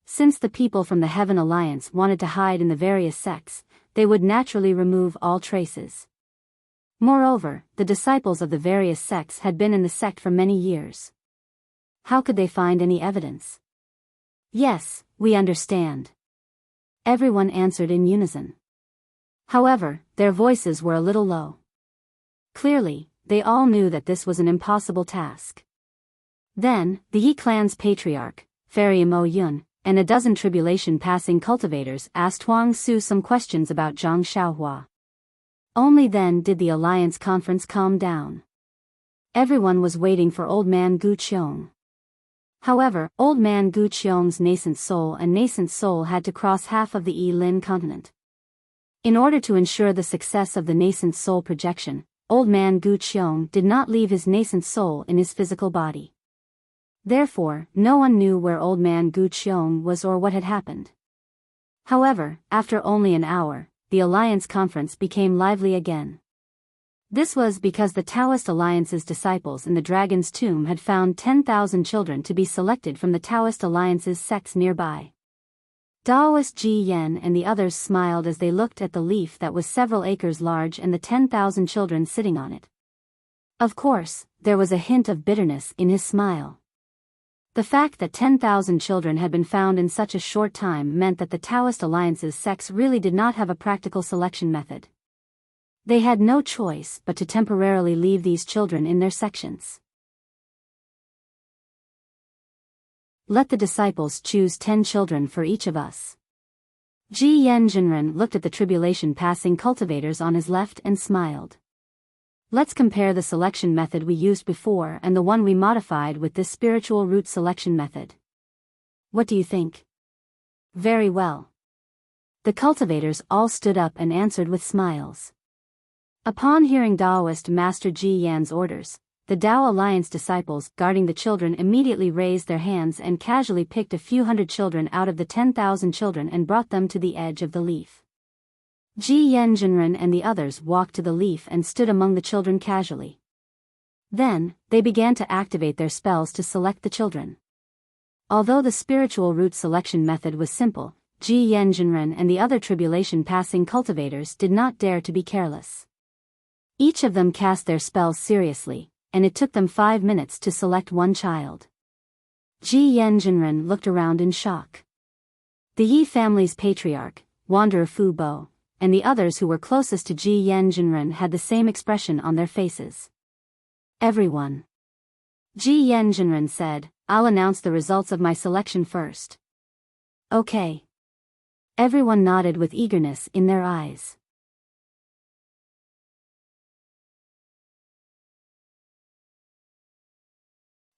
Speaker 1: Since the people from the Heaven Alliance wanted to hide in the various sects, they would naturally remove all traces. Moreover, the disciples of the various sects had been in the sect for many years. How could they find any evidence? Yes, we understand. Everyone answered in unison. However, their voices were a little low. Clearly, they all knew that this was an impossible task. Then, the Yi clan's patriarch, Fairy Mo Yun, and a dozen tribulation-passing cultivators asked Huang Su some questions about Zhang Xiaohua. Only then did the Alliance conference calm down. Everyone was waiting for Old Man Gu Qiong. However, Old Man Gu Qiong's nascent soul had to cross half of the Yi Lin continent. In order to ensure the success of the nascent soul projection, Old Man Gu Qiong did not leave his nascent soul in his physical body. Therefore, no one knew where Old Man Gu Qiong was or what had happened. However, after only an hour, the Alliance conference became lively again. This was because the Taoist Alliance's disciples in the Dragon's Tomb had found 10,000 children to be selected from the Taoist Alliance's sects nearby. Daoist Ji Yen and the others smiled as they looked at the leaf that was several acres large and the 10,000 children sitting on it. Of course, there was a hint of bitterness in his smile. The fact that 10,000 children had been found in such a short time meant that the Taoist Alliance's sects really did not have a practical selection method. They had no choice but to temporarily leave these children in their sections. Let the disciples choose 10 children for each of us. Ji Yen Jinren looked at the tribulation-passing cultivators on his left and smiled. Let's compare the selection method we used before and the one we modified with this spiritual root selection method. What do you think? Very well. The cultivators all stood up and answered with smiles. Upon hearing Taoist Master Ji Yan's orders, the Tao Alliance disciples guarding the children immediately raised their hands and casually picked a few hundred children out of the 10,000 children and brought them to the edge of the leaf. Ji Yan Jinren and the others walked to the leaf and stood among the children casually. Then, they began to activate their spells to select the children. Although the spiritual root selection method was simple, Ji Yan Jinren and the other tribulation-passing cultivators did not dare to be careless. Each of them cast their spells seriously, and it took them 5 minutes to select one child. Ji Yan Jinren looked around in shock. The Yi family's patriarch, Wanderer Fu Bo, and the others who were closest to Ji Yan Jinren had the same expression on their faces. Everyone. Ji Yan Jinren said, "I'll announce the results of my selection first." Okay. Everyone nodded with eagerness in their eyes.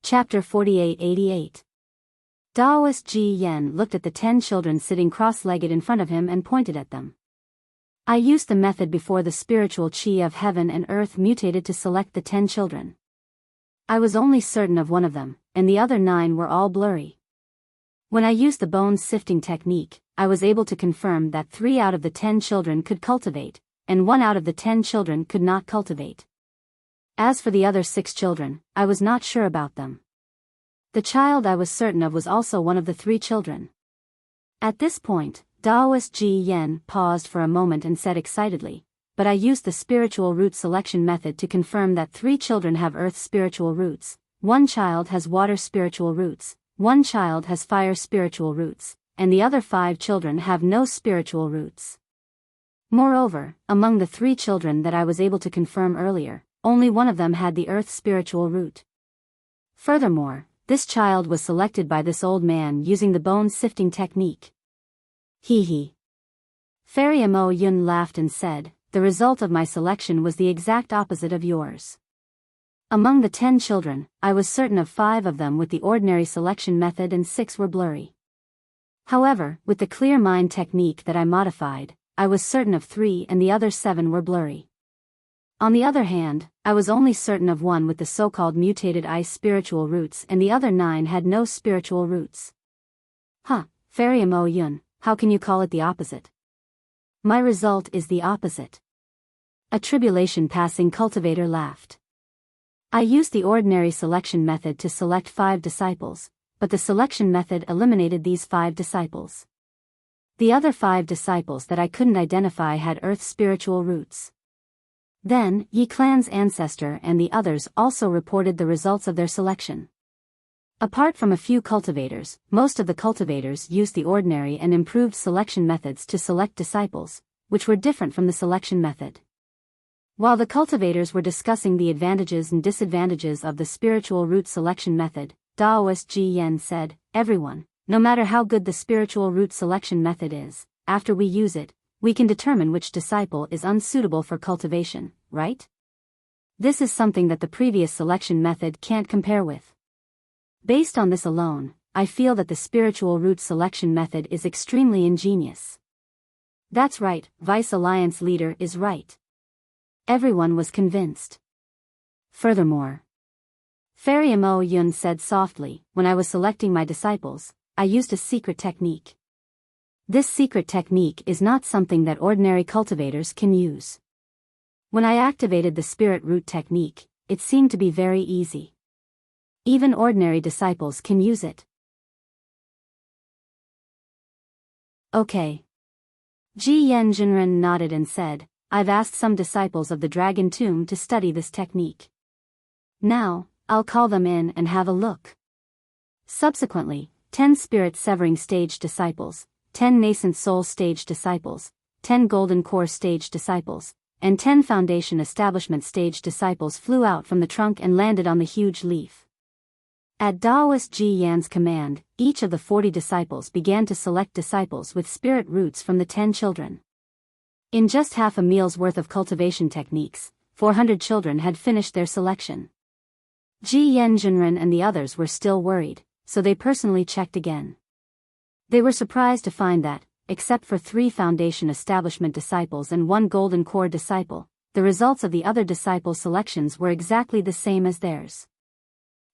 Speaker 1: Chapter 4888. Taoist Ji Yan looked at the 10 children sitting cross-legged in front of him and pointed at them. I used the method before the spiritual chi of heaven and earth mutated to select the 10 children. I was only certain of one of them, and the other 9 were all blurry. When I used the bone sifting technique, I was able to confirm that 3 out of the 10 children could cultivate, and 1 out of the 10 children could not cultivate. As for the other 6 children, I was not sure about them. The child I was certain of was also one of the 3 children. At this point, Taoist Ji Yan paused for a moment and said excitedly, "But I used the spiritual root selection method to confirm that 3 children have earth spiritual roots, 1 child has water spiritual roots, 1 child has fire spiritual roots, and the other 5 children have no spiritual roots. Moreover, among the 3 children that I was able to confirm earlier, only one of them had the earth spiritual root. Furthermore, this child was selected by this old man using the bone sifting technique." Hee hee. Fairy Mo Yun laughed and said, "The result of my selection was the exact opposite of yours. Among the 10 children, I was certain of 5 of them with the ordinary selection method and 6 were blurry. However, with the clear mind technique that I modified, I was certain of 3 and the other 7 were blurry. On the other hand, I was only certain of 1 with the so-called mutated ice spiritual roots and the other 9 had no spiritual roots." Huh, Fairy Mo Yun, how can you call it the opposite? My result is the opposite. A tribulation-passing cultivator laughed. I used the ordinary selection method to select 5 disciples, but the selection method eliminated these 5 disciples. The other 5 disciples that I couldn't identify had earth spiritual roots. Then, Yi Clan's ancestor and the others also reported the results of their selection. Apart from a few cultivators, most of the cultivators used the ordinary and improved selection methods to select disciples, which were different from the selection method. While the cultivators were discussing the advantages and disadvantages of the spiritual root selection method, Taoist Ji Yan said, "Everyone, no matter how good the spiritual root selection method is, after we use it, we can determine which disciple is unsuitable for cultivation, right? This is something that the previous selection method can't compare with. Based on this alone, I feel that the spiritual root selection method is extremely ingenious." That's right, Vice Alliance leader is right. Everyone was convinced. Furthermore, Fairy Mo Yun said softly, "When I was selecting my disciples, I used a secret technique. This secret technique is not something that ordinary cultivators can use. When I activated the spirit root technique, it seemed to be very easy. Even ordinary disciples can use it." Okay. Ji Yan Jinren nodded and said, "I've asked some disciples of the Dragon Tomb to study this technique. Now, I'll call them in and have a look." Subsequently, 10 spirit severing stage disciples, 10 nascent soul stage disciples, 10 golden core stage disciples, and 10 foundation establishment stage disciples flew out from the trunk and landed on the huge leaf. At Taoist Ji Yan's command, each of the 40 disciples began to select disciples with spirit roots from the 10 children. In just half a meal's worth of cultivation techniques, 400 children had finished their selection. Ji Yanjunren and the others were still worried, so they personally checked again. They were surprised to find that, except for 3 Foundation Establishment disciples and 1 Golden Core disciple, the results of the other disciple selections were exactly the same as theirs.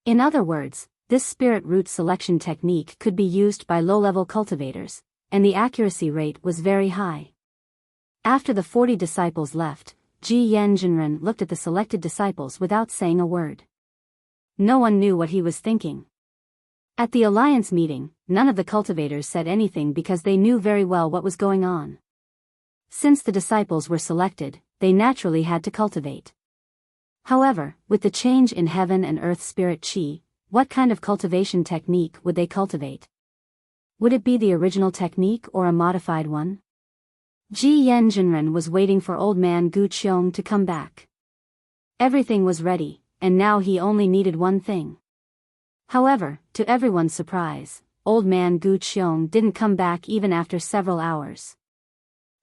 Speaker 1: In other words, this spirit root selection technique could be used by low-level cultivators, and the accuracy rate was very high. After the 40 disciples left, Ji Yanjunren looked at the selected disciples without saying a word. No one knew what he was thinking. At the alliance meeting, none of the cultivators said anything because they knew very well what was going on. Since the disciples were selected, they naturally had to cultivate. However, with the change in heaven and earth spirit chi, what kind of cultivation technique would they cultivate? Would it be the original technique or a modified one? Ji Yanjunren was waiting for old man Gu Qiong to come back. Everything was ready, and now he only needed one thing. However, to everyone's surprise, old man Gu Qiong didn't come back even after several hours.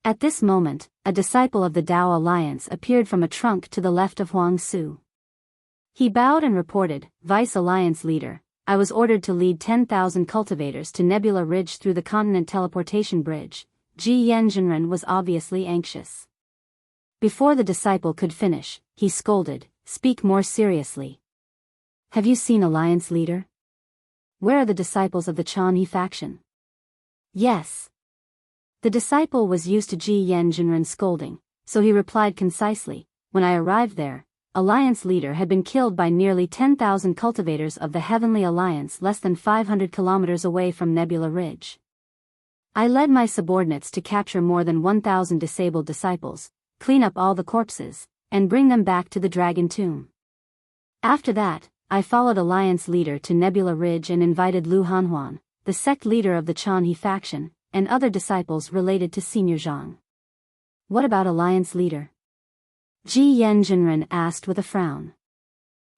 Speaker 1: At this moment, a disciple of the Tao Alliance appeared from a trunk to the left of Huang Su. He bowed and reported, Vice Alliance Leader, I was ordered to lead 10,000 cultivators to Nebula Ridge through the Continent Teleportation Bridge. Ji Yanjunren was obviously anxious. Before the disciple could finish, he scolded, Speak more seriously. Have you seen Alliance Leader? Where are the disciples of the Chanhe faction? Yes. The disciple was used to Ji Yanjunren's scolding, so he replied concisely, When I arrived there, Alliance Leader had been killed by nearly 10,000 cultivators of the Heavenly Alliance less than 500 kilometers away from Nebula Ridge. I led my subordinates to capture more than 1,000 disabled disciples, clean up all the corpses, and bring them back to the Dragon Tomb. After that, I followed Alliance Leader to Nebula Ridge and invited Lu Hanhuan, the sect leader of the Chanhe faction, and other disciples related to Senior Zhang. What about Alliance Leader? Ji Yanjunren asked with a frown.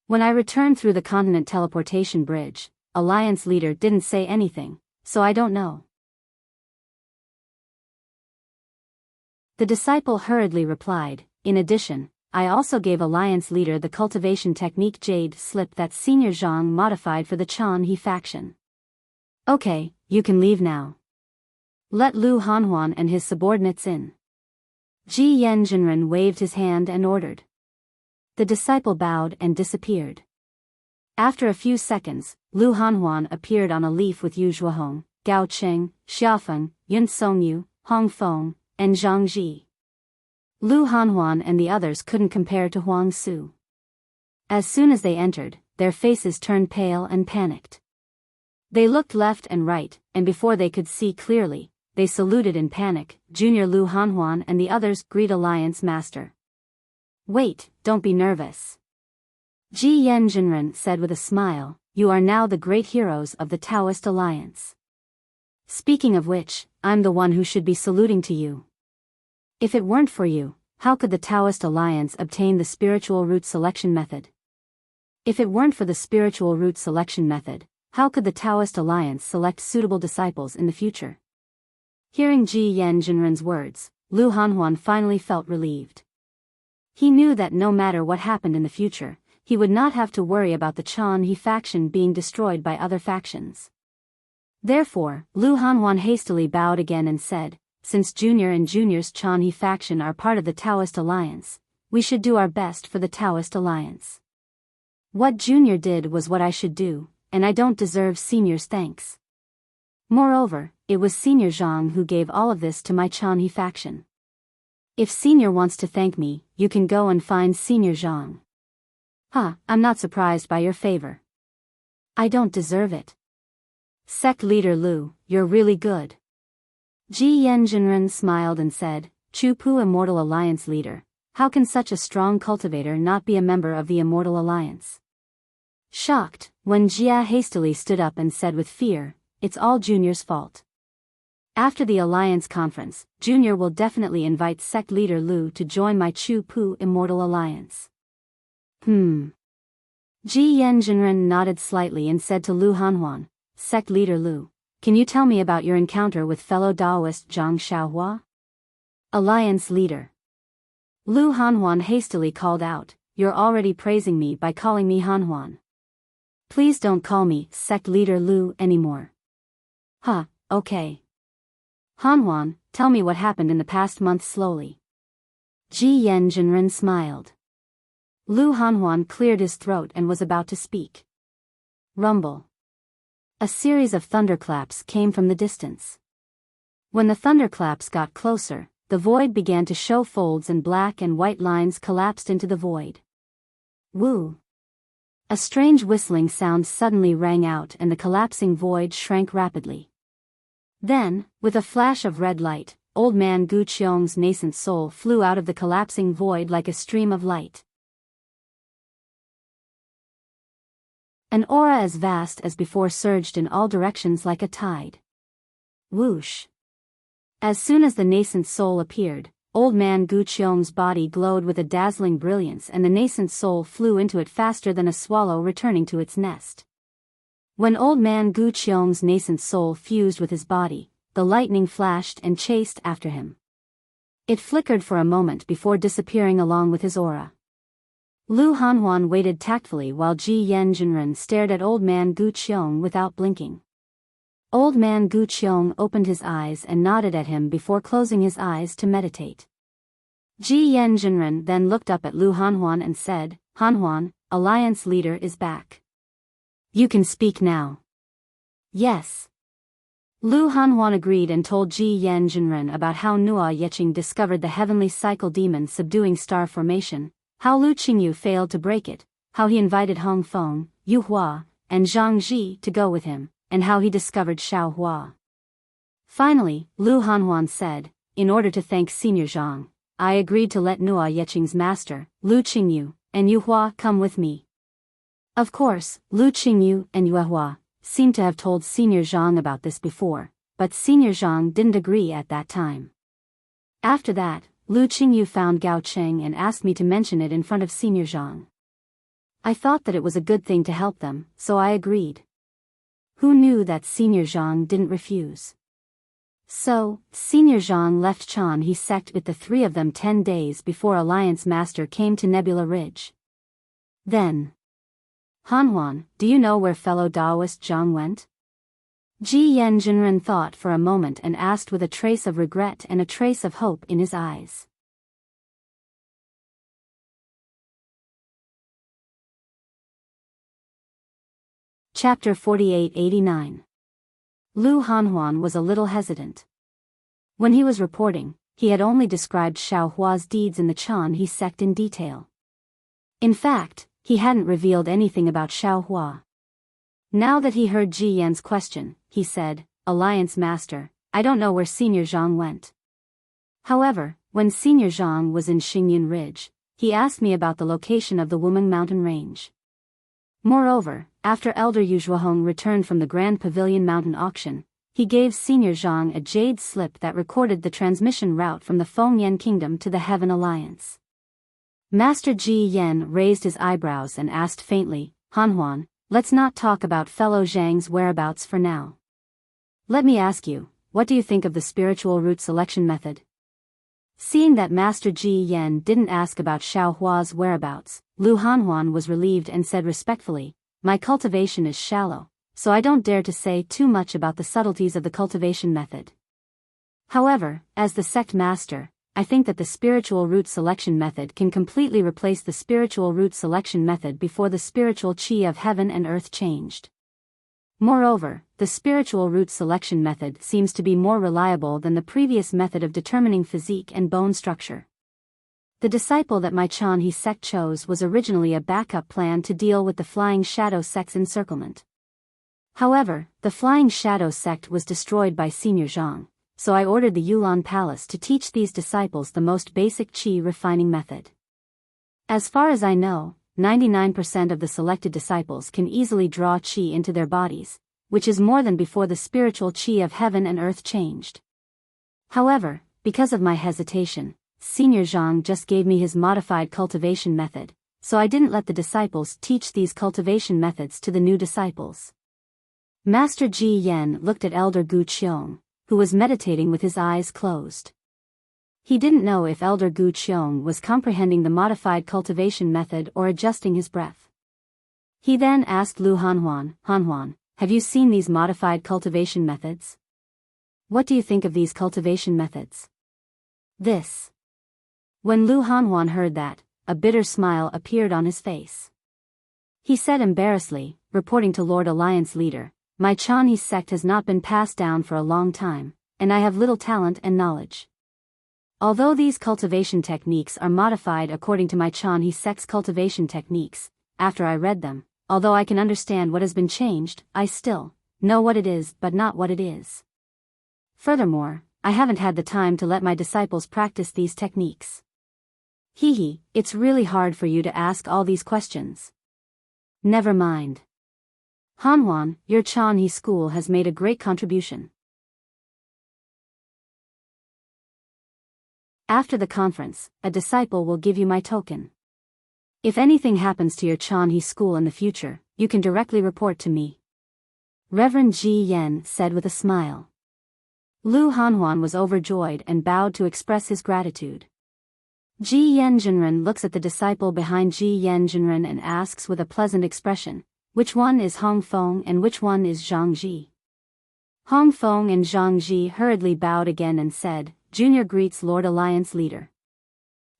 Speaker 1: When I returned through the Continent Teleportation Bridge, Alliance Leader didn't say anything, so I don't know. The disciple hurriedly replied, In addition, I also gave Alliance Leader the cultivation technique Jade Slip that Senior Zhang modified for the Chanhe faction. Okay, you can leave now. Let Lu Hanhuan and his subordinates in. Ji Yanjunren waved his hand and ordered. The disciple bowed and disappeared. After a few seconds, Lu Hanhuan appeared on a leaf with Yu Zhuahong, Gao Cheng, Xiafeng, Yun Songyu, Hong Feng, and Zhang Ji. Lu Hanhuan and the others couldn't compare to Huang Su. As soon as they entered, their faces turned pale and panicked. They looked left and right, and before they could see clearly, they saluted in panic. Junior Lu Hanhuan and the others greet Alliance Master. Wait, don't be nervous. Ji Yanjunren said with a smile, You are now the great heroes of the Taoist Alliance. Speaking of which, I'm the one who should be saluting to you. If it weren't for you, how could the Taoist Alliance obtain the spiritual root selection method? If it weren't for the spiritual root selection method, how could the Taoist Alliance select suitable disciples in the future? Hearing Ji Yanjunren's words, Lu Hanhuan finally felt relieved. He knew that no matter what happened in the future, he would not have to worry about the Chanhe faction being destroyed by other factions. Therefore, Lu Hanhuan hastily bowed again and said, Since Junior and Junior's Chanhe faction are part of the Taoist Alliance, we should do our best for the Taoist Alliance. What Junior did was what I should do, and I don't deserve Senior's thanks. Moreover, it was Senior Zhang who gave all of this to my Chanhe faction. If Senior wants to thank me, you can go and find Senior Zhang. I'm not surprised by your favor. I don't deserve it. Sect Leader Lu, you're really good. Ji Yanjunren smiled and said, Chu Pu Immortal Alliance Leader, how can such a strong cultivator not be a member of the Immortal Alliance? Shocked, Wen Jia hastily stood up and said with fear, It's all Junior's fault. After the Alliance conference, Junior will definitely invite Sect Leader Lu to join my Chu Pu Immortal Alliance. Ji Yanjunren nodded slightly and said to Lu Hanhuan, Sect Leader Lu, can you tell me about your encounter with fellow Daoist Zhang Xiaohua? Alliance Leader. Lu Hanhuan hastily called out, "You're already praising me by calling me Hanhuan. Please don't call me sect leader Lu anymore." "Huh, okay. Hanhuan, tell me what happened in the past month slowly." Ji Yen Jinren smiled. Lu Hanhuan cleared his throat and was about to speak. Rumble. A series of thunderclaps came from the distance. When the thunderclaps got closer, the void began to show folds and black and white lines collapsed into the void. Woo! A strange whistling sound suddenly rang out and the collapsing void shrank rapidly. Then, with a flash of red light, old man Gu Qiong's nascent soul flew out of the collapsing void like a stream of light. An aura as vast as before surged in all directions like a tide. Whoosh! As soon as the nascent soul appeared, old man Gu Qiong's body glowed with a dazzling brilliance and the nascent soul flew into it faster than a swallow returning to its nest. When old man Gu Qiong's nascent soul fused with his body, the lightning flashed and chased after him. It flickered for a moment before disappearing along with his aura. Lu Hanhuan waited tactfully while Ji Yen Jinren stared at old man Gu Qiong without blinking. Old man Gu Qiong opened his eyes and nodded at him before closing his eyes to meditate. Ji Yen Jinren then looked up at Lu Hanhuan and said, "Hanhuan, Alliance leader is back. You can speak now." "Yes." Lu Hanhuan agreed and told Ji Yen Jinren about how Nua Yeqing discovered the heavenly cycle demon subduing star formation, how Lu Qingyu failed to break it, how he invited Hong Feng, Yu Hua, and Zhang Ji to go with him, and how he discovered Xiao Hua. Finally, Lu Hanhuan said, "In order to thank Senior Zhang, I agreed to let Nua Yeqing's master, Lu Qingyu, and Yu Hua come with me." Of course, Lu Qingyu and Yu Hua seemed to have told Senior Zhang about this before, but Senior Zhang didn't agree at that time. After that, Lu Qingyu found Gao Cheng and asked me to mention it in front of Senior Zhang. I thought that it was a good thing to help them, so I agreed. Who knew that Senior Zhang didn't refuse? So, Senior Zhang left Chan He sect with the three of them 10 days before Alliance Master came to Nebula Ridge. Then, "Hanhuan, do you know where fellow Taoist Zhang went?" Ji Yen Jinren thought for a moment and asked with a trace of regret and a trace of hope in his eyes. Chapter 4889. Lu Hanhuan was a little hesitant. When he was reporting, he had only described Xiao Hua's deeds in the Chan He sect in detail. In fact, he hadn't revealed anything about Xiao Hua. Now that he heard Ji Yen's question, he said, "Alliance Master, I don't know where Senior Zhang went. However, when Senior Zhang was in Xingyun Ridge, he asked me about the location of the Wuming Mountain Range. Moreover, after Elder Yu Zhuohong returned from the Grand Pavilion Mountain auction, he gave Senior Zhang a jade slip that recorded the transmission route from the Fengyan Kingdom to the Heaven Alliance." Master Ji Yen raised his eyebrows and asked faintly, "Hanhuan, let's not talk about fellow Zhang's whereabouts for now. Let me ask you, what do you think of the spiritual root selection method?" Seeing that Master Ji Yen didn't ask about Xiao Hua's whereabouts, Lu Hanhuan was relieved and said respectfully, "My cultivation is shallow, so I don't dare to say too much about the subtleties of the cultivation method. However, as the sect master, I think that the spiritual root selection method can completely replace the spiritual root selection method before the spiritual chi of heaven and earth changed. Moreover, the spiritual root selection method seems to be more reliable than the previous method of determining physique and bone structure. The disciple that my Chan He sect chose was originally a backup plan to deal with the Flying Shadow sect's encirclement. However, the Flying Shadow sect was destroyed by Senior Zhang, so I ordered the Yulan Palace to teach these disciples the most basic chi refining method. As far as I know, 99% of the selected disciples can easily draw chi into their bodies, which is more than before the spiritual chi of heaven and earth changed. However, because of my hesitation, Senior Zhang just gave me his modified cultivation method, so I didn't let the disciples teach these cultivation methods to the new disciples." Master Ji Yen looked at Elder Gu Qiong, who was meditating with his eyes closed. He didn't know if Elder Gu Qiong was comprehending the modified cultivation method or adjusting his breath. He then asked Lu Hanhuan, "Hanhuan, have you seen these modified cultivation methods? What do you think of these cultivation methods?" This. When Lu Hanhuan heard that, a bitter smile appeared on his face. He said embarrassedly, reporting to Lord Alliance Leader, "My Chanhe sect has not been passed down for a long time, and I have little talent and knowledge. Although these cultivation techniques are modified according to my Chanhe sect's cultivation techniques, after I read them, although I can understand what has been changed, I still know what it is but not what it is. Furthermore, I haven't had the time to let my disciples practice these techniques." Hee, it's really hard for you to ask all these questions. Never mind. Hanhuan, your Chanhe school has made a great contribution. After the conference, a disciple will give you my token. If anything happens to your Chanhe school in the future, you can directly report to me. Reverend Ji Yen said with a smile. Lu Hanhuan was overjoyed and bowed to express his gratitude. Ji Yen Jinren looks at the disciple behind Ji Yen Jinren and asks with a pleasant expression, "Which one is Hong Feng and which one is Zhang Ji?" Hong Feng and Zhang Ji hurriedly bowed again and said, "Junior greets Lord Alliance Leader.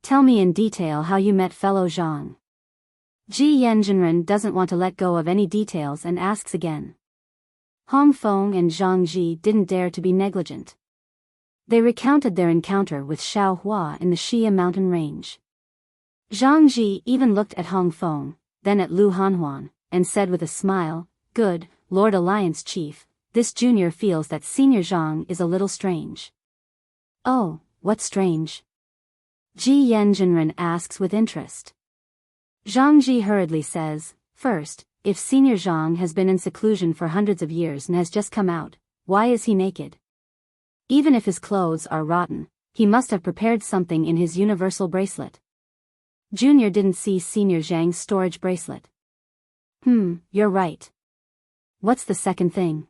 Speaker 1: Tell me in detail how you met fellow Zhang." Ji Yen Jinren doesn't want to let go of any details and asks again. Hong Feng and Zhang Ji didn't dare to be negligent. They recounted their encounter with Xiao Hua in the Xia mountain range. Zhang Ji even looked at Hong Feng, then at Lu Hanhuan, and said with a smile, "Good, Lord Alliance Chief, this junior feels that Senior Zhang is a little strange." "Oh, what's strange?" Ji Yen Jinren asks with interest. Zhang Ji hurriedly says, "First, if Senior Zhang has been in seclusion for hundreds of years and has just come out, why is he naked? Even if his clothes are rotten, he must have prepared something in his universal bracelet. Junior didn't see Senior Zhang's storage bracelet." You're right. What's the second thing?"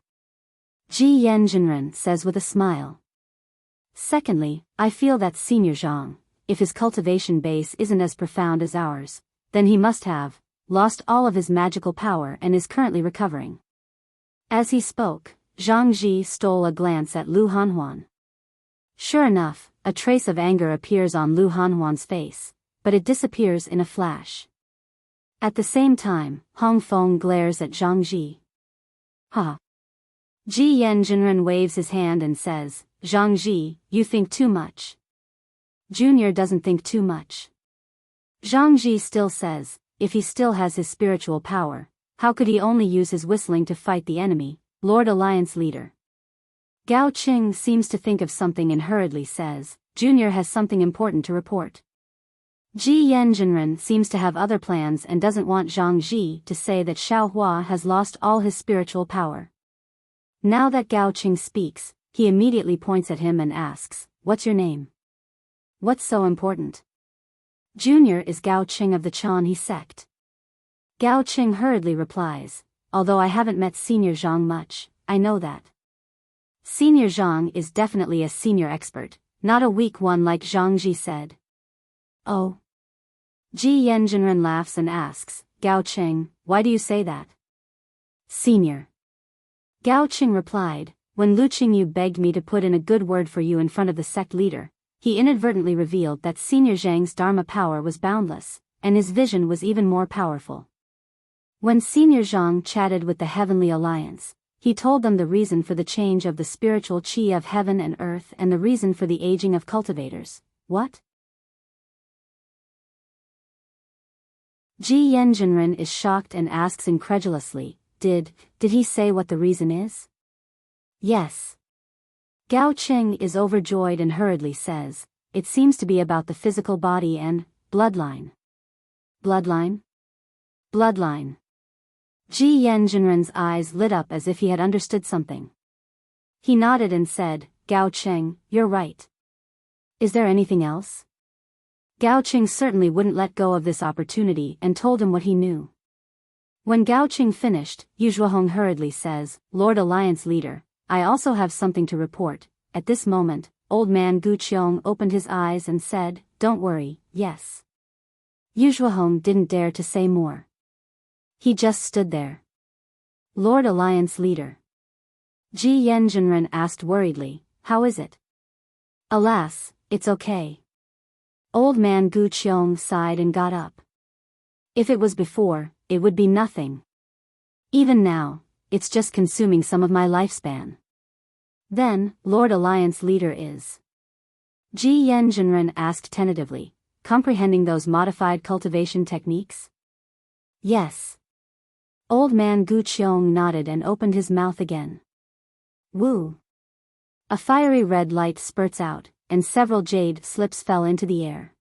Speaker 1: Ji Yen Jinren says with a smile. "Secondly, I feel that Senior Zhang, if his cultivation base isn't as profound as ours, then he must have lost all of his magical power and is currently recovering." As he spoke, Zhang Ji stole a glance at Lu Hanhuan. Sure enough, a trace of anger appears on Lu Hanhuan's face, but it disappears in a flash. At the same time, Hong Feng glares at Zhang Ji. "Ha!" Ji Yen Jinren waves his hand and says, "Zhang Ji, you think too much." Junior doesn't think too much. Zhang Ji still says, if he still has his spiritual power, how could he only use his whistling to fight the enemy, Lord Alliance Leader? Gao Qing seems to think of something and hurriedly says, "Junior has something important to report." Ji Yen Jinren seems to have other plans and doesn't want Zhang Ji to say that Xiao Hua has lost all his spiritual power. Now that Gao Qing speaks, he immediately points at him and asks, "What's your name? What's so important?" Junior is Gao Qing of the Chanhe sect. Gao Qing hurriedly replies, "Although I haven't met Senior Zhang much, I know that Senior Zhang is definitely a senior expert, not a weak one like Zhang Ji said." "Oh." Ji Yen Jinren laughs and asks, "Gao Qing, why do you say that?" "Senior." Gao Qing replied, "When Lu Qingyu begged me to put in a good word for you in front of the sect leader, he inadvertently revealed that Senior Zhang's Dharma power was boundless, and his vision was even more powerful. When Senior Zhang chatted with the Heavenly Alliance, he told them the reason for the change of the spiritual qi of heaven and earth and the reason for the aging of cultivators." "What?" Ji Yen Jinren is shocked and asks incredulously, Did he say what the reason is?" "Yes." Gao Qing is overjoyed and hurriedly says, "It seems to be about the physical body and bloodline." "Bloodline? Bloodline." Ji Yen Jinren's eyes lit up as if he had understood something. He nodded and said, "Gao Qing, you're right. Is there anything else?" Gao Qing certainly wouldn't let go of this opportunity and told him what he knew. When Gao Qing finished, Yu hurriedly says, "Lord Alliance Leader, I also have something to report." At this moment, Old Man Guqiong opened his eyes and said, "Don't worry, yes." Yu Zhuohong didn't dare to say more. He just stood there. Lord Alliance Leader. Ji Yanjunren asked worriedly, "How is it?" "Alas, it's okay." Old Man Guqiong sighed and got up. "If it was before, it would be nothing. Even now, it's just consuming some of my lifespan." "Then, Lord Alliance Leader is?" Ji Yanjunren asked tentatively, comprehending those modified cultivation techniques. "Yes." Old Man Guqiong nodded and opened his mouth again. Woo! A fiery red light spurts out, and several jade slips fell into the air.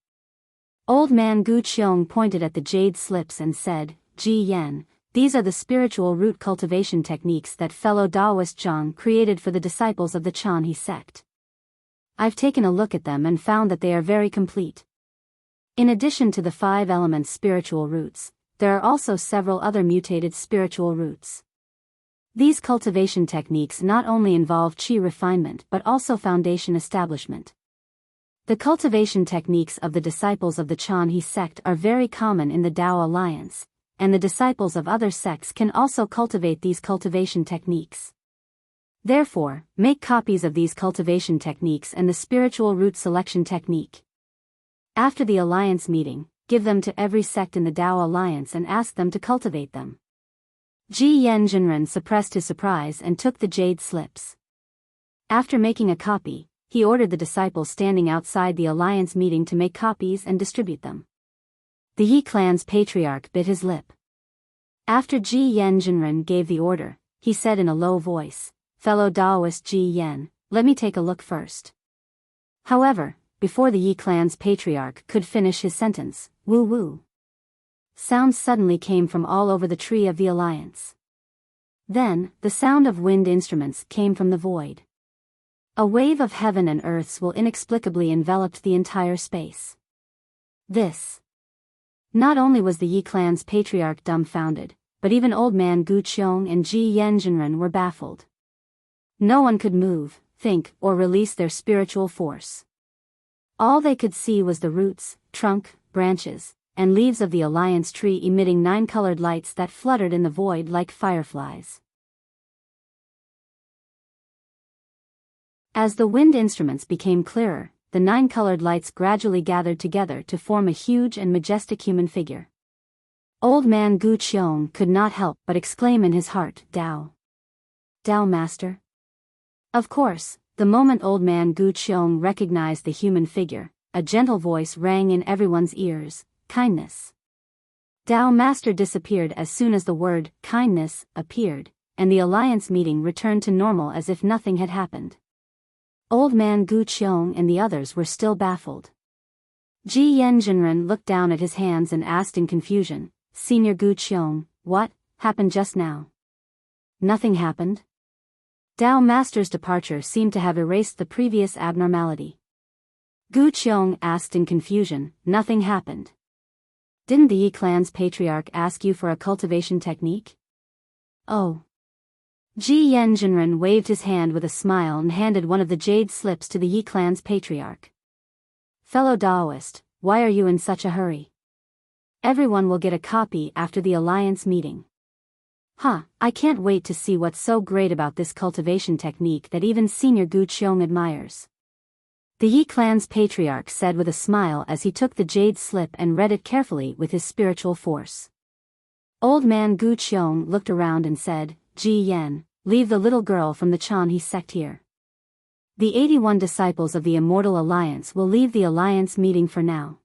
Speaker 1: Old Man Guqiong pointed at the jade slips and said, "Ji Yan, these are the spiritual root cultivation techniques that fellow Taoist Zhang created for the disciples of the Chanhe sect. I've taken a look at them and found that they are very complete. In addition to the 5 elements spiritual roots, there are also several other mutated spiritual roots. These cultivation techniques not only involve qi refinement but also foundation establishment. The cultivation techniques of the disciples of the Chanhe sect are very common in the Tao Alliance, and the disciples of other sects can also cultivate these cultivation techniques. Therefore, make copies of these cultivation techniques and the spiritual root selection technique. After the Alliance meeting, give them to every sect in the Tao Alliance and ask them to cultivate them." Ji Yanjunren suppressed his surprise and took the jade slips. After making a copy, he ordered the disciples standing outside the Alliance meeting to make copies and distribute them. The Yi clan's patriarch bit his lip. After Ji Yanjunren gave the order, he said in a low voice, "Fellow Taoist Ji Yan, let me take a look first." However, before the Yi clan's patriarch could finish his sentence, woo woo sounds suddenly came from all over the tree of the Alliance. Then, the sound of wind instruments came from the void. A wave of heaven and earth's will inexplicably enveloped the entire space. This. Not only was the Yi clan's patriarch dumbfounded, but even Old Man Guqiong and Ji Yanjunren were baffled. No one could move, think, or release their spiritual force. All they could see was the roots, trunk, branches, and leaves of the Alliance tree emitting 9 colored lights that fluttered in the void like fireflies. As the wind instruments became clearer, the 9 colored lights gradually gathered together to form a huge and majestic human figure. Old Man Guqiong could not help but exclaim in his heart, "Tao. Tao Master?" Of course, the moment Old Man Guqiong recognized the human figure, a gentle voice rang in everyone's ears, "Kindness." Tao Master disappeared as soon as the word, "kindness," appeared, and the Alliance meeting returned to normal as if nothing had happened. Old Man Guqiong and the others were still baffled. Ji Yanjunren looked down at his hands and asked in confusion, "Senior Guqiong, what happened just now?" "Nothing happened." Tao Master's departure seemed to have erased the previous abnormality. Guqiong asked in confusion, "Nothing happened. Didn't the Yi clan's patriarch ask you for a cultivation technique?" "Oh." Ji Yanjunren waved his hand with a smile and handed one of the jade slips to the Yi clan's patriarch. "Fellow Taoist, why are you in such a hurry? Everyone will get a copy after the Alliance meeting." I can't wait to see what's so great about this cultivation technique that even Senior Guqiong admires." The Yi clan's patriarch said with a smile as he took the jade slip and read it carefully with his spiritual force. Old Man Guqiong looked around and said, "Ji Yan, leave the little girl from the Chanhe sect here. The 81 disciples of the Immortal Alliance will leave the Alliance meeting for now.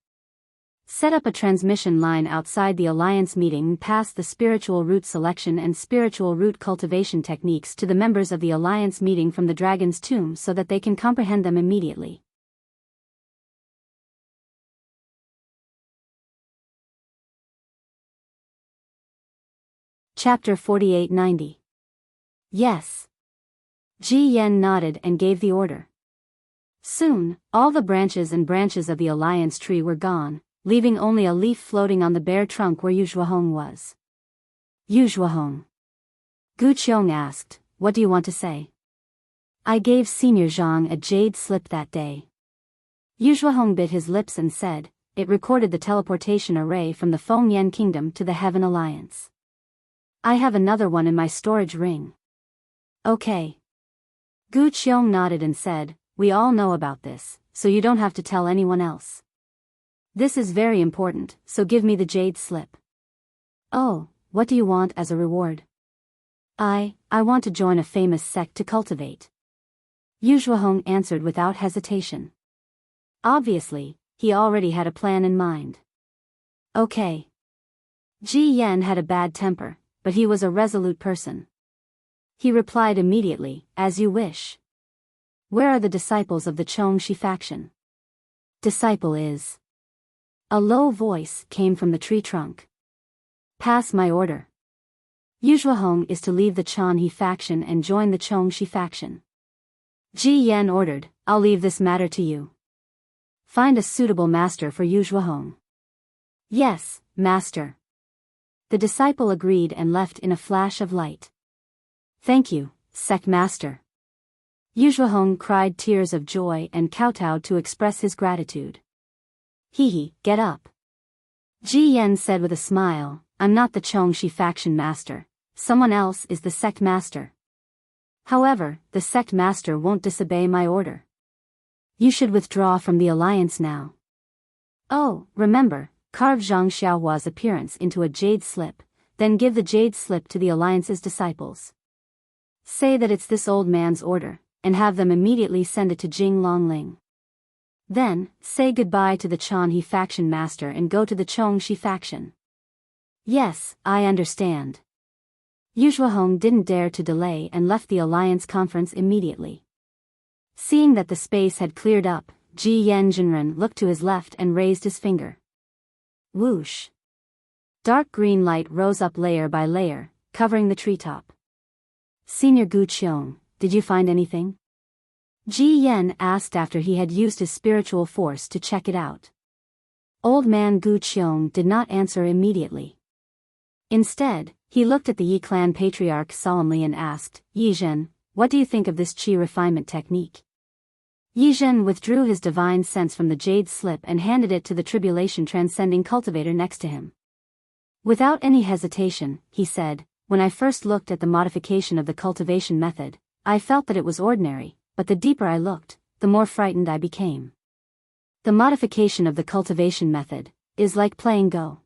Speaker 1: Set up a transmission line outside the Alliance meeting and pass the spiritual root selection and spiritual root cultivation techniques to the members of the Alliance meeting from the Dragon's Tomb so that they can comprehend them immediately." Chapter 4890. Yes. Ji Yan nodded and gave the order. Soon, all the branches of the Alliance tree were gone, leaving only a leaf floating on the bare trunk where Yu Zhuohong was. "Yu Zhuohong." Guqiong asked, "What do you want to say?" I gave Senior Zhang a jade slip that day. Yu Zhuohong bit his lips and said, it recorded the teleportation array from the Fengyan Kingdom to the Heaven Alliance. I have another one in my storage ring. Okay. Gu Qiong nodded and said, we all know about this, so you don't have to tell anyone else. This is very important, so give me the jade slip. Oh, what do you want as a reward? I want to join a famous sect to cultivate. Yu Zhuohong answered without hesitation. Obviously, he already had a plan in mind. Okay. Ji Yan had a bad temper, but he was a resolute person. He replied immediately, as you wish. Where are the disciples of the Chongxi faction? Disciple is. A low voice came from the tree trunk. Pass my order. Yu Zhuohong is to leave the Chanhe faction and join the Chongxi faction. Ji Yan ordered, I'll leave this matter to you. Find a suitable master for Yu Zhuohong. Yes, master. The disciple agreed and left in a flash of light. Thank you, sect master. Yu Zhuohong cried tears of joy and kowtowed to express his gratitude. Hee, get up. Ji Yan said with a smile, I'm not the Chongxi faction master, someone else is the sect master. However, the sect master won't disobey my order. You should withdraw from the alliance now. Oh, remember, carve Zhang Xiaohua's appearance into a jade slip, then give the jade slip to the alliance's disciples. Say that it's this old man's order, and have them immediately send it to Jing Longling. Then, say goodbye to the Chanhe faction master and go to the Chongxi faction. Yes, I understand. Yu Zhuohong didn't dare to delay and left the alliance conference immediately. Seeing that the space had cleared up, Ji Yan Jinren looked to his left and raised his finger. Whoosh! Dark green light rose up layer by layer, covering the treetop. Senior Gu Qiong, did you find anything? Ji Yan asked after he had used his spiritual force to check it out. Old man Gu Qiong did not answer immediately. Instead, he looked at the Yi clan patriarch solemnly and asked, Yi Zhen, what do you think of this qi refinement technique? Yi Zhen withdrew his divine sense from the jade slip and handed it to the tribulation transcending cultivator next to him. Without any hesitation, he said, when I first looked at the modification of the cultivation method, I felt that it was ordinary, but the deeper I looked, the more frightened I became. The modification of the cultivation method is like playing Go.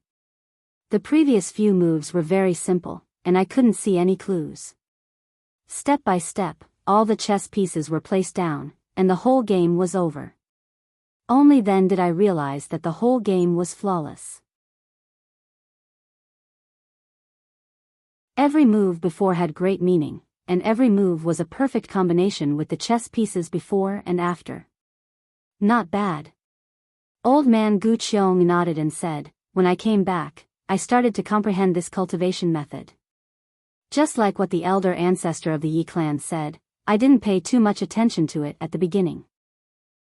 Speaker 1: The previous few moves were very simple, and I couldn't see any clues. Step by step, all the chess pieces were placed down, and the whole game was over. Only then did I realize that the whole game was flawless. Every move before had great meaning, and every move was a perfect combination with the chess pieces before and after. Not bad. Old man Gu Qiong nodded and said, when I came back, I started to comprehend this cultivation method. Just like what the elder ancestor of the Yi clan said, I didn't pay too much attention to it at the beginning.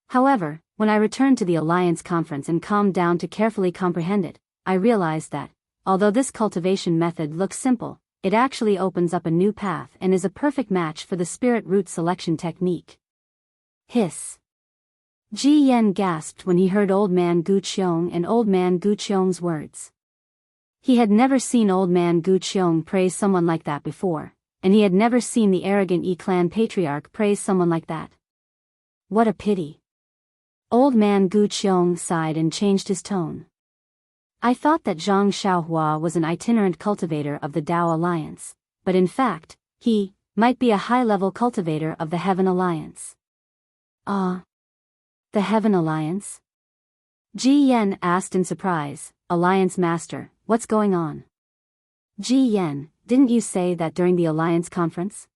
Speaker 1: However, when I returned to the Alliance conference and calmed down to carefully comprehend it, I realized that, although this cultivation method looks simple, it actually opens up a new path and is a perfect match for the spirit root selection technique. Hiss. Ji Yan gasped when he heard Old Man Gu Qiong and Old Man Gu Qiong's words. He had never seen Old Man Gu Qiong praise someone like that before, and he had never seen the arrogant Yi clan patriarch praise someone like that. What a pity. Old Man Gu Qiong sighed and changed his tone. I thought that Zhang Xiaohua was an itinerant cultivator of the Dao Alliance, but in fact, he might be a high-level cultivator of the Heaven Alliance. The Heaven Alliance? Ji Yan asked in surprise, Alliance Master, what's going on? Ji Yan, didn't you say that during the Alliance conference?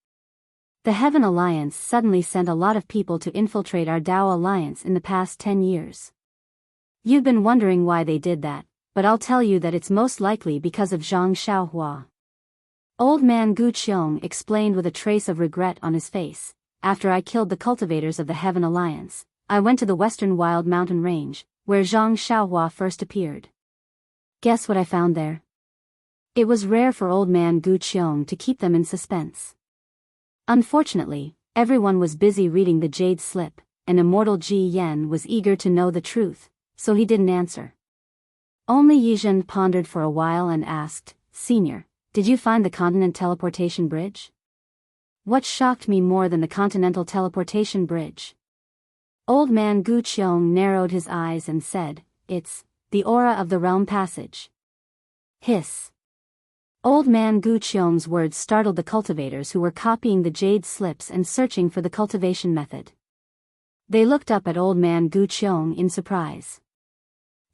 Speaker 1: The Heaven Alliance suddenly sent a lot of people to infiltrate our Dao Alliance in the past 10 years. You've been wondering why they did that, but I'll tell you that it's most likely because of Zhang Xiaohua. Old man Gu Qiong explained with a trace of regret on his face, after I killed the cultivators of the Heaven Alliance, I went to the Western Wild Mountain Range, where Zhang Xiaohua first appeared. Guess what I found there? It was rare for Old Man Gu Qiong to keep them in suspense. Unfortunately, Everyone was busy reading the jade slip, and immortal Ji Yen was eager to know the truth, so he didn't answer. Only Yizhen pondered for a while and asked, "Senior, did you find the continent teleportation bridge?" "What shocked me more than the continental teleportation bridge?" Old man Gu Qiong narrowed his eyes and said, "It's the aura of the realm passage." Hiss. Old man Gu Qiong's words startled the cultivators who were copying the jade slips and searching for the cultivation method. They looked up at old man Gu Qiong in surprise.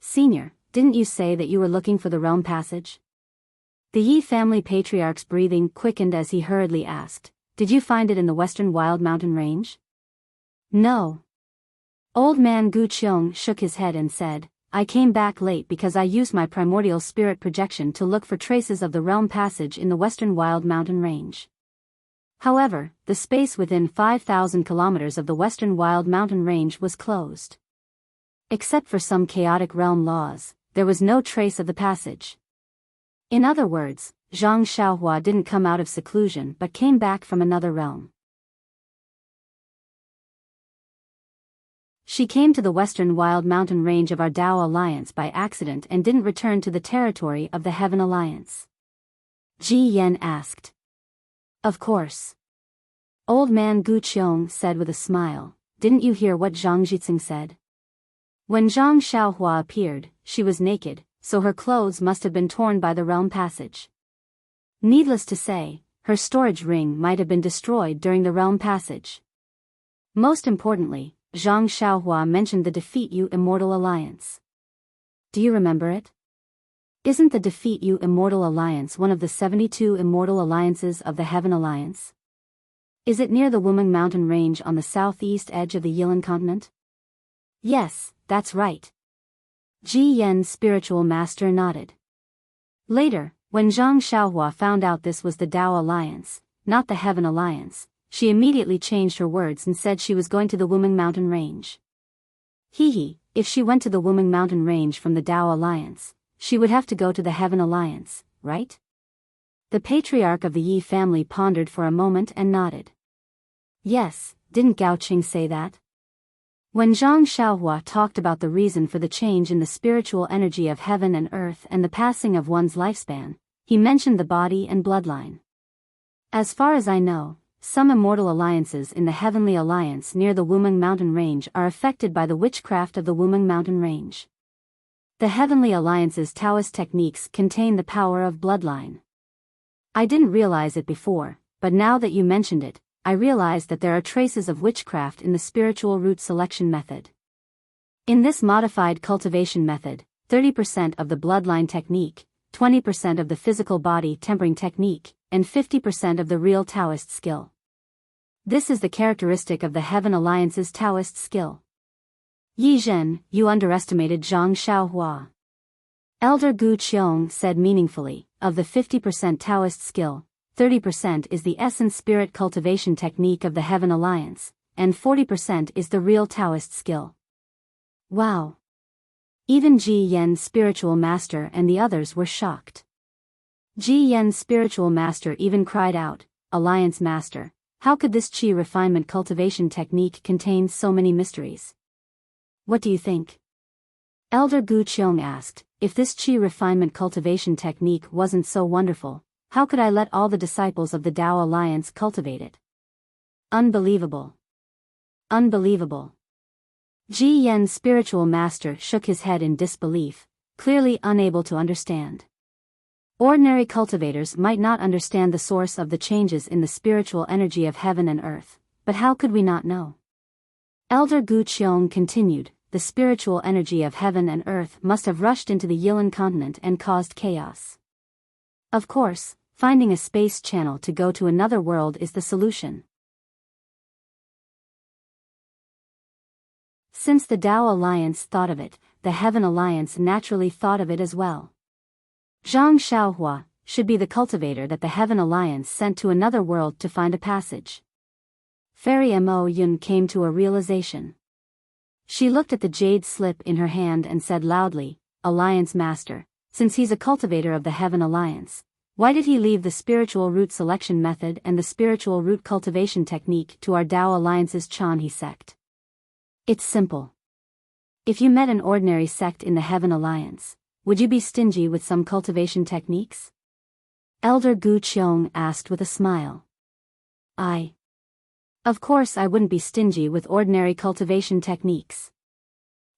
Speaker 1: "Senior, didn't you say that you were looking for the realm passage?" The Yi family patriarch's breathing quickened as he hurriedly asked, "Did you find it in the western wild mountain range?" "No." Old man Gu Qiong shook his head and said, "I came back late because I used my primordial spirit projection to look for traces of the realm passage in the western wild mountain range. However, the space within 5,000 kilometers of the western wild mountain range was closed. Except for some chaotic realm laws, there was no trace of the passage. In other words, Zhang Xiaohua didn't come out of seclusion but came back from another realm. She came to the western wild mountain range of our Dao Alliance by accident and didn't return to the territory of the Heaven Alliance." Ji Yen asked. "Of course." Old man Gu Qiong said with a smile, "Didn't you hear what Zhang Jitsing said? When Zhang Xiaohua appeared, she was naked, so her clothes must have been torn by the realm passage. Needless to say, her storage ring might have been destroyed during the realm passage. Most importantly, Zhang Xiaohua mentioned the Defeat You Immortal Alliance. Do you remember it? Isn't the Defeat You Immortal Alliance one of the 72 immortal alliances of the Heaven Alliance? Is it near the Wuming Mountain Range on the southeast edge of the Yilan continent?" "Yes, that's right." Ji Yen's spiritual master nodded. Later, when Zhang Xiaohua found out this was the Dao Alliance, not the Heaven Alliance, she immediately changed her words and said she was going to the Wuming Mountain Range. If she went to the Wuming Mountain Range from the Dao Alliance, she would have to go to the Heaven Alliance, right? The patriarch of the Yi family pondered for a moment and nodded. "Yes, didn't Gao Qing say that?" When Zhang Xiaohua talked about the reason for the change in the spiritual energy of heaven and earth and the passing of one's lifespan, he mentioned the body and bloodline. As far as I know, some immortal alliances in the Heavenly Alliance near the Wuming Mountain Range are affected by the witchcraft of the Wuming Mountain Range. The Heavenly Alliance's Taoist techniques contain the power of bloodline. I didn't realize it before, but now that you mentioned it, I realize that there are traces of witchcraft in the spiritual root selection method. In this modified cultivation method, 30% of the bloodline technique, 20% of the physical body tempering technique, and 50% of the real Taoist skill. This is the characteristic of the Heaven Alliance's Taoist skill. "Yi Zhen, you underestimated Zhang Xiaohua." Elder Gu Qiong said meaningfully, "Of the 50% Taoist skill, 30% is the essence spirit cultivation technique of the Heaven Alliance, and 40% is the real Taoist skill." Wow! Even Ji Yen's spiritual master and the others were shocked. Ji Yen's spiritual master even cried out, "Alliance Master, how could this Qi refinement cultivation technique contain so many mysteries?" "What do you think?" Elder Gu Qiong asked, "If this Qi refinement cultivation technique wasn't so wonderful, how could I let all the disciples of the Dao Alliance cultivate it?" Unbelievable. Unbelievable. Ji Yen's spiritual master shook his head in disbelief, clearly unable to understand. Ordinary cultivators might not understand the source of the changes in the spiritual energy of heaven and earth, but how could we not know? Elder Gu Qiong continued, "The spiritual energy of heaven and earth must have rushed into the Yilan continent and caused chaos. Of course, finding a space channel to go to another world is the solution. Since the Dao Alliance thought of it, the Heaven Alliance naturally thought of it as well. Zhang Xiaohua should be the cultivator that the Heaven Alliance sent to another world to find a passage." Fairy Mo Yun came to a realization. She looked at the jade slip in her hand and said loudly, "Alliance Master, since he's a cultivator of the Heaven Alliance, Why did he leave the spiritual root selection method and the spiritual root cultivation technique to our Tao Alliance's Chanhe sect? It's simple. If you met an ordinary sect in the Heaven Alliance, would you be stingy with some cultivation techniques? Elder Gu Qiong asked with a smile. Of course I wouldn't be stingy with ordinary cultivation techniques.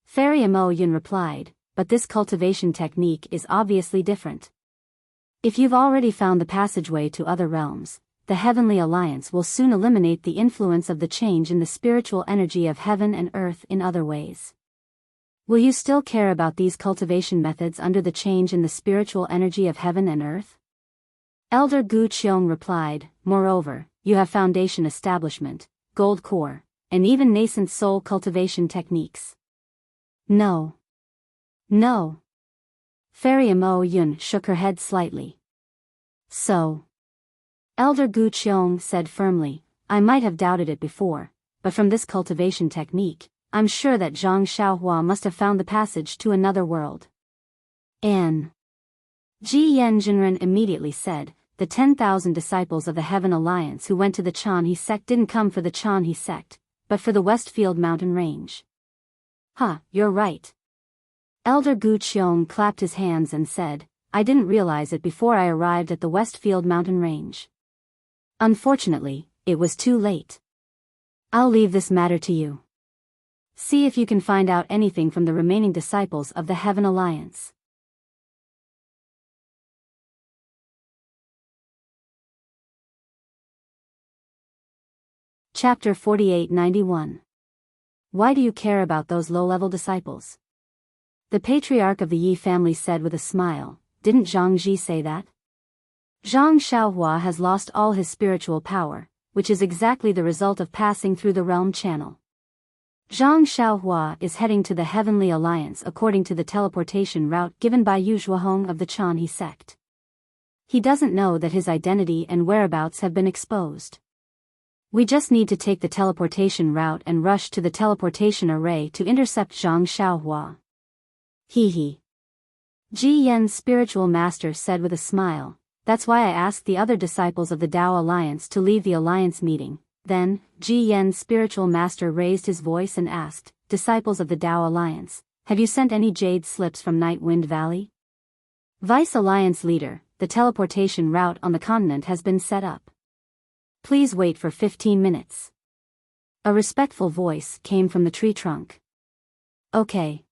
Speaker 1: Fairy Mo Yun replied, but this cultivation technique is obviously different. If you've already found the passageway to other realms, the Heavenly Alliance will soon eliminate the influence of the change in the spiritual energy of heaven and earth in other ways. Will you still care about these cultivation methods under the change in the spiritual energy of heaven and earth? Elder Gu Qiong replied, moreover, you have foundation establishment, gold core, and even nascent soul cultivation techniques. No. Fairy Mo Yun shook her head slightly. So. Elder Gu Qiong said firmly, I might have doubted it before, but from this cultivation technique, I'm sure that Zhang Xiaohua must have found the passage to another world. Ji Yen Jinren immediately said, the 10,000 disciples of the Heaven Alliance who went to the Chanhe sect didn't come for the Chanhe sect, but for the Westfield Mountain Range. You're right. Elder Gu Qiong clapped his hands and said, I didn't realize it before I arrived at the Westfield Mountain Range. Unfortunately, it was too late. I'll leave this matter to you. See if you can find out anything from the remaining disciples of the Heaven Alliance. Chapter 4891. Why do you care about those low-level disciples? The patriarch of the Yi family said with a smile, didn't Zhang Ji say that? Zhang Xiaohua has lost all his spiritual power, which is exactly the result of passing through the realm channel. Zhang Xiaohua is heading to the Heavenly Alliance according to the teleportation route given by Yu Zhuohong of the Chanhe sect. He doesn't know that his identity and whereabouts have been exposed. We just need to take the teleportation route and rush to the teleportation array to intercept Zhang Xiaohua. Ji Yen's spiritual master said with a smile, that's why I asked the other disciples of the Tao Alliance to leave the alliance meeting. Then, Ji Yen's spiritual master raised his voice and asked, disciples of the Tao Alliance, have you sent any jade slips from Night Wind Valley? Vice Alliance leader, the teleportation route on the continent has been set up. Please wait for 15 minutes. A respectful voice came from the tree trunk. Okay.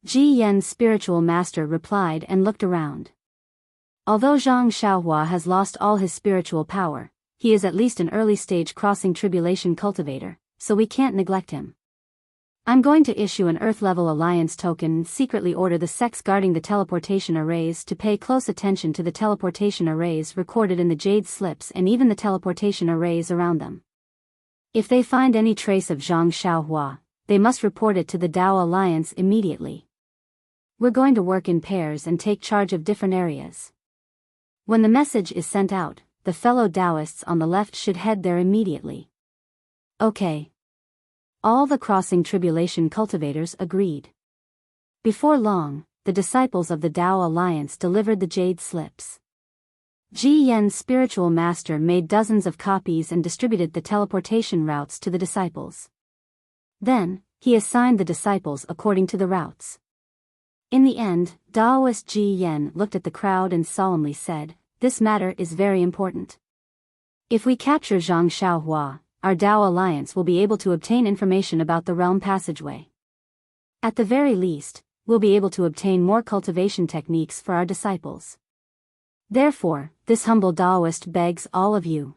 Speaker 1: Ji Yen's spiritual master replied and looked around. Although Zhang Xiaohua has lost all his spiritual power, he is at least an early-stage crossing tribulation cultivator, so we can't neglect him. I'm going to issue an Earth-level alliance token and secretly order the sects guarding the teleportation arrays to pay close attention to the teleportation arrays recorded in the jade slips and even the teleportation arrays around them. If they find any trace of Zhang Xiaohua, they must report it to the Tao Alliance immediately. We're going to work in pairs and take charge of different areas. When the message is sent out, the fellow Taoists on the left should head there immediately. Okay. All the crossing tribulation cultivators agreed. Before long, the disciples of the Tao Alliance delivered the jade slips. Ji Yen's spiritual master made dozens of copies and distributed the teleportation routes to the disciples. Then, he assigned the disciples according to the routes. In the end, Taoist Ji Yen looked at the crowd and solemnly said, this matter is very important. If we capture Zhang Xiaohua, our Tao Alliance will be able to obtain information about the realm passageway. At the very least, we'll be able to obtain more cultivation techniques for our disciples. Therefore, this humble Taoist begs all of you.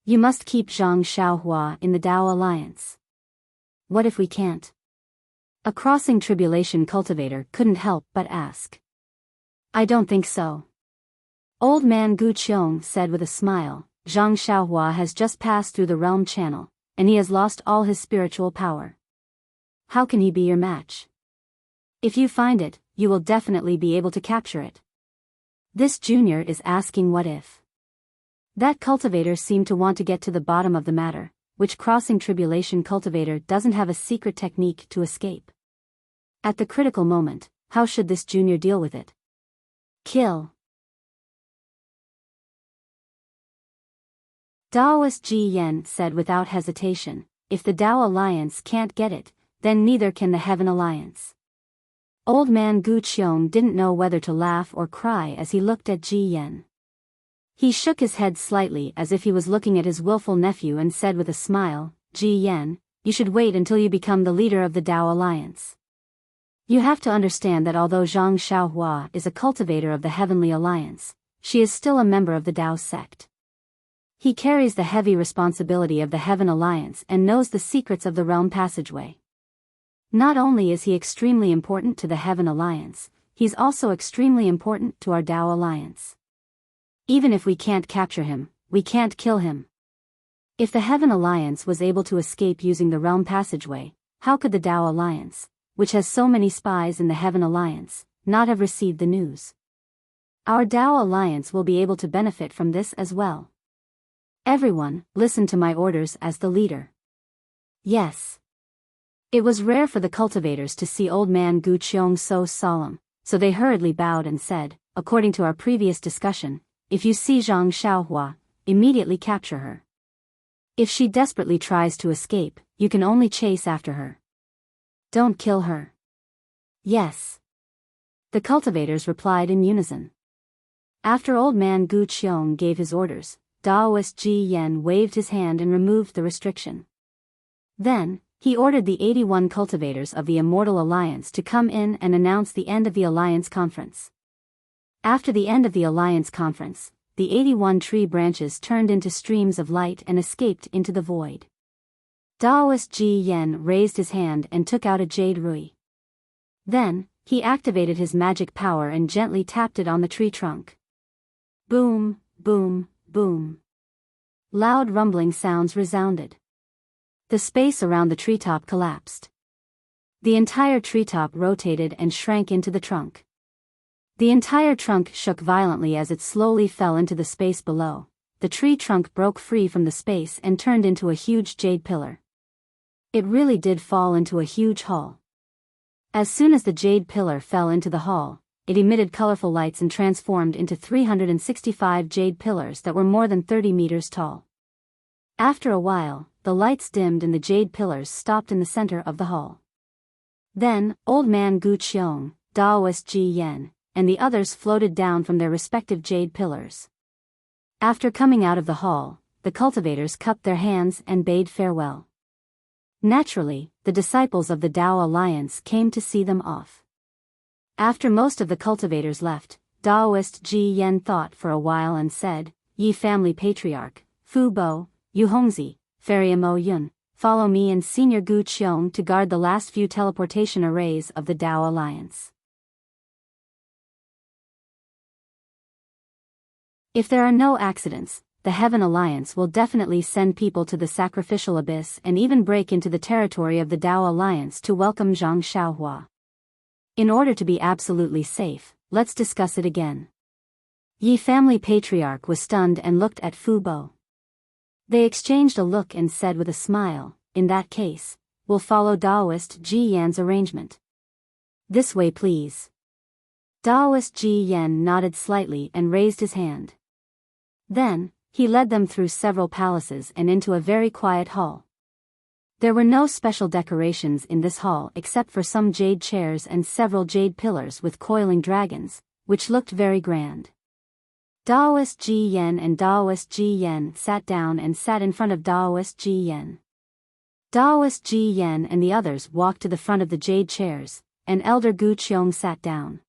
Speaker 1: You must keep Zhang Xiaohua in the Tao Alliance. What if we can't? A crossing tribulation cultivator couldn't help but ask. I don't think so. Old man Gu Qiong said with a smile, Zhang Xiaohua has just passed through the realm channel, and he has lost all his spiritual power. How can he be your match? If you find it, you will definitely be able to capture it. This junior is asking what if. That cultivator seemed to want to get to the bottom of the matter, which crossing tribulation cultivator doesn't have a secret technique to escape. At the critical moment, how should this junior deal with it? Kill. Daoist Ji Yan said without hesitation, if the Dao Alliance can't get it, then neither can the Heaven Alliance. Old man Gu Qiong didn't know whether to laugh or cry as he looked at Ji Yan. He shook his head slightly as if he was looking at his willful nephew and said with a smile, Ji Yan, you should wait until you become the leader of the Dao Alliance. You have to understand that although Zhang Xiaohua is a cultivator of the Heavenly Alliance, she is still a member of the Dao sect. He carries the heavy responsibility of the Heaven Alliance and knows the secrets of the realm passageway. Not only is he extremely important to the Heaven Alliance, he's also extremely important to our Dao Alliance. Even if we can't capture him, we can't kill him. If the Heaven Alliance was able to escape using the realm passageway, how could the Dao Alliance, which has so many spies in the Heaven Alliance, not have received the news? Our Dao Alliance will be able to benefit from this as well. Everyone, listen to my orders as the leader. Yes. It was rare for the cultivators to see old man Gu Qiong so solemn, so they hurriedly bowed and said, according to our previous discussion, if you see Zhang Xiaohua, immediately capture her. If she desperately tries to escape, you can only chase after her. Don't kill her. Yes. The cultivators replied in unison. After old man Gu Qiong gave his orders, Daoist Ji Yan waved his hand and removed the restriction. Then, he ordered the 81 cultivators of the Immortal Alliance to come in and announce the end of the Alliance Conference. After the end of the Alliance Conference, the 81 tree branches turned into streams of light and escaped into the void. Daoist Ji Yan raised his hand and took out a jade rui. Then, he activated his magic power and gently tapped it on the tree trunk. Boom, boom, boom. Loud rumbling sounds resounded. The space around the treetop collapsed. The entire treetop rotated and shrank into the trunk. The entire trunk shook violently as it slowly fell into the space below. The tree trunk broke free from the space and turned into a huge jade pillar. It really did fall into a huge hall. As soon as the jade pillar fell into the hall, it emitted colorful lights and transformed into 365 jade pillars that were more than 30 meters tall. After a while, the lights dimmed and the jade pillars stopped in the center of the hall. Then, old man Gu Qiong, Daoist Ji Yan, and the others floated down from their respective jade pillars. After coming out of the hall, the cultivators cupped their hands and bade farewell. Naturally, the disciples of the Dao Alliance came to see them off. After most of the cultivators left, Daoist Ji Yan thought for a while and said, Yi family patriarch, Fu Bo, Yu Hongzi, Fairy Mo Yun, follow me and Senior Gu Qiong to guard the last few teleportation arrays of the Dao Alliance. If there are no accidents, the Heaven Alliance will definitely send people to the sacrificial abyss and even break into the territory of the Dao Alliance to welcome Zhang Xiaohua. In order to be absolutely safe, let's discuss it again. Yi family patriarch was stunned and looked at Fu Bo. They exchanged a look and said with a smile, in that case, we'll follow Daoist Ji Yan's arrangement. This way please. Daoist Ji Yan nodded slightly and raised his hand. Then, he led them through several palaces and into a very quiet hall. There were no special decorations in this hall except for some jade chairs and several jade pillars with coiling dragons, which looked very grand. Daoist Ji Yan and Daoist Ji Yan sat down and sat in front of Daoist Ji Yan. Daoist Ji Yan and the others walked to the front of the jade chairs, and Elder Gu Qiong sat down.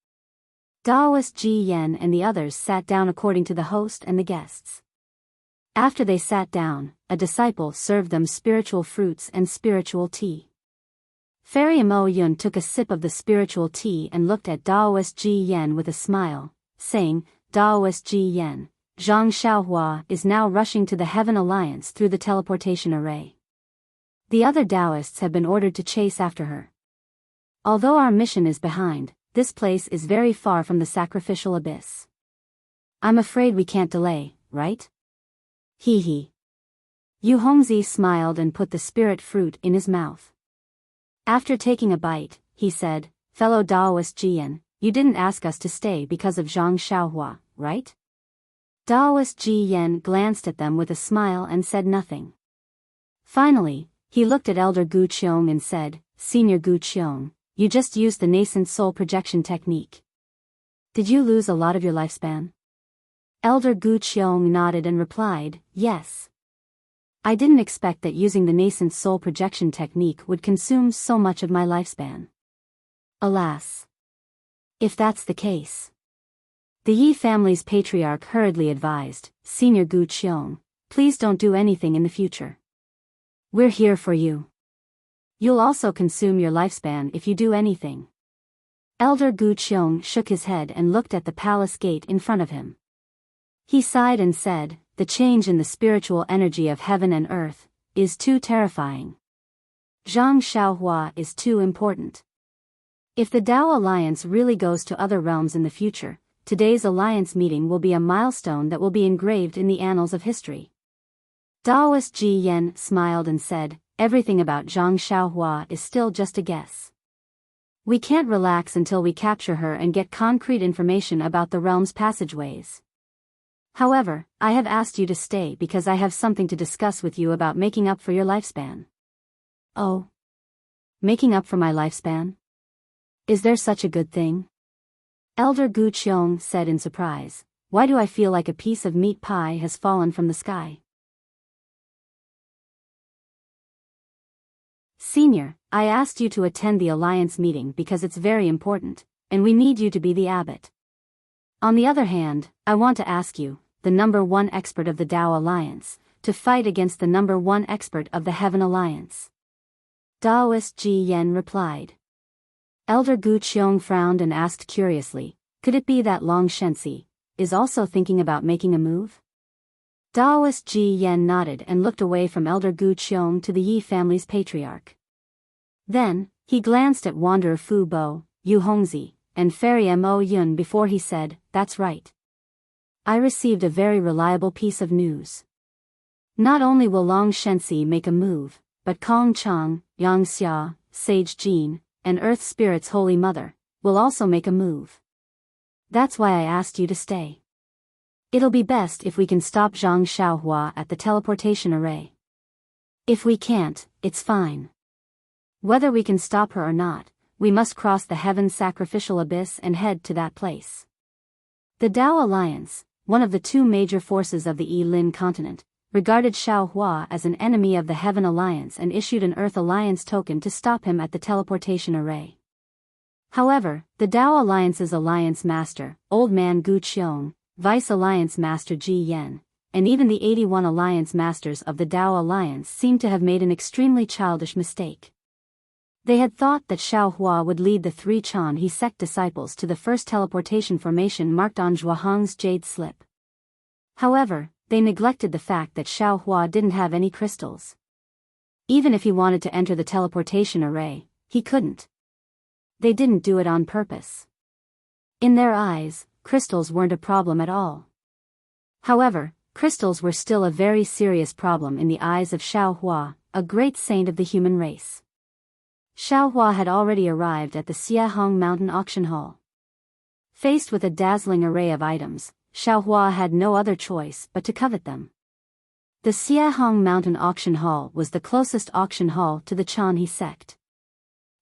Speaker 1: Daoist Ji Yan and the others sat down according to the host and the guests. After they sat down, a disciple served them spiritual fruits and spiritual tea. Fairy Mo Yun took a sip of the spiritual tea and looked at Daoist Ji Yan with a smile, saying, Daoist Ji Yan, Zhang Xiaohua is now rushing to the Heaven Alliance through the teleportation array. The other Daoists have been ordered to chase after her. Although our mission is behind, this place is very far from the sacrificial abyss. I'm afraid we can't delay, right? Hee hee. Yu Hongzi smiled and put the spirit fruit in his mouth. After taking a bite, he said, Fellow Daoist Jian, you didn't ask us to stay because of Zhang Xiaohua, right? Daoist Ji Yen glanced at them with a smile and said nothing. Finally, he looked at Elder Gu Qiong and said, Senior Gu Qiong, you just used the nascent soul projection technique. Did you lose a lot of your lifespan? Elder Gu Qiong nodded and replied, yes. I didn't expect that using the nascent soul projection technique would consume so much of my lifespan. Alas. If that's the case. The Yi family's patriarch hurriedly advised, Senior Gu Qiong, please don't do anything in the future. We're here for you. You'll also consume your lifespan if you do anything. Elder Gu Qiong shook his head and looked at the palace gate in front of him. He sighed and said, the change in the spiritual energy of heaven and earth is too terrifying. Zhang Xiaohua is too important. If the Dao Alliance really goes to other realms in the future, today's alliance meeting will be a milestone that will be engraved in the annals of history. Daoist Ji Yen smiled and said, everything about Zhang Xiaohua is still just a guess. We can't relax until we capture her and get concrete information about the realm's passageways. However, I have asked you to stay because I have something to discuss with you about making up for your lifespan. Oh? Making up for my lifespan? Is there such a good thing? Elder Gu Qiong said in surprise, why do I feel like a piece of meat pie has fallen from the sky? Senior, I asked you to attend the alliance meeting because it's very important, and we need you to be the abbot. On the other hand, I want to ask you, the number one expert of the Dao Alliance, to fight against the number one expert of the Heaven Alliance. Daoist Ji Yen replied. Elder Gu Qiong frowned and asked curiously, could it be that Long Shenxi is also thinking about making a move? Daoist Ji Yen nodded and looked away from Elder Gu Qiong to the Yi family's patriarch. Then, he glanced at Wanderer Fu Bo, Yu Hongzi, and Fairy Mo Yun before he said, that's right. I received a very reliable piece of news. Not only will Long Shenxi make a move, but Kong Chang, Yang Xia, Sage Jean, and Earth Spirit's Holy Mother, will also make a move. That's why I asked you to stay. It'll be best if we can stop Zhang Xiaohua at the teleportation array. If we can't, it's fine. Whether we can stop her or not, we must cross the Heaven's sacrificial abyss and head to that place. The Dao Alliance, one of the two major forces of the Yi-Lin continent, regarded Xiaohua as an enemy of the Heaven Alliance and issued an Earth Alliance token to stop him at the teleportation array. However, the Dao Alliance's Alliance Master, Old Man Gu Qiong, Vice Alliance Master Ji Yen, and even the 81 Alliance Masters of the Dao Alliance seemed to have made an extremely childish mistake. They had thought that Xiaohua would lead the three Chan He sect disciples to the first teleportation formation marked on Zhuahang's jade slip. However, they neglected the fact that Xiaohua didn't have any crystals. Even if he wanted to enter the teleportation array, he couldn't. They didn't do it on purpose. In their eyes, crystals weren't a problem at all. However, crystals were still a very serious problem in the eyes of Xiaohua, a great saint of the human race. Xiaohua had already arrived at the Xiahong Mountain Auction Hall. Faced with a dazzling array of items, Xiaohua had no other choice but to covet them. The Xiahong Mountain Auction Hall was the closest auction hall to the Chan He sect.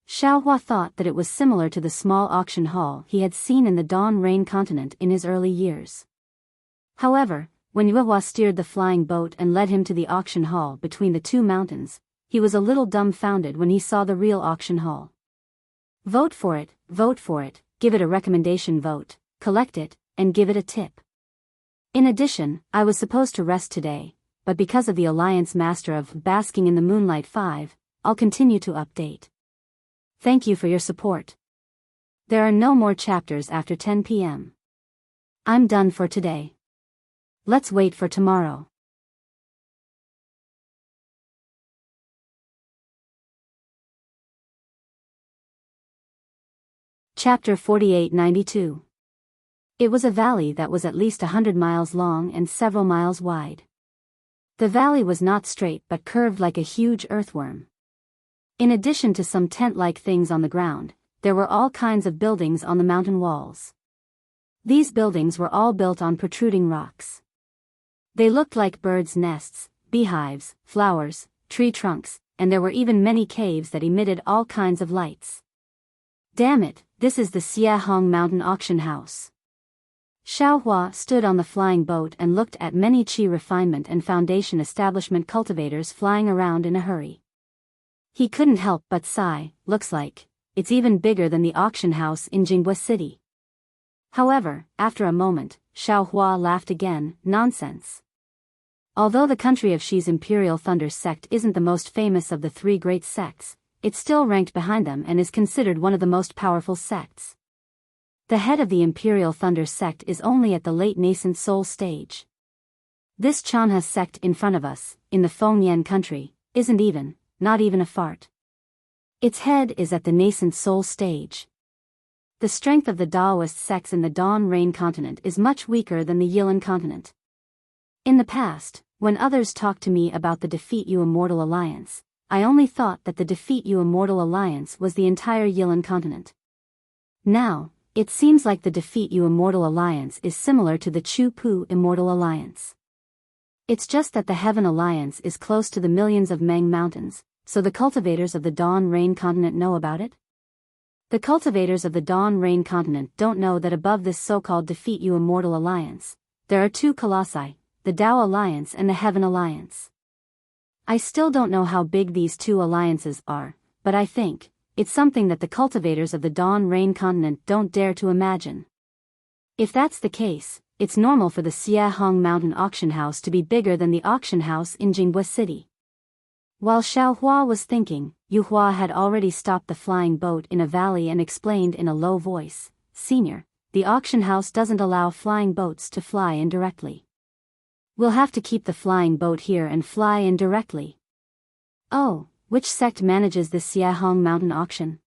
Speaker 1: Xiaohua thought that it was similar to the small auction hall he had seen in the Dawn Rain continent in his early years. However, when Yuehua steered the flying boat and led him to the auction hall between the two mountains, he was a little dumbfounded when he saw the real auction hall. Vote for it, give it a recommendation vote, collect it, and give it a tip. In addition, I was supposed to rest today, but because of the Alliance Master of Basking in the Moonlight 5, I'll continue to update. Thank you for your support. There are no more chapters after 10 p.m. I'm done for today. Let's wait for tomorrow. Chapter 4892. It was a valley that was at least 100 miles long and several miles wide. The valley was not straight but curved like a huge earthworm. In addition to some tent-like things on the ground, there were all kinds of buildings on the mountain walls. These buildings were all built on protruding rocks. They looked like birds' nests, beehives, flowers, tree trunks, and there were even many caves that emitted all kinds of lights. Damn it, this is the Xiahong Mountain Auction House. Xiaohua stood on the flying boat and looked at many Qi refinement and foundation establishment cultivators flying around in a hurry. He couldn't help but sigh. Looks like it's even bigger than the auction house in Jinghua City. However, after a moment, Xiaohua laughed again. Nonsense. Although the country of Xi's Imperial Thunder sect isn't the most famous of the three great sects, it's still ranked behind them and is considered one of the most powerful sects. The head of the Imperial Thunder sect is only at the late nascent soul stage. This Chanha sect in front of us, in the Fengyan country, isn't not even a fart. Its head is at the nascent soul stage. The strength of the Daoist sects in the Dawn Rain continent is much weaker than the Yilan continent. In the past, when others talked to me about the Defeat You Immortal Alliance, I only thought that the Defeat You Immortal Alliance was the entire Yilan continent. Now, it seems like the Defeat You Immortal Alliance is similar to the Chu Pu Immortal Alliance. It's just that the Heaven Alliance is close to the millions of Meng Mountains, so the cultivators of the Dawn Rain continent know about it? The cultivators of the Dawn Rain continent don't know that above this so-called Defeat You Immortal Alliance, there are two colossi, the Tao Alliance and the Heaven Alliance. I still don't know how big these two alliances are, but I think it's something that the cultivators of the Dawn Rain continent don't dare to imagine. If that's the case, it's normal for the Xiahong Mountain Auction House to be bigger than the auction house in Jinghua City. While Xiaohua was thinking, Yuhua had already stopped the flying boat in a valley and explained in a low voice, "Senior, the auction house doesn't allow flying boats to fly in directly. We'll have to keep the flying boat here and fly in directly." "Oh, which sect manages this Xiahong Mountain auction?"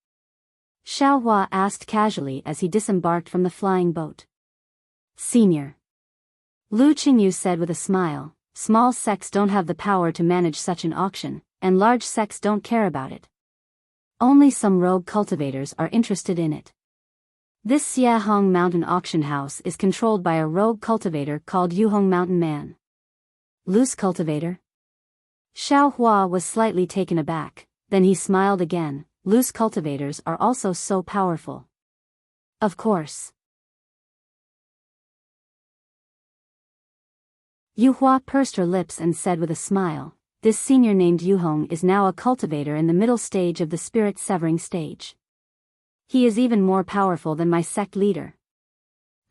Speaker 1: Xiaohua asked casually as he disembarked from the flying boat. "Senior," Lu Qingyu said with a smile, "small sects don't have the power to manage such an auction, and large sects don't care about it. Only some rogue cultivators are interested in it. This Xiahong Mountain auction house is controlled by a rogue cultivator called Yuhong Mountain Man." "Loose cultivator?" Xiaohua was slightly taken aback, then he smiled again. "Loose cultivators are also so powerful." "Of course." Yuhua pursed her lips and said with a smile, "This senior named Yuhong is now a cultivator in the middle stage of the spirit severing stage. He is even more powerful than my sect leader.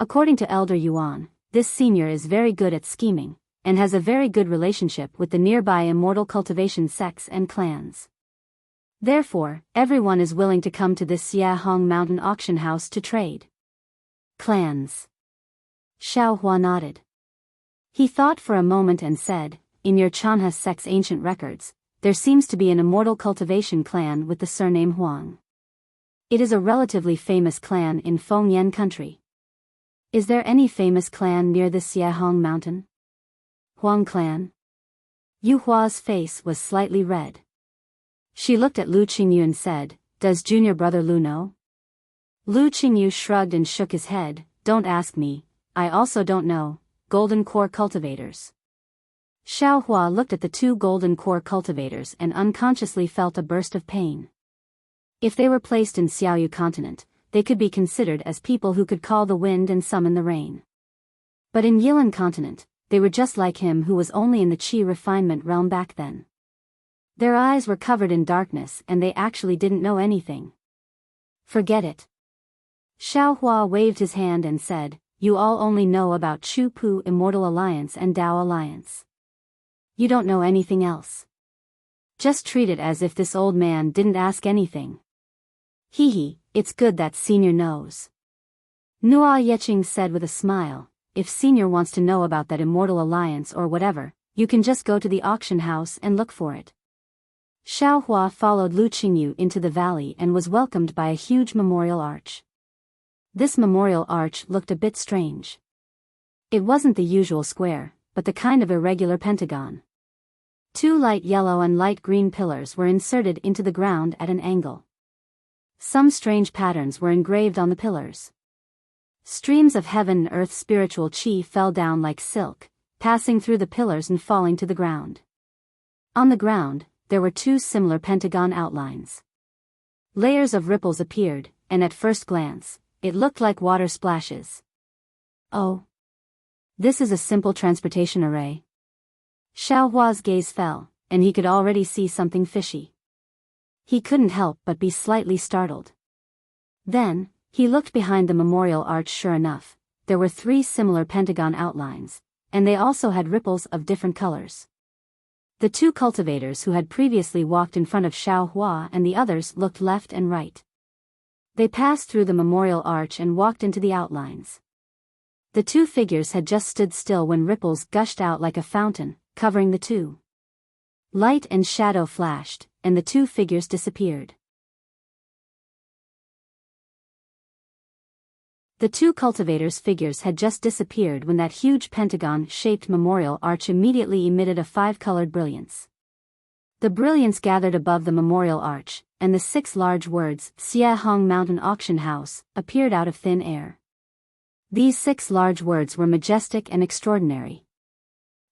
Speaker 1: According to Elder Yuan, this senior is very good at scheming, and has a very good relationship with the nearby immortal cultivation sects and clans. Therefore, everyone is willing to come to this Xiahong Mountain auction house to trade." "Clans?" Xiaohua nodded. He thought for a moment and said, "In your Chanha sect's ancient records, there seems to be an immortal cultivation clan with the surname Huang. It is a relatively famous clan in Fengyan country. Is there any famous clan near the Xiahong Mountain?" "Huang clan?" Yuhua's face was slightly red. She looked at Lu Qingyu and said, "Does junior brother Lu know?" Lu Qingyu shrugged and shook his head. "Don't ask me, I also don't know." "Golden core cultivators." Xiaohua looked at the two golden core cultivators and unconsciously felt a burst of pain. If they were placed in Xiaoyu continent, they could be considered as people who could call the wind and summon the rain. But in Yilan continent, they were just like him who was only in the Qi refinement realm back then. Their eyes were covered in darkness and they actually didn't know anything. "Forget it." Xiaohua waved his hand and said, "You all only know about Chu Pu Immortal Alliance and Tao Alliance. You don't know anything else. Just treat it as if this old man didn't ask anything." "Hee, it's good that senior knows." Nua Yeqing said with a smile, "If senior wants to know about that Immortal Alliance or whatever, you can just go to the auction house and look for it." Xiaohua followed Lu Qingyu into the valley and was welcomed by a huge memorial arch. This memorial arch looked a bit strange. It wasn't the usual square, but the kind of irregular pentagon. Two light yellow and light green pillars were inserted into the ground at an angle. Some strange patterns were engraved on the pillars. Streams of heaven and earth spiritual qi fell down like silk, passing through the pillars and falling to the ground. On the ground, there were two similar pentagon outlines. Layers of ripples appeared, and at first glance, it looked like water splashes. Oh. This is a simple transportation array. Xiao Hua's gaze fell, and he could already see something fishy. He couldn't help but be slightly startled. Then, he looked behind the memorial arch. Sure enough, there were three similar pentagon outlines, and they also had ripples of different colors. The two cultivators who had previously walked in front of Xiao Hua and the others looked left and right. They passed through the memorial arch and walked into the outlines. The two figures had just stood still when ripples gushed out like a fountain, covering the two. Light and shadow flashed, and the two figures disappeared. The two cultivators' figures had just disappeared when that huge pentagon-shaped memorial arch immediately emitted a five-colored brilliance. The brilliance gathered above the memorial arch, and the six large words, Xiehong Mountain Auction House, appeared out of thin air. These six large words were majestic and extraordinary.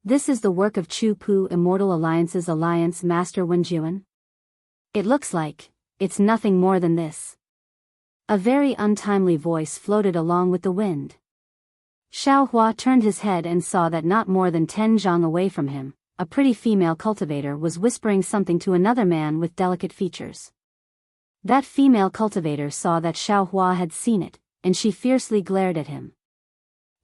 Speaker 1: This is the work of Chu Pu Immortal Alliance's Alliance Master Wenjuan? It looks like, it's nothing more than this. A very untimely voice floated along with the wind. Xiao Hua turned his head and saw that not more than 10 zhang away from him, a pretty female cultivator was whispering something to another man with delicate features. That female cultivator saw that Xiao Hua had seen it, and she fiercely glared at him.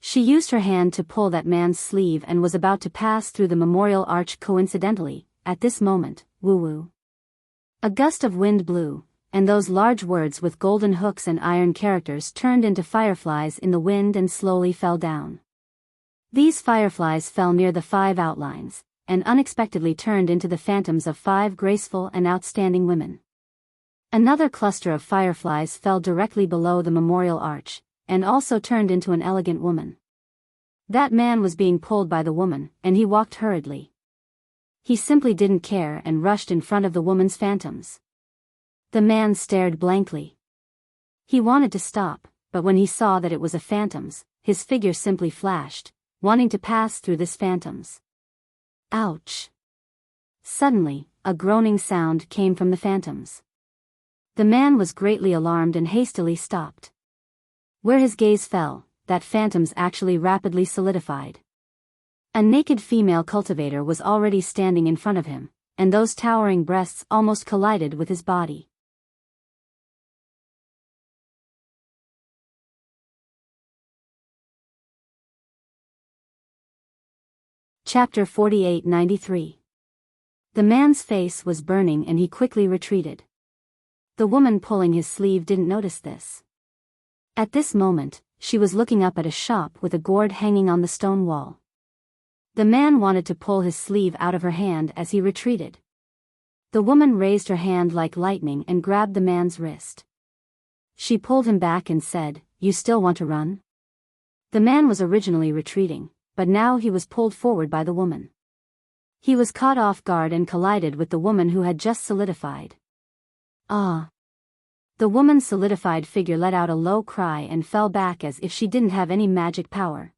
Speaker 1: She used her hand to pull that man's sleeve and was about to pass through the memorial arch. Coincidentally, at this moment, woo-woo. A gust of wind blew, and those large words with golden hooks and iron characters turned into fireflies in the wind and slowly fell down. These fireflies fell near the five outlines, and unexpectedly turned into the phantoms of five graceful and outstanding women. Another cluster of fireflies fell directly below the memorial arch, and also turned into an elegant woman. That man was being pulled by the woman, and he walked hurriedly. He simply didn't care and rushed in front of the woman's phantoms. The man stared blankly. He wanted to stop, but when he saw that it was a phantom's, his figure simply flashed, wanting to pass through this phantom's. Ouch! Suddenly, a groaning sound came from the phantoms. The man was greatly alarmed and hastily stopped. Where his gaze fell, that phantoms actually rapidly solidified. A naked female cultivator was already standing in front of him, and those towering breasts almost collided with his body. Chapter 4893. The man's face was burning and he quickly retreated. The woman pulling his sleeve didn't notice this. At this moment, she was looking up at a shop with a gourd hanging on the stone wall. The man wanted to pull his sleeve out of her hand as he retreated. The woman raised her hand like lightning and grabbed the man's wrist. She pulled him back and said, "You still want to run?" The man was originally retreating, but now he was pulled forward by the woman. He was caught off guard and collided with the woman who had just solidified. Ah! The woman's solidified figure let out a low cry and fell back as if she didn't have any magic power.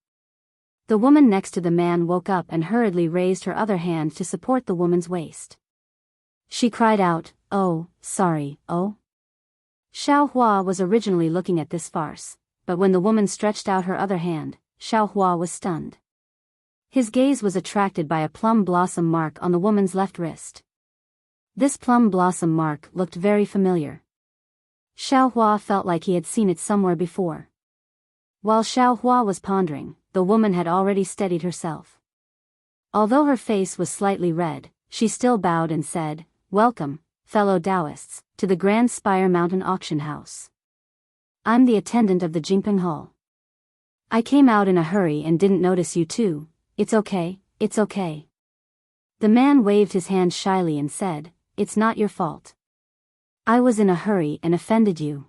Speaker 1: The woman next to the man woke up and hurriedly raised her other hand to support the woman's waist. She cried out, "Oh, sorry, oh." Xiao Hua was originally looking at this farce, but when the woman stretched out her other hand, Xiao Hua was stunned. His gaze was attracted by a plum blossom mark on the woman's left wrist. This plum blossom mark looked very familiar. Xiao Hua felt like he had seen it somewhere before. While Xiao Hua was pondering, the woman had already steadied herself. Although her face was slightly red, she still bowed and said, "Welcome, fellow Taoists, to the Grand Spire Mountain Auction House. I'm the attendant of the Jingping Hall. I came out in a hurry and didn't notice you too. It's okay, it's okay." The man waved his hand shyly and said, "It's not your fault. I was in a hurry and offended you."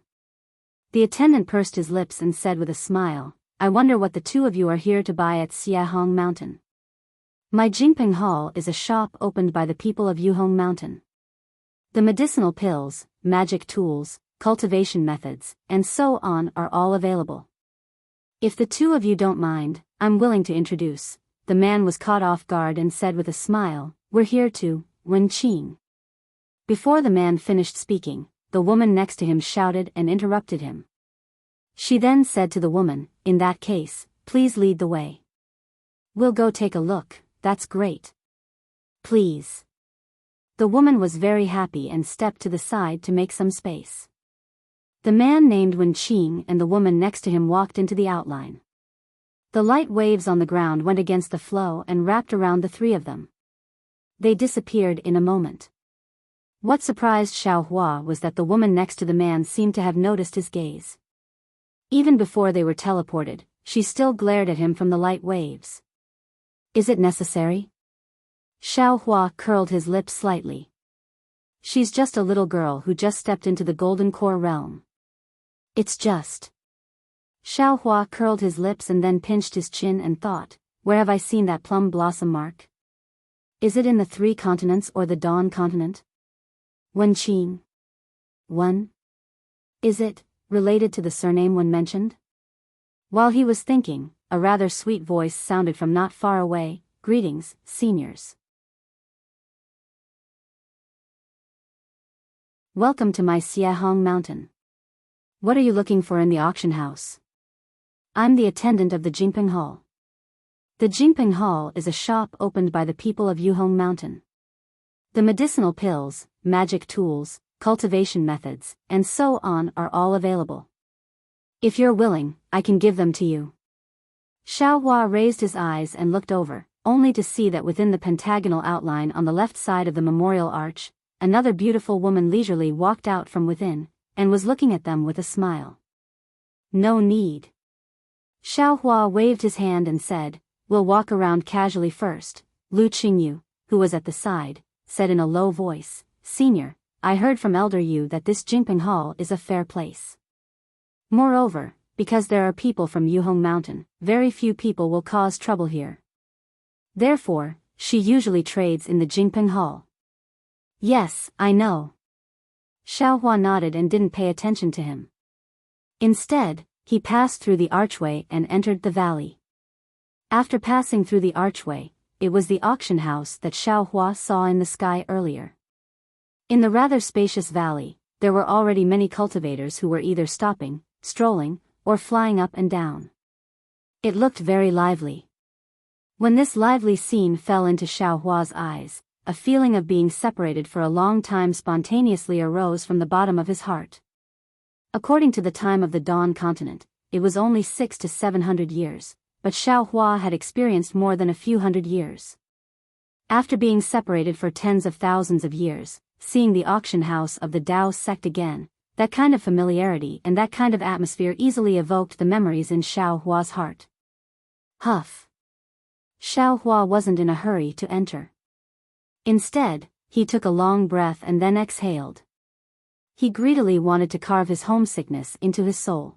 Speaker 1: The attendant pursed his lips and said with a smile, "I wonder what the two of you are here to buy at Xiehong Mountain. My Jingping Hall is a shop opened by the people of Yuhong Mountain. The medicinal pills, magic tools, cultivation methods, and so on are all available. If the two of you don't mind, I'm willing to introduce the man was caught off guard and said with a smile, "We're here to, Wenqing." Before the man finished speaking, the woman next to him shouted and interrupted him. She then said to the woman, "In that case, please lead the way. We'll go take a look." "That's great. Please." The woman was very happy and stepped to the side to make some space. The man named Wenqing and the woman next to him walked into the outline. The light waves on the ground went against the flow and wrapped around the three of them. They disappeared in a moment. What surprised Xiaohua was that the woman next to the man seemed to have noticed his gaze. Even before they were teleported, she still glared at him from the light waves. "Is it necessary?" Xiaohua curled his lips slightly. "She's just a little girl who just stepped into the Golden Core realm. It's just..." Xiaohua curled his lips and then pinched his chin and thought, "Where have I seen that plum blossom mark? Is it in the 3 continents or the Dawn continent? Wenqing. One? Is it related to the surname one mentioned?" While he was thinking, a rather sweet voice sounded from not far away, "Greetings, seniors. Welcome to my Xiehong mountain. What are you looking for in the auction house?" "I'm the attendant of the Jingping Hall." The Jingping Hall is a shop opened by the people of Yuhong Mountain. The medicinal pills, magic tools, cultivation methods, and so on are all available. If you're willing, I can give them to you. Xiaohua raised his eyes and looked over, only to see that within the pentagonal outline on the left side of the memorial arch, another beautiful woman leisurely walked out from within, and was looking at them with a smile. "No need." Xiaohua waved his hand and said, "We'll walk around casually first." Lu Qingyu, who was at the side, said in a low voice, "Senior, I heard from Elder Yu that this Jingping Hall is a fair place. Moreover, because there are people from Yuhong Mountain, very few people will cause trouble here. Therefore, she usually trades in the Jingping Hall." "Yes, I know." Xiaohua nodded and didn't pay attention to him. Instead, he passed through the archway and entered the valley. After passing through the archway, it was the auction house that Xiaohua saw in the sky earlier. In the rather spacious valley, there were already many cultivators who were either stopping, strolling, or flying up and down. It looked very lively. When this lively scene fell into Xiaohua's eyes, a feeling of being separated for a long time spontaneously arose from the bottom of his heart. According to the time of the Dawn continent, it was only 600 to 700 years, but Xiaohua had experienced more than a few hundred years. After being separated for tens of thousands of years, seeing the auction house of the Dao sect again, that kind of familiarity and that kind of atmosphere easily evoked the memories in Xiaohua's heart. Huff. Xiaohua wasn't in a hurry to enter. Instead, he took a long breath and then exhaled. He greedily wanted to carve his homesickness into his soul.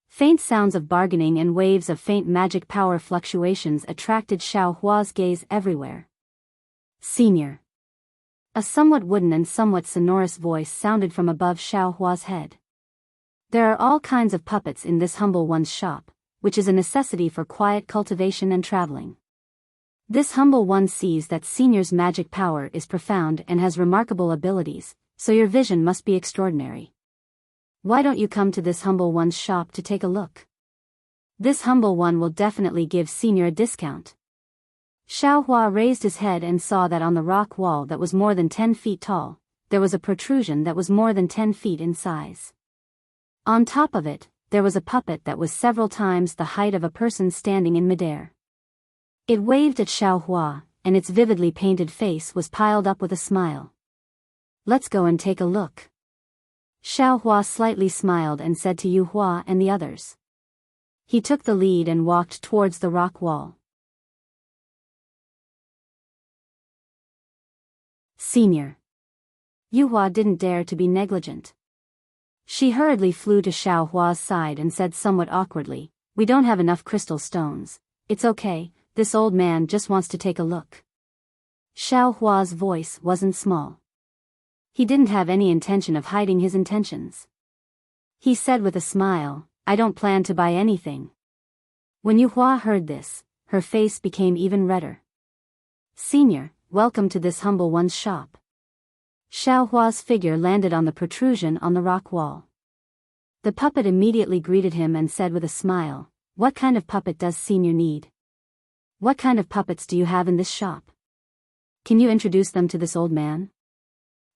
Speaker 1: Faint sounds of bargaining and waves of faint magic power fluctuations attracted Xiaohua's gaze everywhere. "Senior." A somewhat wooden and somewhat sonorous voice sounded from above Xiaohua's head. "There are all kinds of puppets in this humble one's shop, which is a necessity for quiet cultivation and traveling. This humble one sees that Senior's magic power is profound and has remarkable abilities, so your vision must be extraordinary. Why don't you come to this humble one's shop to take a look? This humble one will definitely give Senior a discount." Xiaohua raised his head and saw that on the rock wall that was more than 10 feet tall, there was a protrusion that was more than 10 feet in size. On top of it, there was a puppet that was several times the height of a person standing in midair. It waved at Xiaohua, and its vividly painted face was piled up with a smile. "Let's go and take a look." Xiaohua slightly smiled and said to Yu Hua and the others. He took the lead and walked towards the rock wall. "Senior." Yu Hua didn't dare to be negligent. She hurriedly flew to Xiaohua's side and said somewhat awkwardly, "We don't have enough crystal stones. It's okay, this old man just wants to take a look." Xiaohua's voice wasn't small. He didn't have any intention of hiding his intentions. He said with a smile, "I don't plan to buy anything." When Yu Hua heard this, her face became even redder. "Senior, welcome to this humble one's shop." Xiao Hua's figure landed on the protrusion on the rock wall. The puppet immediately greeted him and said with a smile, "What kind of puppet does Senior need? What kind of puppets do you have in this shop? Can you introduce them to this old man?"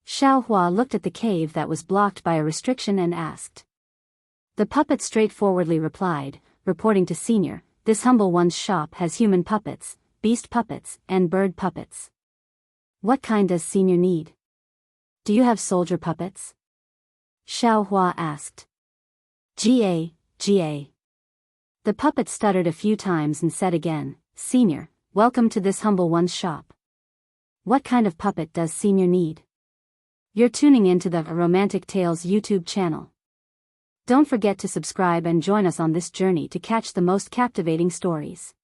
Speaker 1: Xiao Hua looked at the cave that was blocked by a restriction and asked. The puppet straightforwardly replied, reporting to Senior, "This humble one's shop has human puppets, beast puppets, and bird puppets. What kind does Senior need? Do you have soldier puppets?" Xiao Hua asked. GA. The puppet stuttered a few times and said again, "Senior, welcome to this humble one's shop. What kind of puppet does Senior need?" You're tuning into the Romantic Tales YouTube channel. Don't forget to subscribe and join us on this journey to catch the most captivating stories.